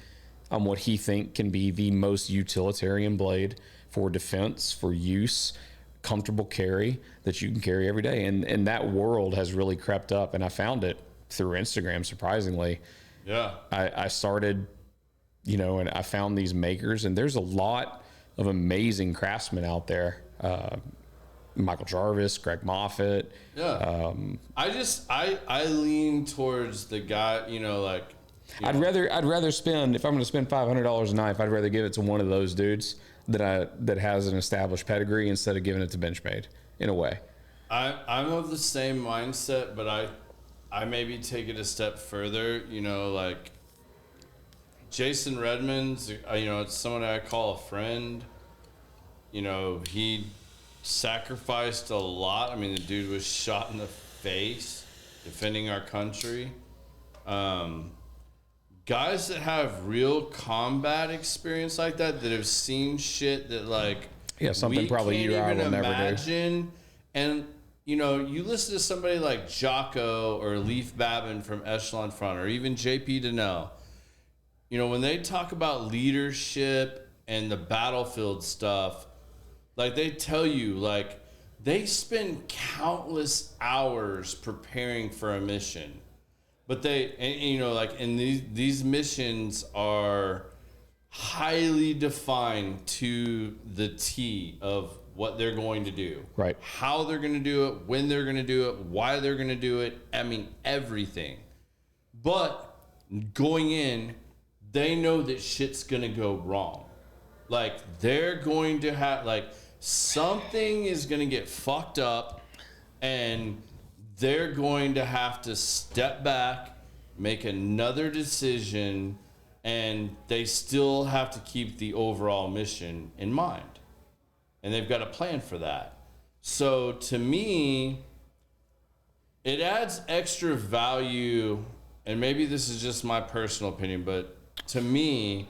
on what he think can be the most utilitarian blade for defense, for use, comfortable carry that you can carry every day. And that world has really crept up, and I found it through Instagram, surprisingly. Yeah. I started, you know, and I found these makers, and there's a lot of amazing craftsmen out there. Michael Jarvis, Greg Moffitt. Yeah. I lean towards the guy, you know, like, I'd rather spend, if I'm going to spend $500 a knife, I'd rather give it to one of those dudes that has an established pedigree instead of giving it to Benchmade, in a way. I'm of the same mindset, but I maybe take it a step further. You know, like Jason Redmond's, you know, it's someone I call a friend. You know, he sacrificed a lot. I mean, the dude was shot in the face defending our country. Guys that have real combat experience like that have seen shit that like something we probably can't you or I even will never do. imagine. And you know, you listen to somebody like Jocko or Leaf Babin from Echelon Front, or even JP Donnell. You know, when they talk about leadership and the battlefield stuff, like they tell you, like they spend countless hours preparing for a mission. But and, you know, like, and these missions are highly defined to the T of what they're going to do. Right. How they're going to do it, when they're going to do it, why they're going to do it. I mean, everything. But going in, they know that shit's going to go wrong. Like, they're going to have, like, something is going to get fucked up, and they're going to have to step back, make another decision, and they still have to keep the overall mission in mind. And they've got a plan for that. So to me, it adds extra value, and maybe this is just my personal opinion, but to me,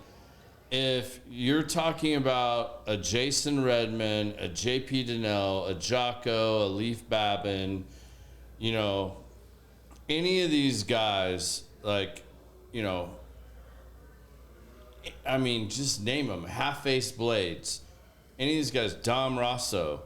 if you're talking about a Jason Redmond, a JP Donnell, a Jocko, a Leaf Babin, you know, any of these guys, like, you know, I mean, just name them, Half-Faced Blades, any of these guys, Dom Rosso,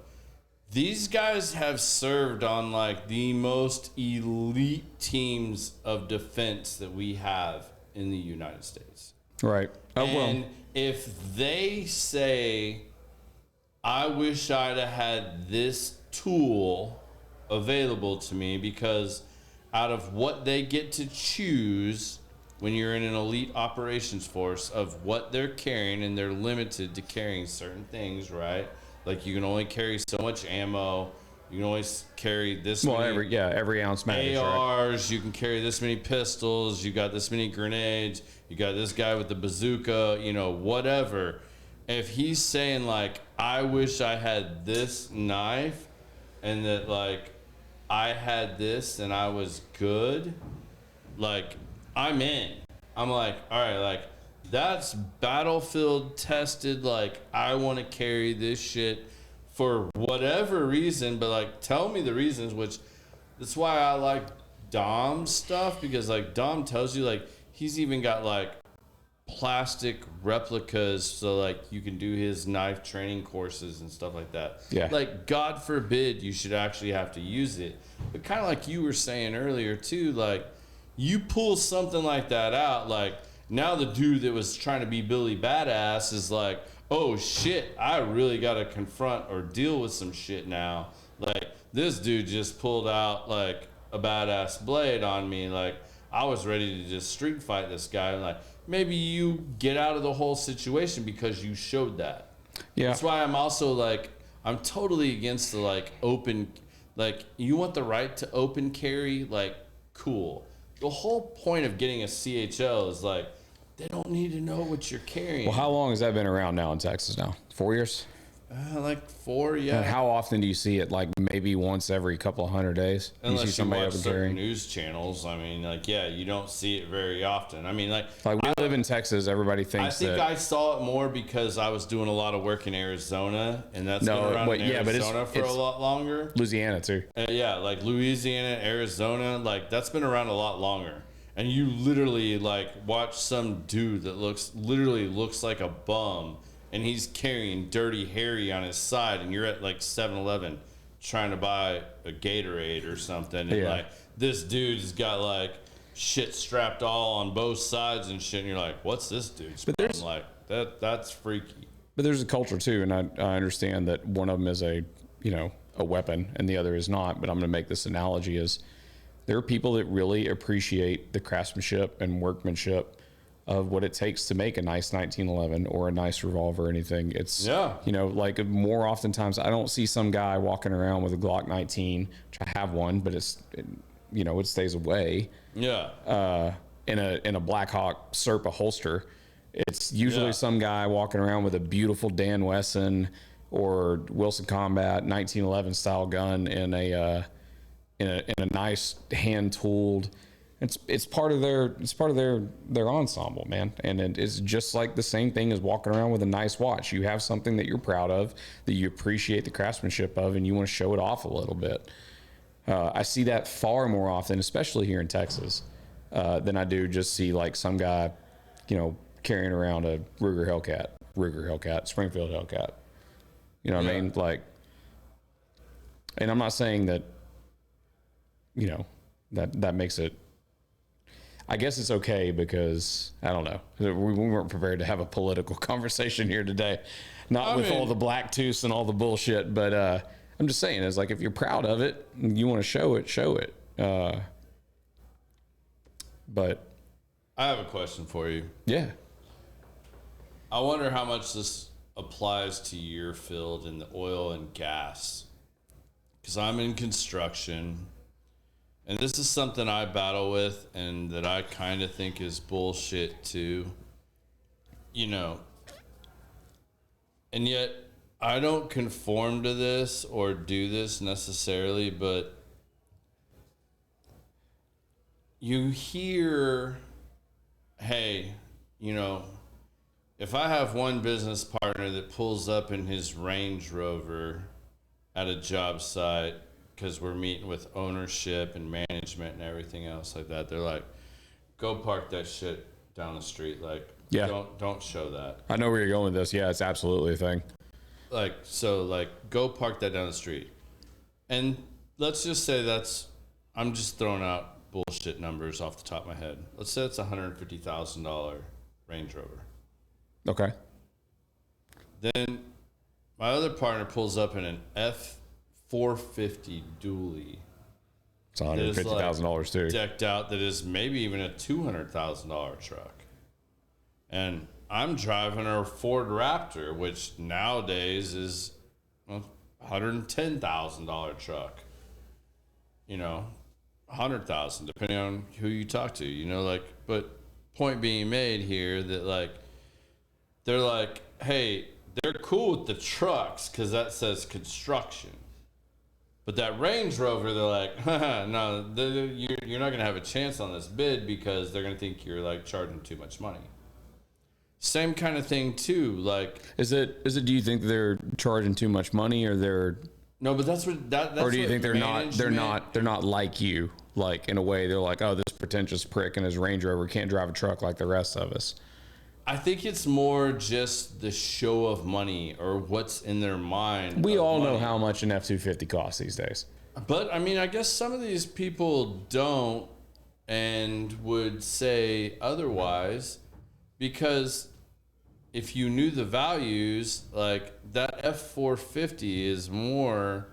these guys have served on like the most elite teams of defense that we have in the United States. Right. And if they say, I wish I'd have had this tool available to me, because out of what they get to choose when you're in an elite operations force of what they're carrying, and they're limited to carrying certain things, right? Like you can only carry so much ammo. You can only carry this many every ounce matters. ARs, right? You can carry this many pistols. You got this many grenades. You got this guy with the bazooka, you know, whatever. If he's saying like, I wish I had this knife, and that like I had this and I was good, like I'm in. I'm like, all right, like that's battlefield tested. Like I want to carry this shit for whatever reason, but like tell me the reasons, which that's why I like Dom's stuff, because like Dom tells you like he's even got like plastic replicas so like you can do his knife training courses and stuff like that. Yeah. Like God forbid you should actually have to use it. But kind of like you were saying earlier too, like you pull something like that out, like now the dude that was trying to be Billy Badass is like, oh shit, I really got to confront or deal with some shit now. Like this dude just pulled out like a badass blade on me. Like I was ready to just street fight this guy. Like maybe you get out of the whole situation because you showed that. Yeah. That's why I'm also like, I'm totally against the like open, like you want the right to open carry, like cool. The whole point of getting a CHL is like, they don't need to know what you're carrying. Well, how long has that been around now in Texas now? 4 years? Like 4, yeah. And how often do you see it? Like maybe once every couple of 100 days? Unless you see somebody watch open certain carrying? news channels. I mean, like, yeah, you don't see it very often. I mean, like we live in Texas. Everybody I thinks think that. I saw it more because I was doing a lot of work in Arizona, and that's been around in Arizona for a lot longer. Louisiana too. Yeah, like Louisiana, Arizona, like that's been around a lot longer. And you literally like watch some dude that literally looks like a bum, and he's carrying Dirty Harry on his side, and you're at like 7-Eleven trying to buy a Gatorade or something, and like this dude's got like shit strapped all on both sides and shit, and you're like, what's this dude's problem? Like that's freaky. But there's a culture too, and I understand that one of them is a weapon and the other is not. But I'm going to make this analogy: is there are people that really appreciate the craftsmanship and workmanship of what it takes to make a nice 1911 or a nice revolver or anything. It's, you know, like more oftentimes I don't see some guy walking around with a Glock 19, which I have one, but you know, it stays away. Yeah. In a Black Hawk Serpa holster. It's usually some guy walking around with a beautiful Dan Wesson or Wilson Combat 1911 style gun in a nice hand tooled. It's part of their ensemble, man. And it's just like the same thing as walking around with a nice watch. You have something that you're proud of, that you appreciate the craftsmanship of, and you want to show it off a little bit. I see that far more often, especially here in Texas, than I do just see like some guy, you know, carrying around a Ruger Hellcat, Springfield Hellcat. You know what I mean? Like, and I'm not saying that, you know, that makes it, I guess it's okay because I don't know. We weren't prepared to have a political conversation here today, not with all the black tooths and all the bullshit. But I'm just saying, it's like if you're proud of it, and you want to show it. But I have a question for you. Yeah. I wonder how much this applies to your field in the oil and gas, because I'm in construction. And this is something I battle with and that I kind of think is bullshit too. You know, and yet I don't conform to this or do this necessarily, but you hear, hey, you know, if I have one business partner that pulls up in his Range Rover at a job site, because we're meeting with ownership and management and everything else like that, they're like, go park that shit down the street. Like, don't show that. I know where you're going with this. Yeah, it's absolutely a thing. Like, so like, go park that down the street. And let's just say I'm just throwing out bullshit numbers off the top of my head. Let's say it's $150,000 Range Rover. Okay. Then my other partner pulls up in an F450 dually. It's $150,000 too. Decked out, that is maybe even a $200,000 truck. And I'm driving a Ford Raptor, which nowadays is a $110,000 truck. You know, $100,000 depending on who you talk to. You know, like, but point being made here that like they're like, hey, they're cool with the trucks because that says construction. But that Range Rover, they're like, no, you're not going to have a chance on this bid because they're going to think you're like charging too much money. Same kind of thing too. Like, is it? Do you think they're charging too much money, or they're? No, but that's what that's. Or do you think they're not like you? Like in a way, they're like, oh, this pretentious prick in his Range Rover can't drive a truck like the rest of us. I think it's more just the show of money or what's in their mind. We all know how much an F-250 costs these days. But, I mean, I guess some of these people don't and would say otherwise, because if you knew the values, like that F-450 is more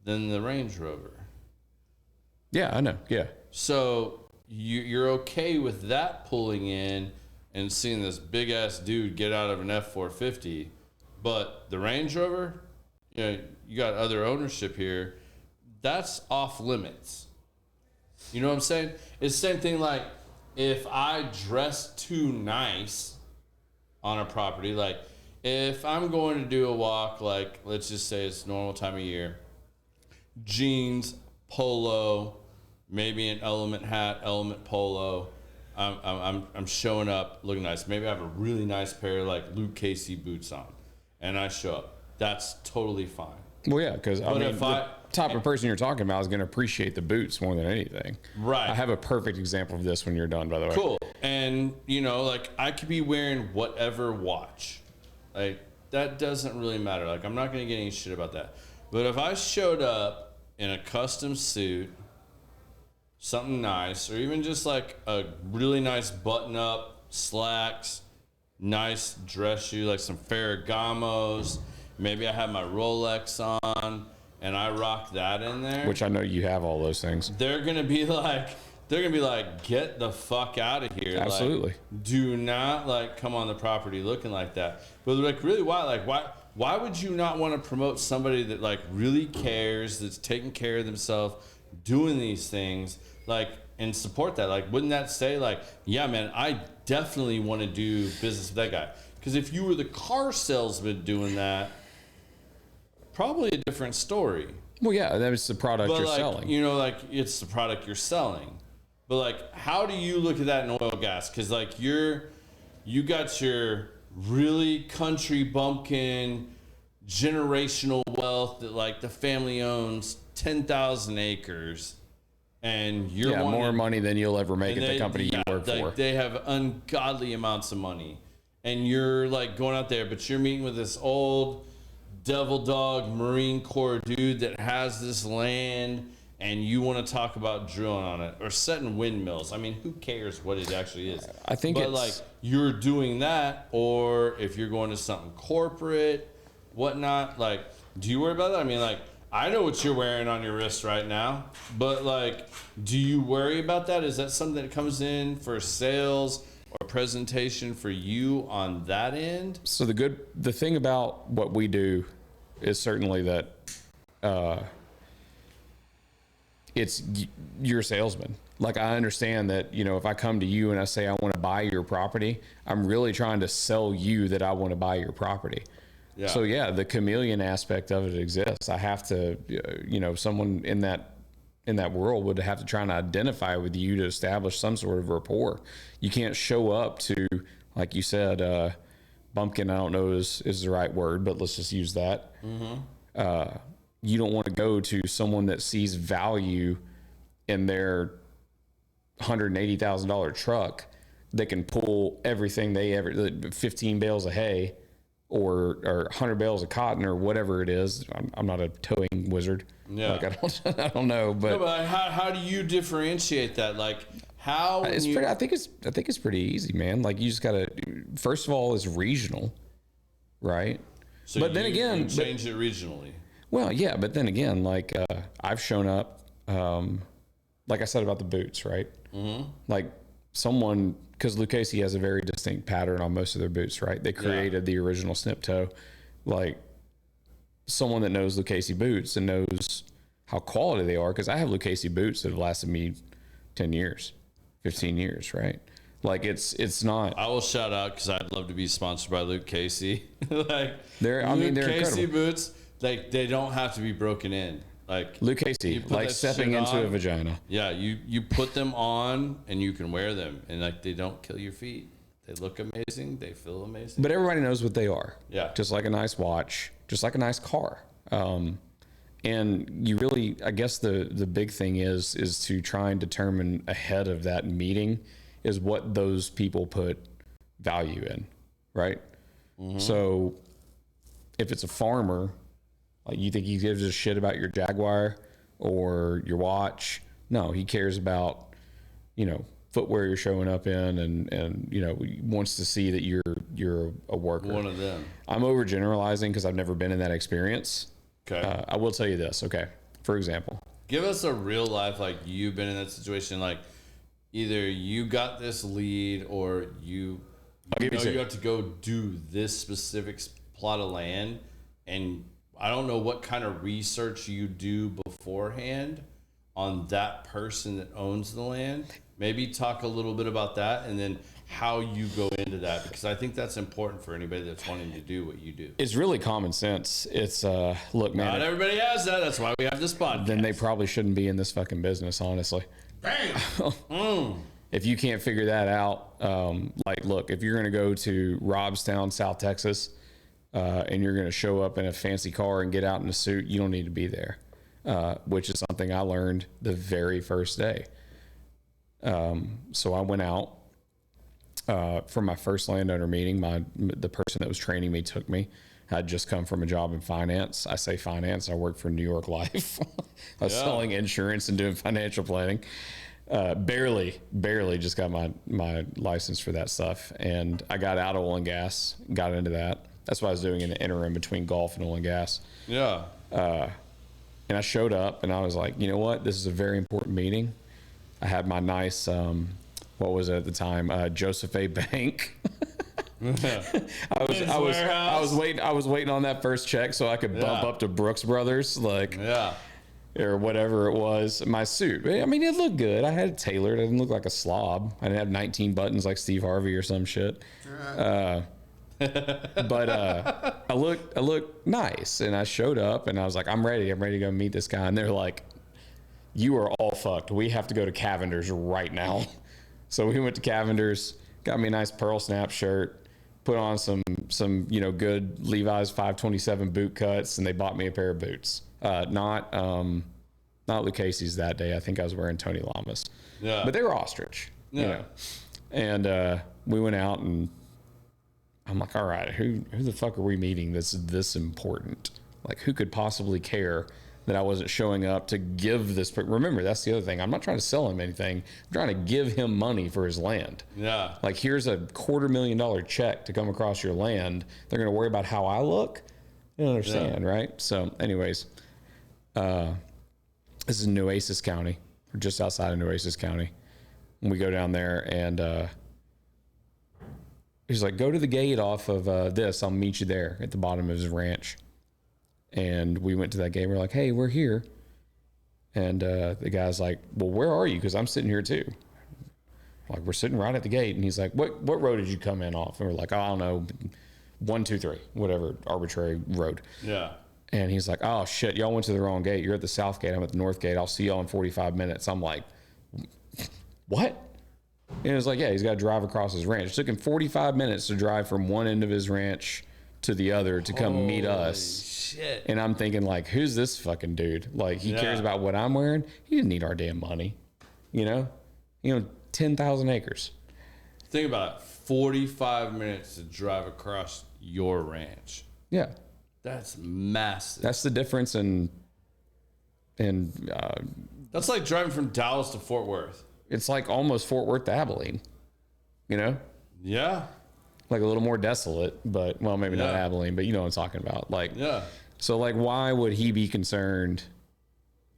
than the Range Rover. Yeah, I know. Yeah. So you're okay with that pulling in and seeing this big ass dude get out of an F-450, but the Range Rover, you know, you got other ownership here, that's off limits. You know what I'm saying? It's the same thing like if I dress too nice on a property, like if I'm going to do a walk, like let's just say it's normal time of year, jeans, polo, maybe an element hat, element polo. I'm showing up looking nice. Maybe I have a really nice pair of like Luke Casey boots on, and I show up. That's totally fine. Well, yeah, because I mean, the type of person you're talking about is going to appreciate the boots more than anything. Right. I have a perfect example of this when you're done, by the way. Cool. And you know, like I could be wearing whatever watch, like that doesn't really matter. Like I'm not going to get any shit about that. But if I showed up in a custom suit, something nice, or even just like a really nice button-up, slacks, nice dress shoe, like some Ferragamos. Maybe I have my Rolex on, and I rock that in there. Which I know you have all those things. They're gonna be like, they're gonna be like, get the fuck out of here. Absolutely. Like, do not like come on the property looking like that. But like, really, why? Like, why would you not want to promote somebody that like really cares, that's taking care of themselves, doing these things, like, and support that? Like, wouldn't that say like, yeah, man, I definitely want to do business with that guy? Because if you were the car salesman doing that, probably a different story. Well, yeah, that was the product But you're like, selling. you know, like it's the product you're selling. But like, how do you look at that in oil gas? Because like you got your really country bumpkin generational wealth that like the family owns 10,000 acres, and you're more money than you'll ever make at the company you work like for. They have ungodly amounts of money, and you're like going out there, but you're meeting with this old devil dog Marine Corps dude that has this land, and you want to talk about drilling on it or setting windmills. I mean, who cares what it actually is? I think but like you're doing that, or if you're going to something corporate, whatnot, like, do you worry about that? I mean, like, I know what you're wearing on your wrist right now, but like, do you worry about that? Is that something that comes in for sales or presentation for you on that end? So the thing about what we do is certainly that you're a salesman. Like, I understand that, you know, if I come to you and I say I want to buy your property, I'm really trying to sell you that I want to buy your property. Yeah. So yeah, the chameleon aspect of it exists. I have to, you know, someone in that world would have to try and identify with you to establish some sort of rapport. You can't show up to, like you said, bumpkin, I don't know is the right word, but let's just use that. Mm-hmm. You don't want to go to someone that sees value in their $180,000 truck that can pull everything they ever, 15 bales of hay or 100 bales of cotton or whatever it is. I'm not a towing wizard. Yeah. Like, I don't know, but, no, but how do you differentiate that? Like, how I think it's pretty easy, man. Like, you just gotta, first of all, it's regional, right? So but then again, you change it regionally. Well, yeah, but then again, like, I've shown up, like I said about the boots, right? Mm-hmm. Like, someone, because Lucchese has a very distinct pattern on most of their boots, right? They created the original snip toe. Like, someone that knows Lucchese boots and knows how quality they are, because I have Lucchese boots that have lasted me 10 years, 15 years, right? Like, it's not. I will shout out because I'd love to be sponsored by Luke Casey. Like, they're Casey boots, like, they don't have to be broken in. Like, Luke Casey, like stepping into a vagina. Yeah, you put them on and you can wear them, and like, they don't kill your feet. They look amazing. They feel amazing. But everybody knows what they are. Yeah. Just like a nice watch, just like a nice car. And you really, I guess the big thing is to try and determine ahead of that meeting is what those people put value in, right? Mm-hmm. So if it's a farmer, like, you think he gives a shit about your Jaguar or your watch? No, he cares about, you know, footwear you're showing up in, and you know, wants to see that you're a worker. One of them. I'm overgeneralizing because I've never been in that experience. Okay. I will tell you this. Okay. For example, give us a real life, like, you've been in that situation. Like, either you got this lead or you have to go do this specific plot of land, and I don't know what kind of research you do beforehand on that person that owns the land. Maybe talk a little bit about that, and then how you go into that, because I think that's important for anybody that's wanting to do what you do. It's really common sense. It's look, man. Not everybody has that. That's why we have this podcast. Then they probably shouldn't be in this fucking business, honestly. Bam. If you can't figure that out, like, look, if you're going to go to Robstown, South Texas, and you're going to show up in a fancy car and get out in a suit, you don't need to be there, which is something I learned the very first day. So I went out for my first landowner meeting. The person that was training me took me. I'd just come from a job in finance. I say finance. I work for New York Life. I was selling insurance and doing financial planning. Barely just got my license for that stuff. And I got out of oil and gas, got into that. That's what I was doing in the interim between golf and oil and gas. Yeah. And I showed up and I was like, you know what? This is a very important meeting. I had my nice, what was it at the time? Joseph A. Bank. I was waiting on that first check so I could bump up to Brooks Brothers, or whatever it was. My suit, I mean, it looked good. I had it tailored. I didn't look like a slob. I didn't have 19 buttons like Steve Harvey or some shit. But I looked nice, and I showed up, and I was like, I'm ready to go meet this guy. And they're like, you are all fucked. We have to go to Cavender's right now. So we went to Cavender's, got me a nice pearl snap shirt, put on some good Levi's 527 boot cuts, and they bought me a pair of boots. Not Lucchese's that day. I think I was wearing Tony Lamas. Yeah. But they were ostrich. Yeah. And we went out, and I'm like, all right, who the fuck are we meeting that's this important? Like, who could possibly care that I wasn't showing up to give this? Remember, that's the other thing. I'm not trying to sell him anything. I'm trying to give him money for his land. Yeah. Like, here's a $250,000 check to come across your land. They're going to worry about how I look? You don't understand, right? So, anyways, this is Nueces County. We're just outside of Nueces County. And we go down there, and he's like, go to the gate off of this. I'll meet you there at the bottom of his ranch. And we went to that gate. We're like, hey, we're here. And the guy's like, well, where are you? Because I'm sitting here too. Like, we're sitting right at the gate. And he's like, what road did you come in off? And we're like, oh, I don't know, 1, 2, 3, whatever arbitrary road. Yeah. And he's like, oh, shit, y'all went to the wrong gate. You're at the south gate. I'm at the north gate. I'll see y'all in 45 minutes. I'm like, what? And it was like, yeah, he's got to drive across his ranch. It took him 45 minutes to drive from one end of his ranch to the other to come meet us. Shit. And I'm thinking, like, who's this fucking dude? Like, he cares about what I'm wearing? He didn't need our damn money. 10,000 acres. Think about it. 45 minutes to drive across your ranch. Yeah. That's massive. That's the difference in that's like driving from Dallas to Fort Worth. It's like almost Fort Worth to Abilene, Yeah. Like a little more desolate, but, well, maybe not Abilene, but you know what I'm talking about. Like, so, like, why would he be concerned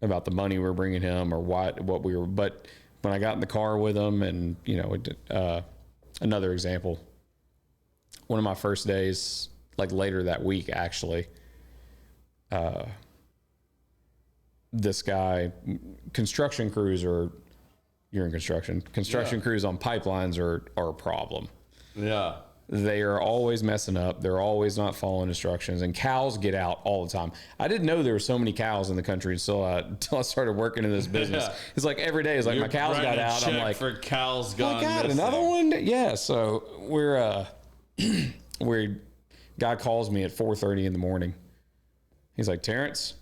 about the money we're bringing him or what we were, but when I got in the car with him and, another example, one of my first days, like later that week, actually, this guy, construction crews are, you're in construction crews on pipelines are a problem. Yeah. They are always messing up. They're always not following instructions, and cows get out all the time. I didn't know there were so many cows in the country until I started working in this business. Yeah. It's like every day is like, my cows got out. I'm like, for cows gone. Oh my God, another one? Yeah. So guy calls me at 4:30 in the morning. He's like, Terence,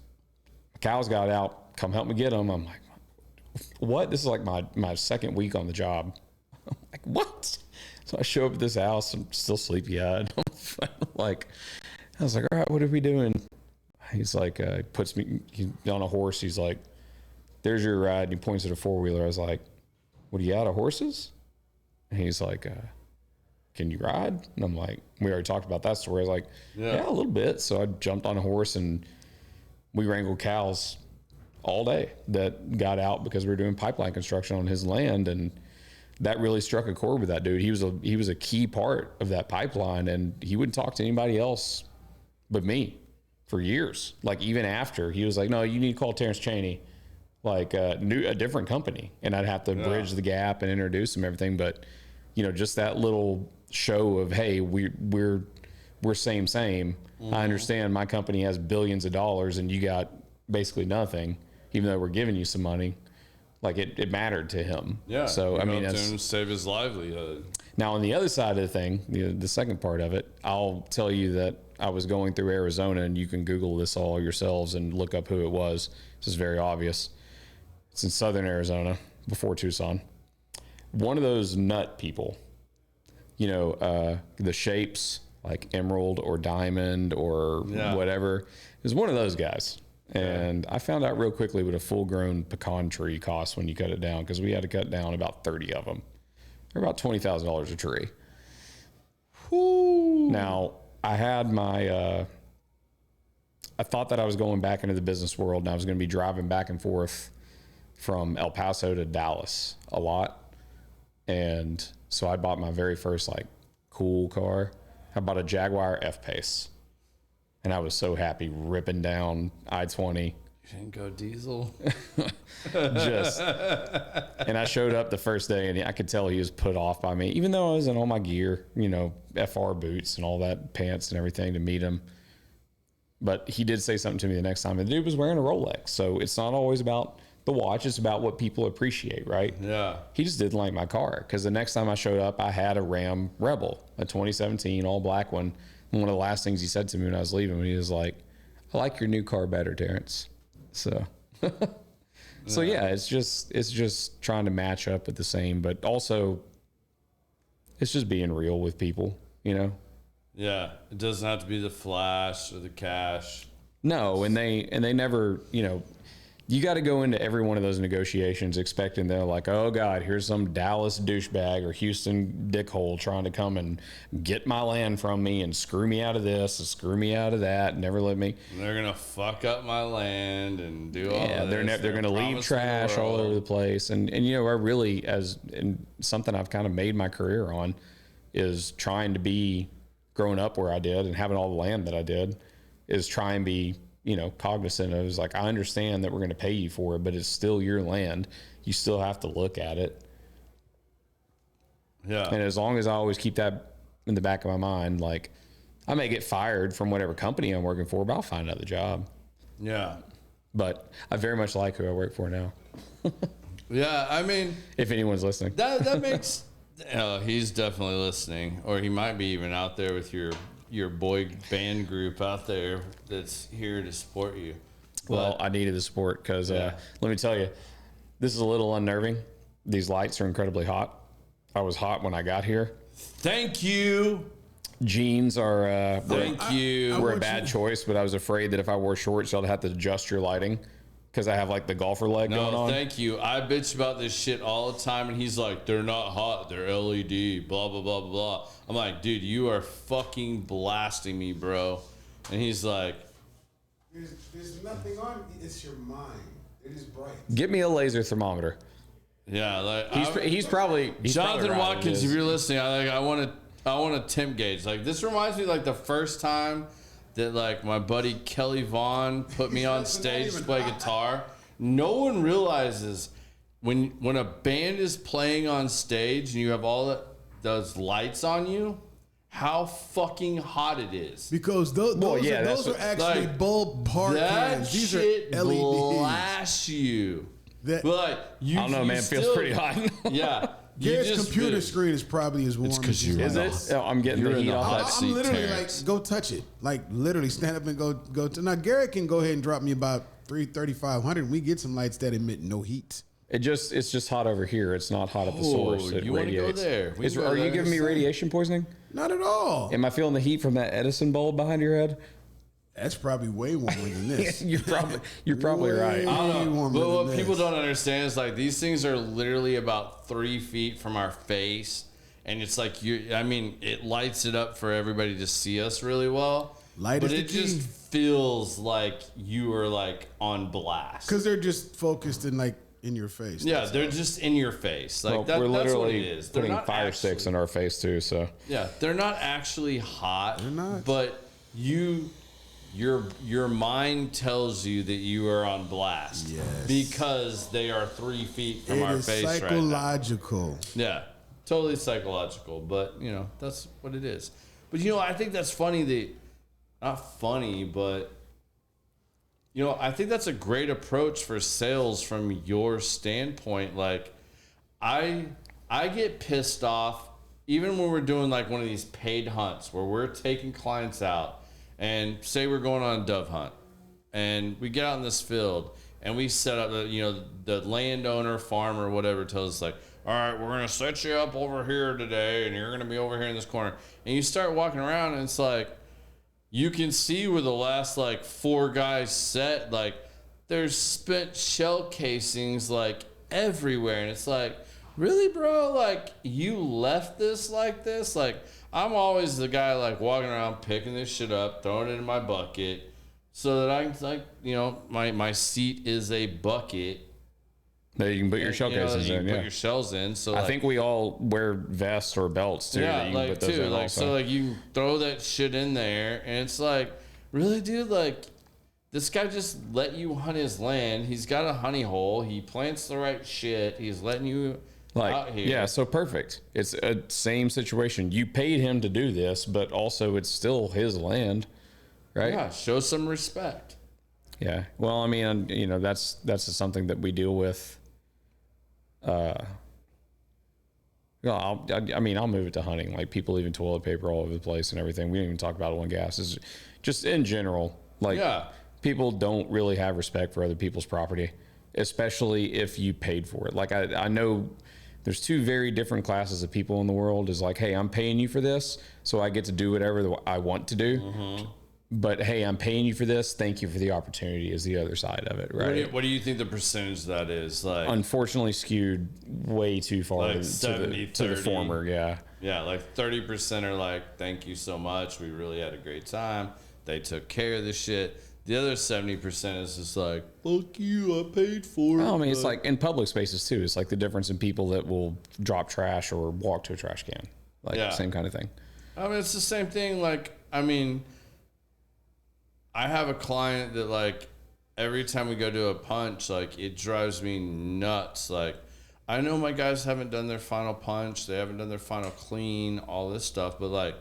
my cows got out. Come help me get them. I'm like, what? This is like my second week on the job. I'm like, what? So I show up at this house. I'm still sleepy-eyed. Like, I was like, all right, what are we doing? He's like, puts me on a horse. He's like, there's your ride. And he points at a four-wheeler. I was like, what, are you out of horses? And he's like, can you ride? And I'm like, we already talked about that story. I was like, yeah, a little bit. So I jumped on a horse, and we wrangled cows all day that got out because we were doing pipeline construction on his land. And that really struck a chord with that dude. He was a key part of that pipeline, and he wouldn't talk to anybody else but me for years. Like, even after, he was like, no, you need to call Terence Chaney, like a different company. And I'd have to bridge the gap and introduce him, everything. But, just that little show of, hey, we're same. Mm-hmm. I understand my company has billions of dollars and you got basically nothing, even though we're giving you some money. Like, it mattered to him. Yeah. So, I mean, that's to save his livelihood. Now, on the other side of the thing, the second part of it, I'll tell you that I was going through Arizona, and you can Google this all yourselves and look up who it was. This is very obvious. It's in southern Arizona, before Tucson. One of those nut people, the shapes like emerald or diamond or whatever, is one of those guys. And I found out real quickly what a full-grown pecan tree costs when you cut it down, because we had to cut down about 30 of them. They're about $20,000 a tree. Whew. Now, I had my, I thought that I was going back into the business world, and I was going to be driving back and forth from El Paso to Dallas a lot. And so I bought my very first like cool car. I bought a Jaguar F-Pace. And I was so happy ripping down I-20. You didn't go diesel? And I showed up the first day and I could tell he was put off by me, even though I was in all my gear, you know, FR boots and all that, pants and everything to meet him. But he did say something to me the next time. The dude was wearing a Rolex. So it's not always about the watch. It's about what people appreciate, right? Yeah. He just didn't like my car because the next time I showed up, I had a Ram Rebel, a 2017 all black one. And one of the last things he said to me when I was leaving, he was like, I like your new car better, Terence. So, so yeah, it's just trying to match up with the same, but also it's just being real with people, you know? Yeah. It doesn't have to be the flash or the cash. No. And they never, you know, you got to go into every one of those negotiations expecting they're like, oh God, here's some Dallas douchebag or Houston dickhole trying to come and get my land from me and screw me out of this and screw me out of that and never let me. And they're going to fuck up my land and do all Yeah, this. they're going to leave trash all over the place. And you know, I really, and something I've kind of made my career on is trying to be growing up where I did and having all the land that I did is try and be, you know, cognizant of. Is like, I understand that we're going to pay you for it, but it's still your land. You still have to look at it. Yeah. And as long as I always keep that in the back of my mind, like I may get fired from whatever company I'm working for, but I'll find another job. Yeah. But I very much like who I work for now. Yeah. I mean, if anyone's listening, that makes, he's definitely listening, or he might be even out there with your boy band group out there that's here to support you. Well, I needed the support because let me tell you, this is a little unnerving. These lights are incredibly hot. I was hot when I got here. Thank you. Jeans are Thank you. were a bad choice, but I was afraid that if I wore shorts, y'all have to adjust your lighting because I have like the golfer leg going on. Thank you. I bitch about this shit all the time, and he's like, they're not hot, they're LED, blah, blah, blah, blah. I'm like, dude, you are fucking blasting me, bro. And he's like, There's nothing on. It's your mind. It is bright. Get me a laser thermometer. yeah, like He's probably Jonathan right, Watkins, if you're listening, I want a temp gauge. Like, this reminds me like the first time that like my buddy Kelly Vaughn put me on stage to play guitar. No one realizes when a band is playing on stage and you have all those lights on you, how fucking hot it is. Because those are actually like, bulb part that cans. These shit are LEDs. blasts you. That- Like, you, I don't know, man. It feels pretty hot. Yeah. Garrett's computer screen is probably as warm as you. Is it? Oh, I'm getting the heat off that. I'm literally Terrence. like, go touch it. Like literally stand up and go. Now Garrett can go ahead and drop me about 3,500. We get some lights that emit no heat. It's just hot over here. It's not hot at the source. It you want to go radiates. there? Are you giving me radiation poisoning? Not at all. Am I feeling the heat from that Edison bulb behind your head? That's probably way warmer than this. You're probably right. I don't know. warmer But than what people this. don't understand is like these things are literally about 3 feet from our face, and it's like it lights it up for everybody to see us really well. Light but is the it key. just feels like you are like on blast. Because they're just focused in your face. Yeah, they're just in your face. Like Well, that, we're that's what it literally is. They're putting not fire actually, sticks in our face too. So Yeah, they're not actually hot. They're not. But your mind tells you that you are on blast. Yes. Because they are 3 feet from It our is face right now. psychological. Yeah, totally psychological. But that's what it is. But I think that's funny that, not funny, but I think that's a great approach for sales from your standpoint. Like, I get pissed off even when we're doing like one of these paid hunts where we're taking clients out and say we're going on a dove hunt and we get out in this field and we set up the landowner, farmer, whatever tells us like, all right, we're going to set you up over here today and you're going to be over here in this corner. And you start walking around and it's like, you can see where the last like 4 guys set, like there's spent shell casings like everywhere. And it's like, really, bro? Like, you left this like this? Like, I'm always the guy like walking around picking this shit up, throwing it in my bucket so that I can like, my seat is a bucket. That you can put your shell cases in. Put your shells in. So I think we all wear vests or belts too. Yeah, that you can like put those in like also. so like you throw that shit in there, and it's like, really, dude, like this guy just let you hunt his land. He's got a honey hole. He plants the right shit. He's letting you out here. Yeah, so perfect. It's a same situation. You paid him to do this, but also it's still his land, right? Yeah, show some respect. Yeah. Well, I mean, you know, that's something that we deal with. I mean, I'll move it to hunting. Like people leaving toilet paper all over the place and everything. We don't even talk about oil and gas. It's just in general. Like people don't really have respect for other people's property, especially if you paid for it. Like I know there's two very different classes of people in the world. Is like, hey, I'm paying you for this, so I get to do whatever I want to do. Mm-hmm. But hey, I'm paying you for this. Thank you for the opportunity is the other side of it, right? What do you think the percentage of that is? Like, unfortunately, skewed way too far like to the former. Yeah. Yeah, like 30% are like, thank you so much. We really had a great time. They took care of the shit. The other 70% is just like, fuck you, I paid for it. I mean, it's like in public spaces too. It's like the difference in people that will drop trash or walk to a trash can. Like same kind of thing. I mean, it's the same thing. Like, I mean, I have a client that like every time we go to a punch, like it drives me nuts. Like I know my guys haven't done their final punch, they haven't done their final clean, all this stuff, but like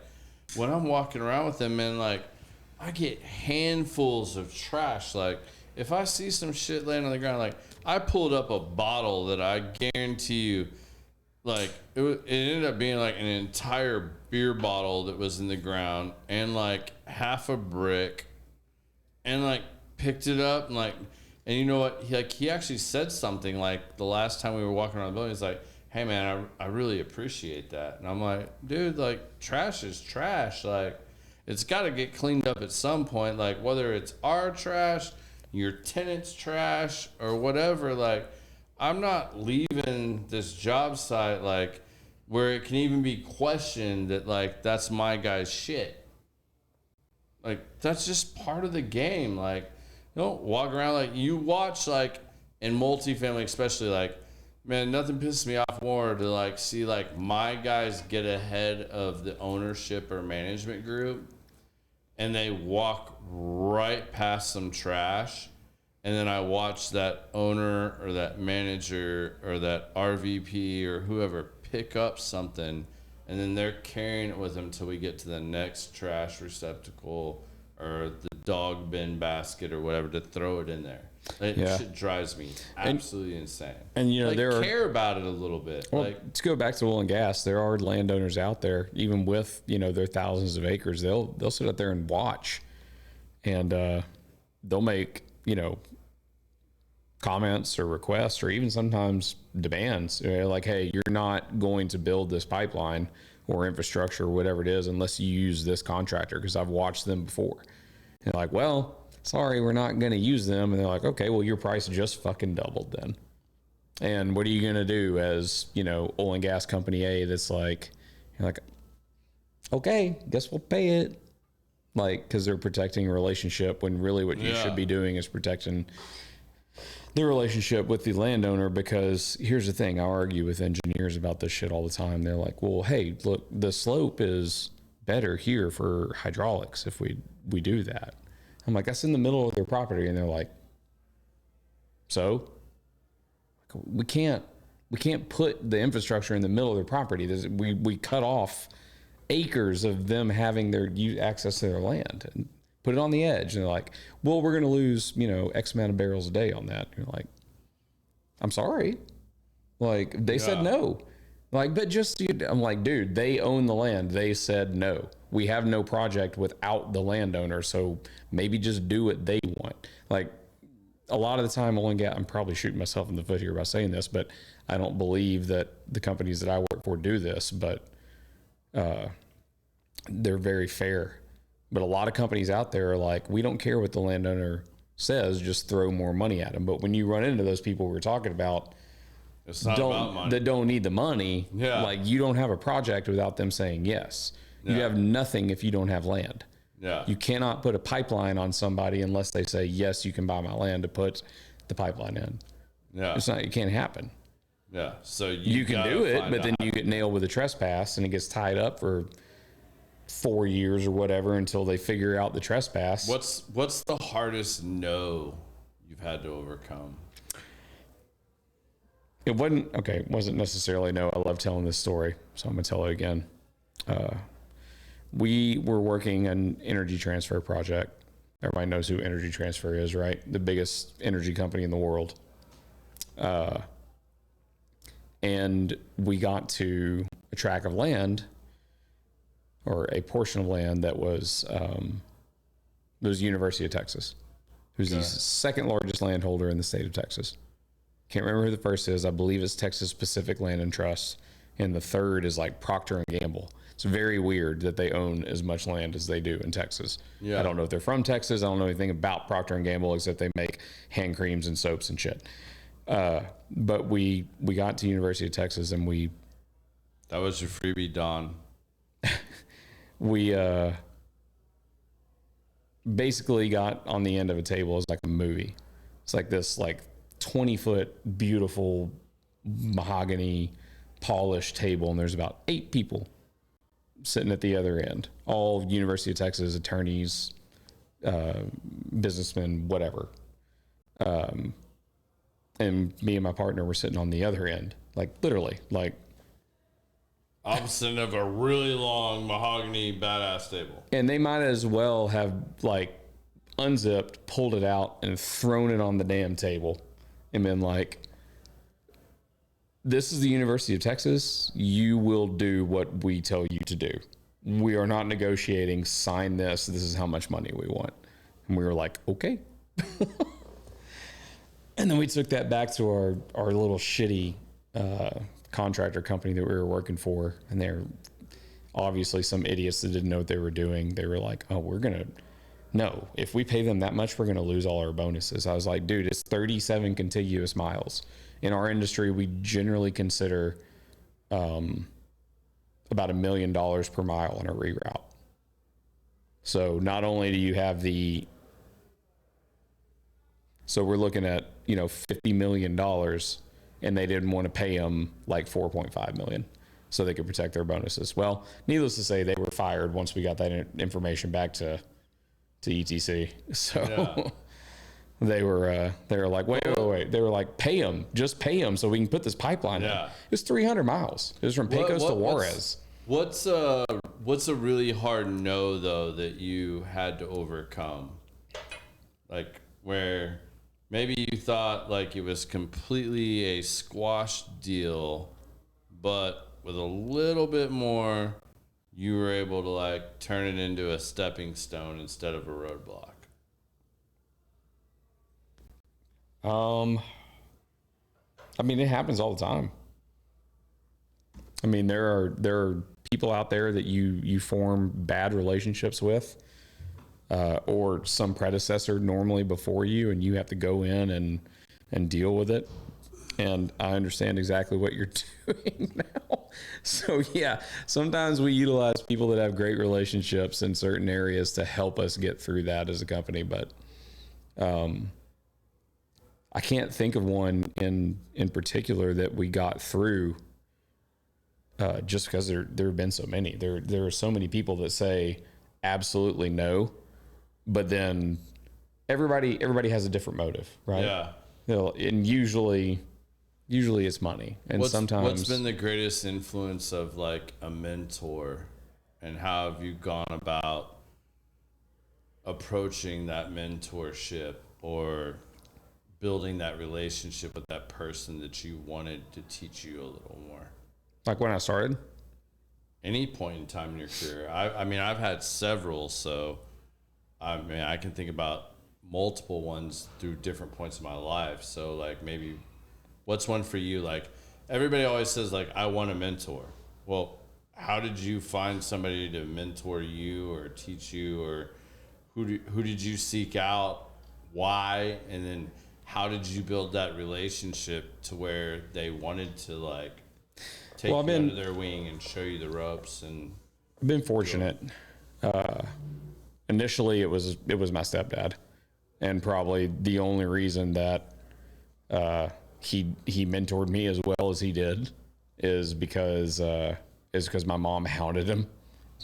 when I'm walking around with them, man, like I get handfuls of trash. Like if I see some shit laying on the ground, like I pulled up a bottle that I guarantee you, like it ended up being like an entire beer bottle that was in the ground and like half a brick. And like picked it up and you know what? He actually said something like the last time we were walking around the building. He's like, "Hey man, I really appreciate that." And I'm like, "Dude, like trash is trash. Like it's got to get cleaned up at some point. Like whether it's our trash, your tenant's trash, or whatever. Like I'm not leaving this job site like where it can even be questioned that like that's my guy's shit." Like, that's just part of the game. Like, you don't walk around like you watch, like, in multifamily, especially, like, man, nothing pisses me off more to, like, see, like, my guys get ahead of the ownership or management group and they walk right past some trash. And then I watch that owner or that manager or that RVP or whoever pick up something. And then they're carrying it with them until we get to the next trash receptacle or the dog bin basket or whatever to throw it in there. It shit drives me absolutely insane. And you know, like, care about it a little bit. Well, like to go back to oil and gas, there are landowners out there, even with, you know, their thousands of acres, they'll sit out there and watch, and they'll make, you know, comments or requests or even sometimes demands, you know, like, hey, you're not going to build this pipeline or infrastructure or whatever it is unless you use this contractor, because I've watched them before. And they're like, well, sorry, we're not going to use them. And they're like, okay, well, your price just fucking doubled then. And what are you going to do as, you know, oil and gas company A that's like, you're like, okay, guess we'll pay it. Like, because they're protecting a relationship when really what you should be doing is protecting the relationship with the landowner. Because here's the thing, I argue with engineers about this shit all the time. They're like, well, hey, look, the slope is better here for hydraulics if we do that. I'm like, that's in the middle of their property. And they're like, so we can't put the infrastructure in the middle of their property. We cut off acres of them having their access to their land and put it on the edge. And they're like, well, we're going to lose, you know, X amount of barrels a day on that. And you're like, I'm sorry. Like, they said no. Like, but just, I'm like, dude, they own the land. They said no. We have no project without the landowner. So maybe just do what they want. Like, a lot of the time, oil and gas, I'm probably shooting myself in the foot here by saying this, but I don't believe that the companies that I work for do this, but they're very fair. But a lot of companies out there are like, we don't care what the landowner says, just throw more money at them. But when you run into those people we're talking about, that don't need the money, like, you don't have a project without them saying yes. You have nothing if you don't have land. You cannot put a pipeline on somebody unless they say, yes, you can buy my land to put the pipeline in. Yeah. It can't happen. Yeah. So you can do it, but then you get nailed with a trespass and it gets tied up for 4 years or whatever until they figure out the trespass. What's the hardest no you've had to overcome? It wasn't necessarily no. I love telling this story, so I'm gonna tell it again. We were working an energy transfer project. Everybody knows who Energy Transfer is, right? The biggest energy company in the world. And we got to a tract of land, or a portion of land that was University of Texas, who's the second largest landholder in the state of Texas. Can't remember who the first is. I believe it's Texas Pacific Land and Trust, and the third is like Procter and Gamble. It's very weird that they own as much land as they do in Texas. Yeah. I don't know if they're from Texas. I don't know anything about Procter and Gamble except they make hand creams and soaps and shit. But we got to University of Texas and that was your freebie, Don. We basically got on the end of a table. It's like a movie. It's like this 20-foot beautiful mahogany polished table, and there's about 8 people sitting at the other end, all University of Texas attorneys, businessmen, whatever. And me and my partner were sitting on the other end, literally, opposite of a really long mahogany badass table. And they might as well have unzipped, pulled it out, and thrown it on the damn table, and been like, "This is the University of Texas. You will do what we tell you to do. We are not negotiating. Sign this. This is how much money we want." And we were like, "Okay." And then we took that back to our little shitty contractor company that we were working for. And they're obviously some idiots that didn't know what they were doing. They were like, "Oh, no, if we pay them that much, we're going to lose all our bonuses." I was like, "Dude, it's 37 contiguous miles. In our industry, we generally consider about $1 million per mile on a reroute. So not only do you have so we're looking at, $50 million, and they didn't want to pay them like $4.5 million so they could protect their bonuses. Well, needless to say, they were fired once we got that information back to ETC. So yeah. They were like, wait. They were like, just pay them so we can put this pipeline in. It was 300 miles. It was from Pecos to Juarez. What's a really hard no, though, that you had to overcome? Like, where maybe you thought it was completely a squash deal, but with a little bit more, you were able to turn it into a stepping stone instead of a roadblock. It happens all the time. There are people out there that you form bad relationships with, or some predecessor normally before you, and you have to go in and deal with it. And I understand exactly what you're doing now. So yeah, sometimes we utilize people that have great relationships in certain areas to help us get through that as a company. But I can't think of one in particular that we got through, just because there have been so many. There are so many people that say absolutely no, but then everybody has a different motive, right? Yeah. And usually it's money. And sometimes what's been the greatest influence of a mentor, and how have you gone about approaching that mentorship or building that relationship with that person that you wanted to teach you a little more? Like when I started? Any point in time in your career. I've had several, so I can think about multiple ones through different points of my life. So maybe what's one for you? Everybody always says I want a mentor. Well, how did you find somebody to mentor you or teach you, or who did you seek out? Why? And then how did you build that relationship to where they wanted to take you under their wing and show you the ropes? And I've been fortunate. Initially it was my stepdad, and probably the only reason that he mentored me as well as he did is because my mom hounded him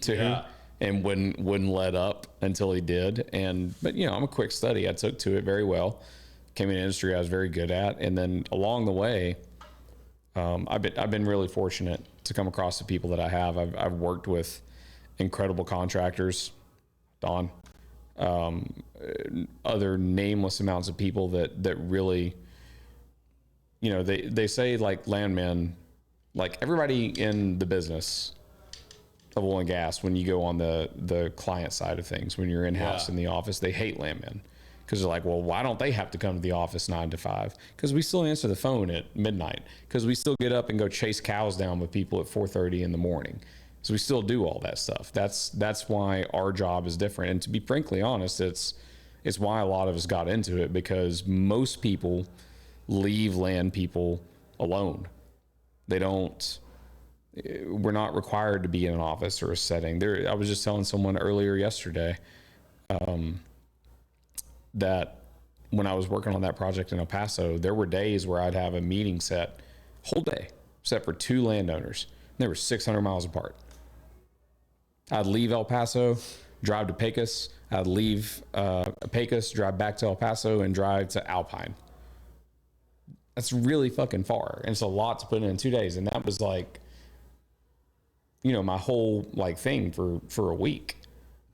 to and wouldn't let up until he did. But I'm a quick study. I took to it very well. Came in an industry I was very good at, and then along the way, I've been really fortunate to come across the people that I have. I've worked with incredible contractors, Don, other nameless amounts of people that really, they say like landmen, like everybody in the business of oil and gas, when you go on the client side of things, when you're in-house in the office, they hate landmen. Because they're like, well, why don't they have to come to the office 9 to 5? Because we still answer the phone at midnight. Because we still get up and go chase cows down with people at 4:30 in the morning. So we still do all that stuff. That's why our job is different. And to be frankly honest, it's why a lot of us got into it, because most people leave land people alone. We're not required to be in an office or a setting. I was just telling someone earlier yesterday, that when I was working on that project in El Paso, there were days where I'd have a meeting whole day set for 2 landowners. And they were 600 miles apart. I'd leave El Paso, drive to Pecos. I'd leave Pecos, drive back to El Paso, and drive to Alpine. That's really fucking far. And it's a lot to put in 2 days. And that was like, my whole thing for a week.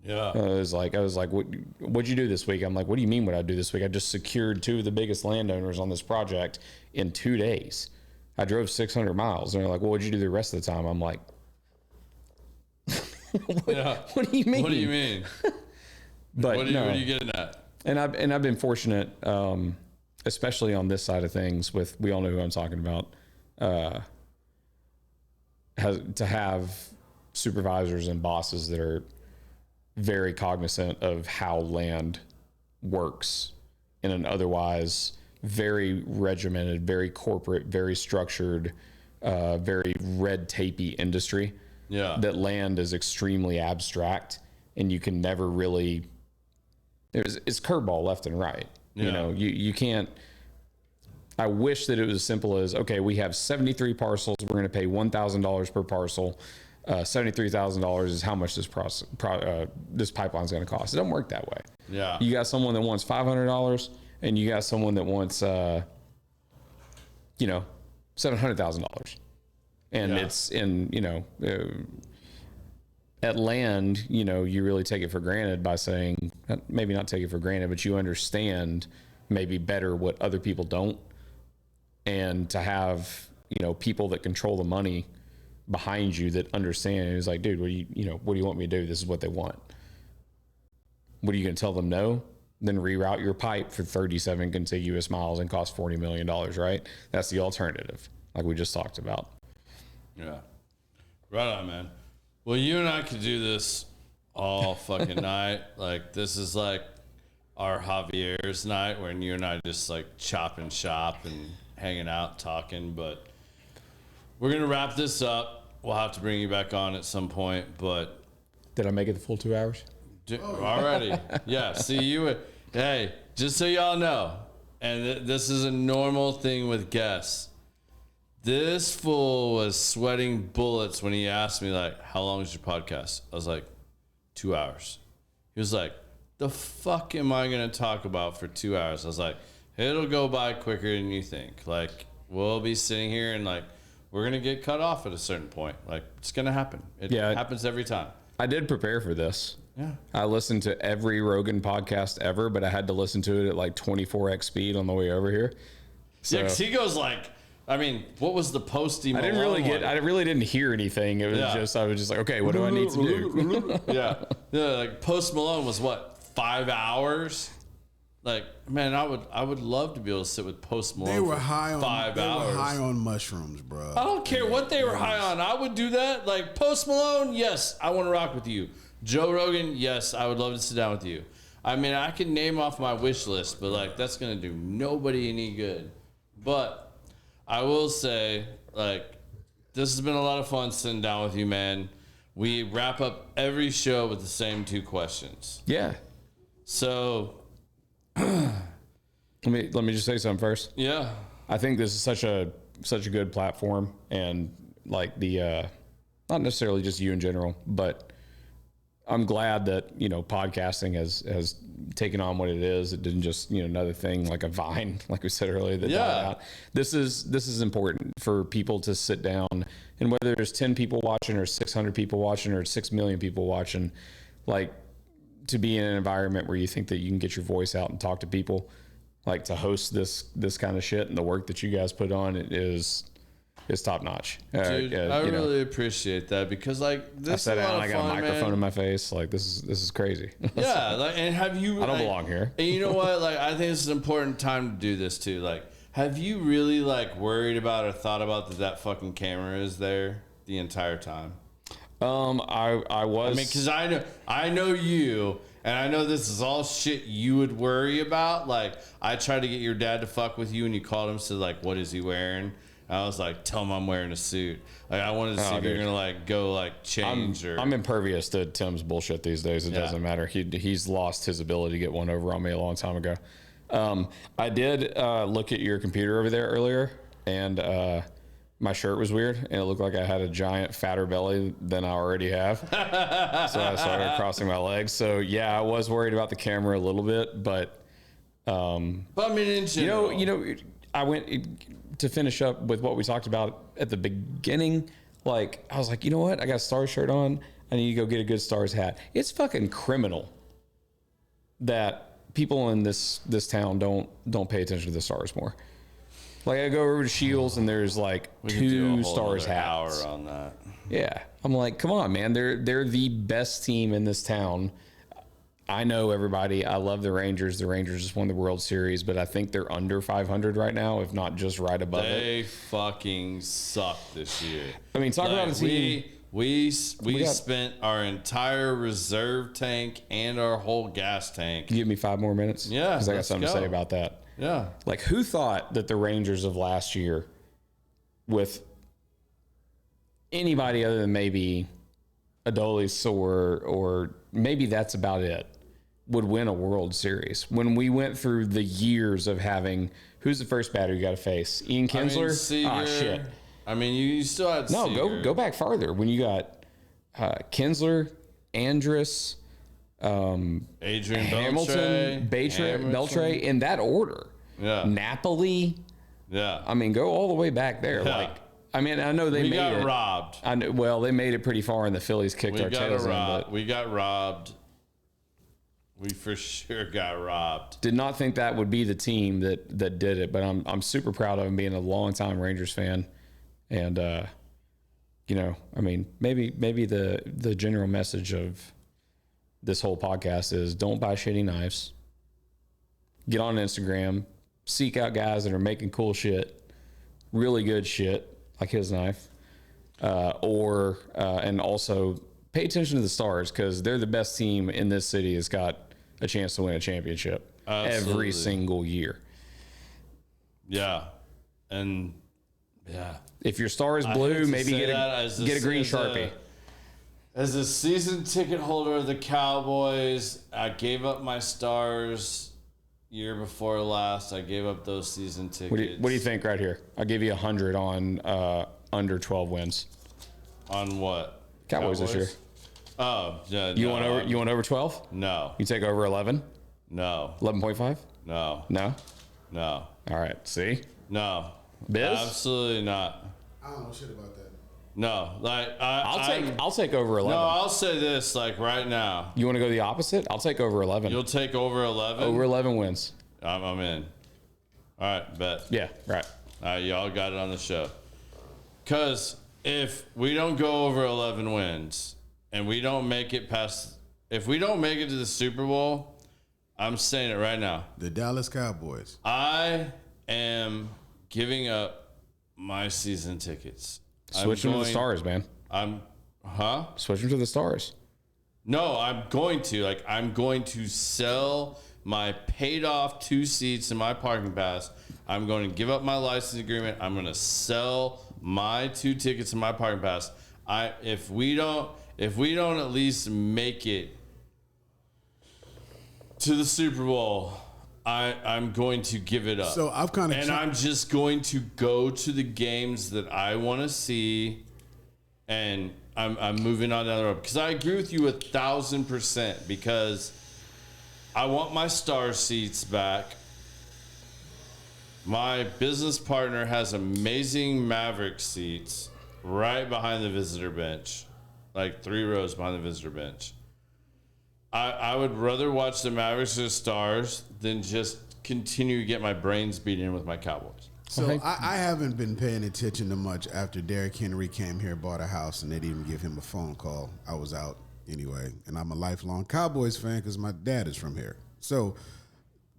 Yeah. I was like, what'd you do this week? I'm like, what do you mean what I do this week? I just secured 2 of the biggest landowners on this project in 2 days. I drove 600 miles. And they're like, well, what'd you do the rest of the time? I'm like, what do you mean? What do you mean? But what are you getting at? And I've been fortunate, especially on this side of things we all know who I'm talking about, to have supervisors and bosses that are very cognizant of how land works in an otherwise very regimented, very corporate, very structured, very red tapey industry. Yeah. That land is extremely abstract, and you can never really, it's curveball left and right. Yeah. You can't, I wish that it was as simple as, okay, we have 73 parcels. We're going to pay $1,000 per parcel. $73,000 is how much this pipeline is going to cost. It doesn't work that way. Yeah. You got someone that wants $500, and you got someone that wants, $700,000. And it's in, at land, you really take it for granted by saying, maybe not take it for granted, but you understand maybe better what other people don't. And to have, people that control the money behind you that understand, it's like, dude, what do you want me to do? This is what they want. What are you going to tell them? No? Then reroute your pipe for 37 contiguous miles and cost $40 million, right? That's the alternative, like we just talked about. Yeah. Right on, man. Well, you and I could do this all fucking night. Like, this is like our Javier's night when you and I just chopping shop and hanging out, talking, but we're going to wrap this up. We'll have to bring you back on at some point, but... Did I make it the full 2 hours? Already. Yeah. See, hey, just so y'all know, and this is a normal thing with guests. This fool was sweating bullets when he asked me, how long is your podcast? I was like, 2 hours. He was like, the fuck am I going to talk about for 2 hours? I was like, it'll go by quicker than you think. We'll be sitting here and we're going to get cut off at a certain point. It's going to happen. It happens every time. I did prepare for this. Yeah. I listened to every Rogan podcast ever, but I had to listen to it at 24x speed on the way over here. So, yeah, because he goes what was the Posty Malone I really didn't hear anything. It was I was just like, okay, what do I need to do? Yeah. Post Malone was what, 5 hours? Man, I would love to be able to sit with Post Malone. They were high on 5 hours. They were high on mushrooms, bro. I don't care what they were high on. I would do that. Post Malone, yes, I want to rock with you. Joe Rogan, yes, I would love to sit down with you. I mean, I can name off my wish list, but that's gonna do nobody any good. But I will say, this has been a lot of fun sitting down with you, man. We wrap up every show with the same 2 questions. Yeah. So let me just say something first. Yeah. I think this is such a good platform, and like not necessarily just you in general, but I'm glad that, podcasting has taken on what it is. It didn't just, another thing like a Vine, like we said earlier, that died out. This is important for people to sit down, and whether there's 10 people watching or 600 people watching or 6 million people watching, like, to be in an environment where you think that you can get your voice out and talk to people, like to host this kind of shit, and the work that you guys put on is top notch. Dude, I really appreciate that, because like this I sat is a down, lot I of got fun, a microphone man. in my face. Like this is crazy. Yeah, like, and have you? I don't like, belong here. And you know what? Like, I think it's an important time to do this too. Like, have you really like worried about or thought about that fucking camera is there the entire time? I was. I mean, because I know you, and I know this is all shit you would worry about. Like, I tried to get your dad to fuck with you, and you called him, said like, "What is he wearing?" I was like, "Tell him I'm wearing a suit." Like, I wanted to see if you're gonna like go like change I'm impervious to Tim's bullshit these days. It doesn't matter. He's lost his ability to get one over on me a long time ago. I did look at your computer over there earlier, and my shirt was weird, and it looked like I had a giant fatter belly than I already have. So I started crossing my legs. So yeah, I was worried about the camera a little bit, but I mean, in general, I went to finish up with what we talked about at the beginning. Like, I was like, you know what? I got a Stars shirt on. I need to go get a good Stars hat. It's fucking criminal that people in this town don't pay attention to the Stars more. Like, I go over to Shields and there's like two Stars hats. Hour on that. Yeah, I'm like, come on, man. They're the best team in this town. I know everybody. I love the Rangers. The Rangers just won the World Series, but I think they're under 500 right now, if not just right above it. They fucking suck this year. I mean, talk about a team. We spent our entire reserve tank and our whole gas tank. Give me 5 more minutes. Yeah, because I got something to say about that. Yeah. Like, who thought that the Rangers of last year, with anybody other than maybe Adolis or maybe that's about it, would win a World Series? When we went through the years of having, who's the first batter you got to face? Ian Kinsler? Shit. I mean, you still had No, go back farther. When you got Kinsler, Andrus, Adrian Hamilton, Beltre, in that order. Yeah. Napoli. Yeah. I mean, go all the way back there. Yeah. Like, I mean, I know they got robbed. I know, well, they made it pretty far, and the Phillies kicked our tails in. But we got robbed. We for sure got robbed. did not think that would be the team that did it, but I'm super proud of them, being a longtime Rangers fan, and I mean, maybe the general message of this whole podcast is don't buy shitty knives. Get on Instagram, seek out guys that are making cool shit, really good shit like his knife, and also pay attention to the Stars, because they're the best team in this city that's got a chance to win a championship every single year. Yeah, and yeah. If your star is blue, maybe get a green Sharpie. As a season ticket holder of the Cowboys, I gave up my Stars year before last. I gave up those season tickets. What do you think right here? I'll give you 100 on under 12 wins. On what? Cowboys this year. Oh, yeah. You want over 12? No. You take over 11? No. 11.5? No. No? No. All right. See? No. Biz? Absolutely not. I don't know shit about that. No. Like I'll take over 11. No, I'll say this like right now. You want to go the opposite? I'll take over 11. You'll take over 11? Over 11 wins. I'm in. All right, bet. Yeah, right. All right, y'all got it on the show. Because if we don't go over 11 wins and we don't make it if we don't make it to the Super Bowl, I'm saying it right now. The Dallas Cowboys. I am giving up my season tickets. Switch them to the Stars, man. Switch them to the Stars. No, I'm going to sell my paid off 2 seats in my parking pass. I'm going to give up my license agreement. I'm going to sell my 2 tickets in my parking pass. If we don't at least make it to the Super Bowl, I'm going to give it up. So I've kind of, and I'm just going to go to the games that I want to see, and I'm moving on down the road, because I agree with you 1,000%, because I want my star seats back. My business partner has amazing Maverick seats right behind the visitor bench, like 3 rows behind the visitor bench. I would rather watch the Mavericks or Stars than just continue to get my brains beat in with my Cowboys. So I haven't been paying attention to much after Derrick Henry came here, bought a house, and they didn't even give him a phone call. I was out anyway, and I'm a lifelong Cowboys fan because my dad is from here. So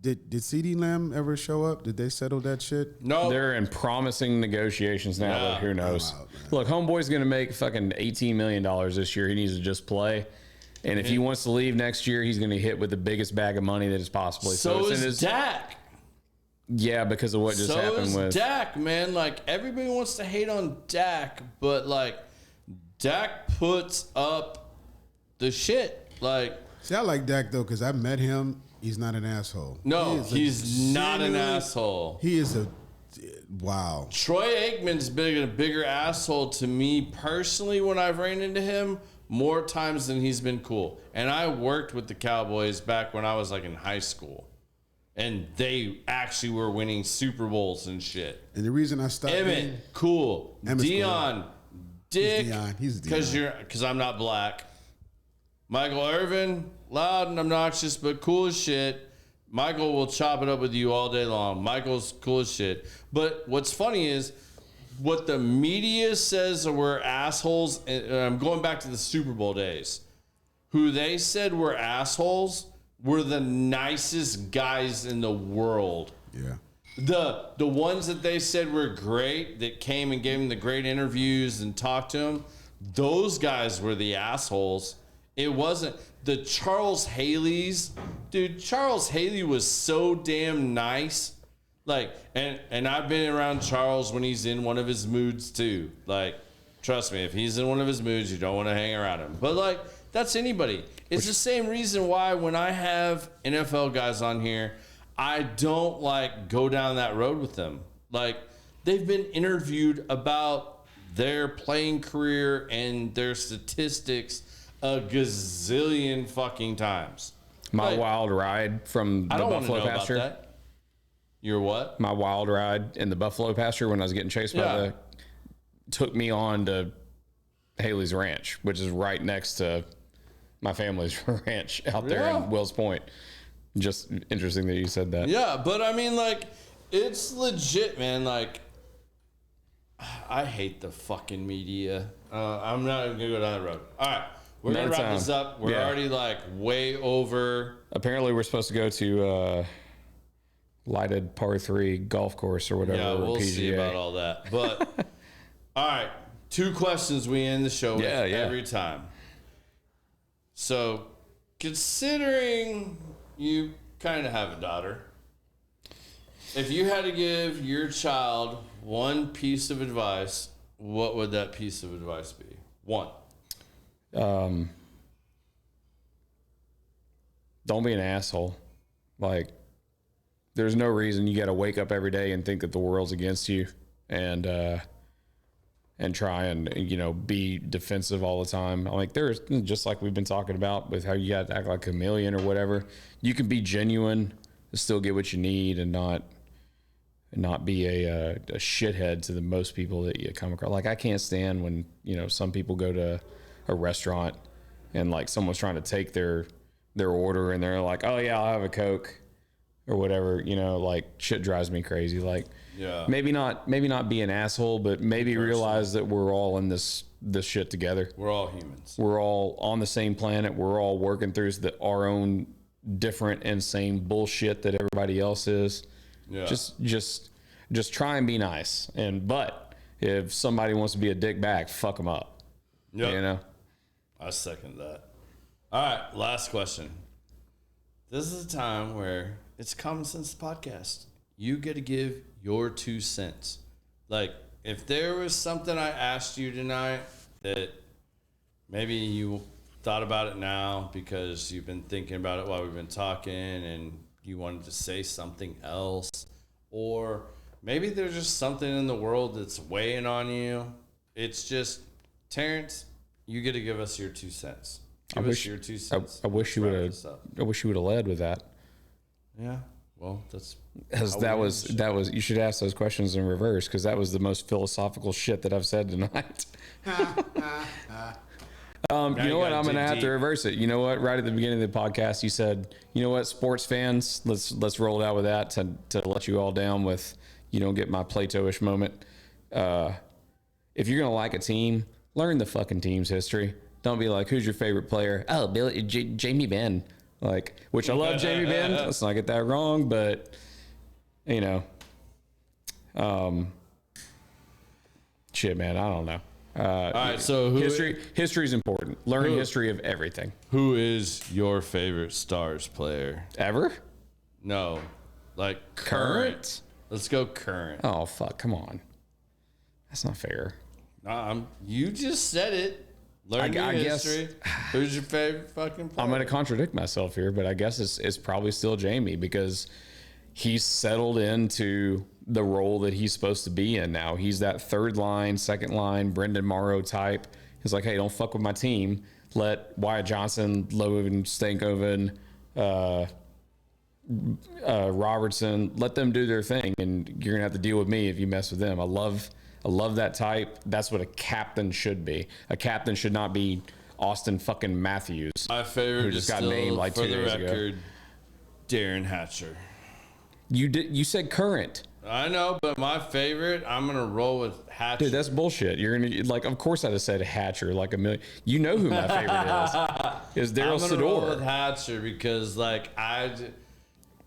did CeeDee Lamb ever show up? Did they settle that shit? No. They're in promising negotiations now, but who knows? Look, homeboy's going to make fucking $18 million this year. He needs to just play. And if he wants to leave next year, he's going to hit with the biggest bag of money that is possibly. So is Dak. Yeah, because of what just happened with Dak, man. Like, everybody wants to hate on Dak, but like, Dak puts up the shit. Like, see, I like Dak though because I met him. He's not an asshole. No, he's not an asshole. He is a wow. Troy Aikman's been a bigger asshole to me personally when I've ran into him more times than he's been cool. And I worked with the Cowboys back when I was like in high school. And they actually were winning Super Bowls and shit. And the reason I stopped Emmett, cool. Dion, cool. Dick, he's Dion. Because I'm not black. Michael Irvin, loud and obnoxious, but cool as shit. Michael will chop it up with you all day long. Michael's cool as shit. But what's funny is, what the media says were assholes, and I'm going back to the Super Bowl days, who they said were assholes were the nicest guys in the world. Yeah. The ones that they said were great, that came and gave them the great interviews and talked to them, those guys were the assholes. It wasn't the Charles Haley's. Dude, Charles Haley was so damn nice. Like, and I've been around Charles when he's in one of his moods too. Like, trust me, if he's in one of his moods, you don't want to hang around him. But like, that's anybody. It's the same reason why when I have NFL guys on here, I don't like go down that road with them. Like, they've been interviewed about their playing career and their statistics a gazillion fucking times. My wild ride from the buffalo pasture. About that. Your what? My wild ride in the buffalo pasture when I was getting chased by took me on to Haley's Ranch, which is right next to my family's ranch out there in Wills Point. Just interesting that you said that. Yeah, but I mean, like, it's legit, man. Like, I hate the fucking media. I'm not even gonna go down that road. All right, we're gonna wrap this up. We're already like way over. Apparently, we're supposed to go to lighted par 3 golf course or whatever. Yeah, we'll PGA. see about all that. But all right, 2 questions we end the show with every time. So, considering you kind of have a daughter, if you had to give your child one piece of advice, what would that piece of advice be? 1. Don't be an asshole. Like, there's no reason you got to wake up every day and think that the world's against you and try and, you know, be defensive all the time. Like, there's just like we've been talking about with how you got to act like a chameleon or whatever. You can be genuine, still get what you need, and not be a shithead to the most people that you come across. Like, I can't stand when, you know, some people go to a restaurant and like someone's trying to take their order and they're like, oh yeah, I'll have a Coke or whatever, you know, like, shit drives me crazy. Like, maybe not be an asshole, but maybe realize that we're all in this shit together. We're all humans. We're all on the same planet. We're all working through our own different, insane bullshit that everybody else is. Yeah. Just try and be nice. But if somebody wants to be a dick back, fuck them up. Yep. You know? I second that. All right, last question. This is a time where it's Common Sense Podcast. You get to give your 2 cents. Like, if there was something I asked you tonight that maybe you thought about it now because you've been thinking about it while we've been talking and you wanted to say something else, or maybe there's just something in the world that's weighing on you. It's just, Terrence, you get to give us your 2 cents. Give us your 2 cents. I wish you would have. I wish you would have led with that. Yeah. Well, that's that was. You should ask those questions in reverse, because that was the most philosophical shit that I've said tonight. You know what? I'm gonna have to reverse it. You know what? Right at the beginning of the podcast, you said, "You know what, sports fans, let's roll it out with that to let you all down with, you don't get my Plato-ish moment. If you're gonna like a team, learn the fucking team's history. Don't be like, who's your favorite player? Oh, Jamie Benn. Like, which I love Jamie Benn. Let's not get that wrong, but you know, shit, man, I don't know. All right, so history is important. Learn history of everything. Who is your favorite Stars player Ever? No, like current. Let's go current. Oh fuck! Come on, that's not fair. You just said it. Learn your history. Who's your favorite fucking player? I'm going to contradict myself here, but I guess it's probably still Jamie, because he's settled into the role that he's supposed to be in now. He's that third line, second line, Brendan Morrow type. He's like, hey, don't fuck with my team. Let Wyatt Johnson, Logan Stankoven, Robertson, let them do their thing, and you're going to have to deal with me if you mess with them. I love that type. That's what a captain should be. A captain should not be Austin fucking Matthews. My favorite who just got named like 2 days ago. Darren Hatcher. You said current. I know, but my favorite, I'm gonna roll with Hatcher. Dude, that's bullshit. You're gonna like, of course I'd have said Hatcher like a million. You know who my favorite is? Is Daryl Sador. I'm gonna roll with Hatcher because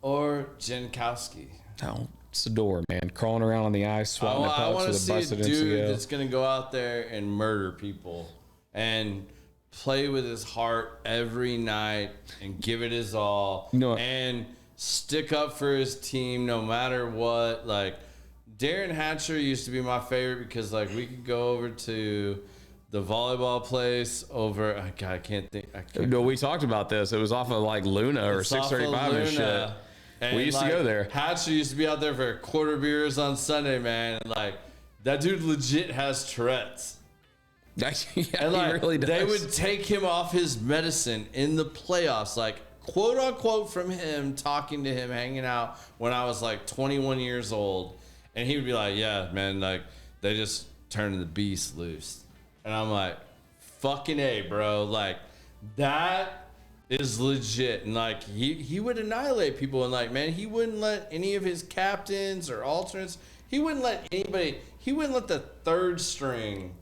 or Jankowski. No. Sador, man, crawling around on the ice, swatting the pucks with a busted MCL. I want to see a dude that's going to go out there and murder people and play with his heart every night and give it his all, and stick up for his team no matter what. Like, Darren Hatcher used to be my favorite because, like, we could go over to the volleyball place over. God, I can't think. No, we talked about this. It was off of like Luna or 635 and shit. And we used to go there. Hatcher used to be out there for quarter beers on Sunday, man. And like, that dude legit has Tourette's. Yeah, and like, he really does. They would take him off his medicine in the playoffs, like quote unquote from him, talking to him, hanging out when I was like 21 years old. And he would be like, yeah, man, like they just turned the beast loose. And I'm like, fucking A, bro. Like, that is legit. And like he would annihilate people, and like, man, he wouldn't let any of his captains or alternates, he wouldn't let the third string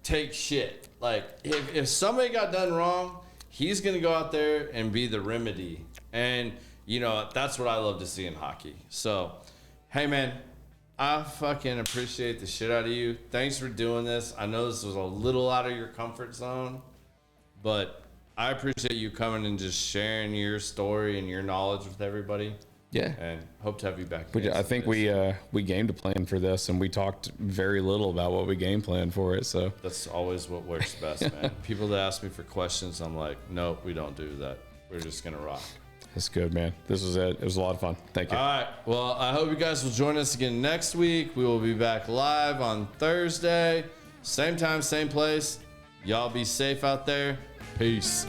take shit. Like, if somebody got done wrong, he's gonna go out there and be the remedy. And you know, that's what I love to see in hockey. So hey, man, I fucking appreciate the shit out of you. Thanks for doing this. I know this was a little out of your comfort zone, but I appreciate you coming and just sharing your story and your knowledge with everybody. Yeah. And hope to have you back. I think we game plan for this, and we talked very little about what we game planned for it. So that's always what works best, man. People that ask me for questions, I'm like, nope, we don't do that. We're just going to rock. That's good, man. This was it. It was a lot of fun. Thank you. All right. Well, I hope you guys will join us again next week. We will be back live on Thursday. Same time, same place. Y'all be safe out there. Peace.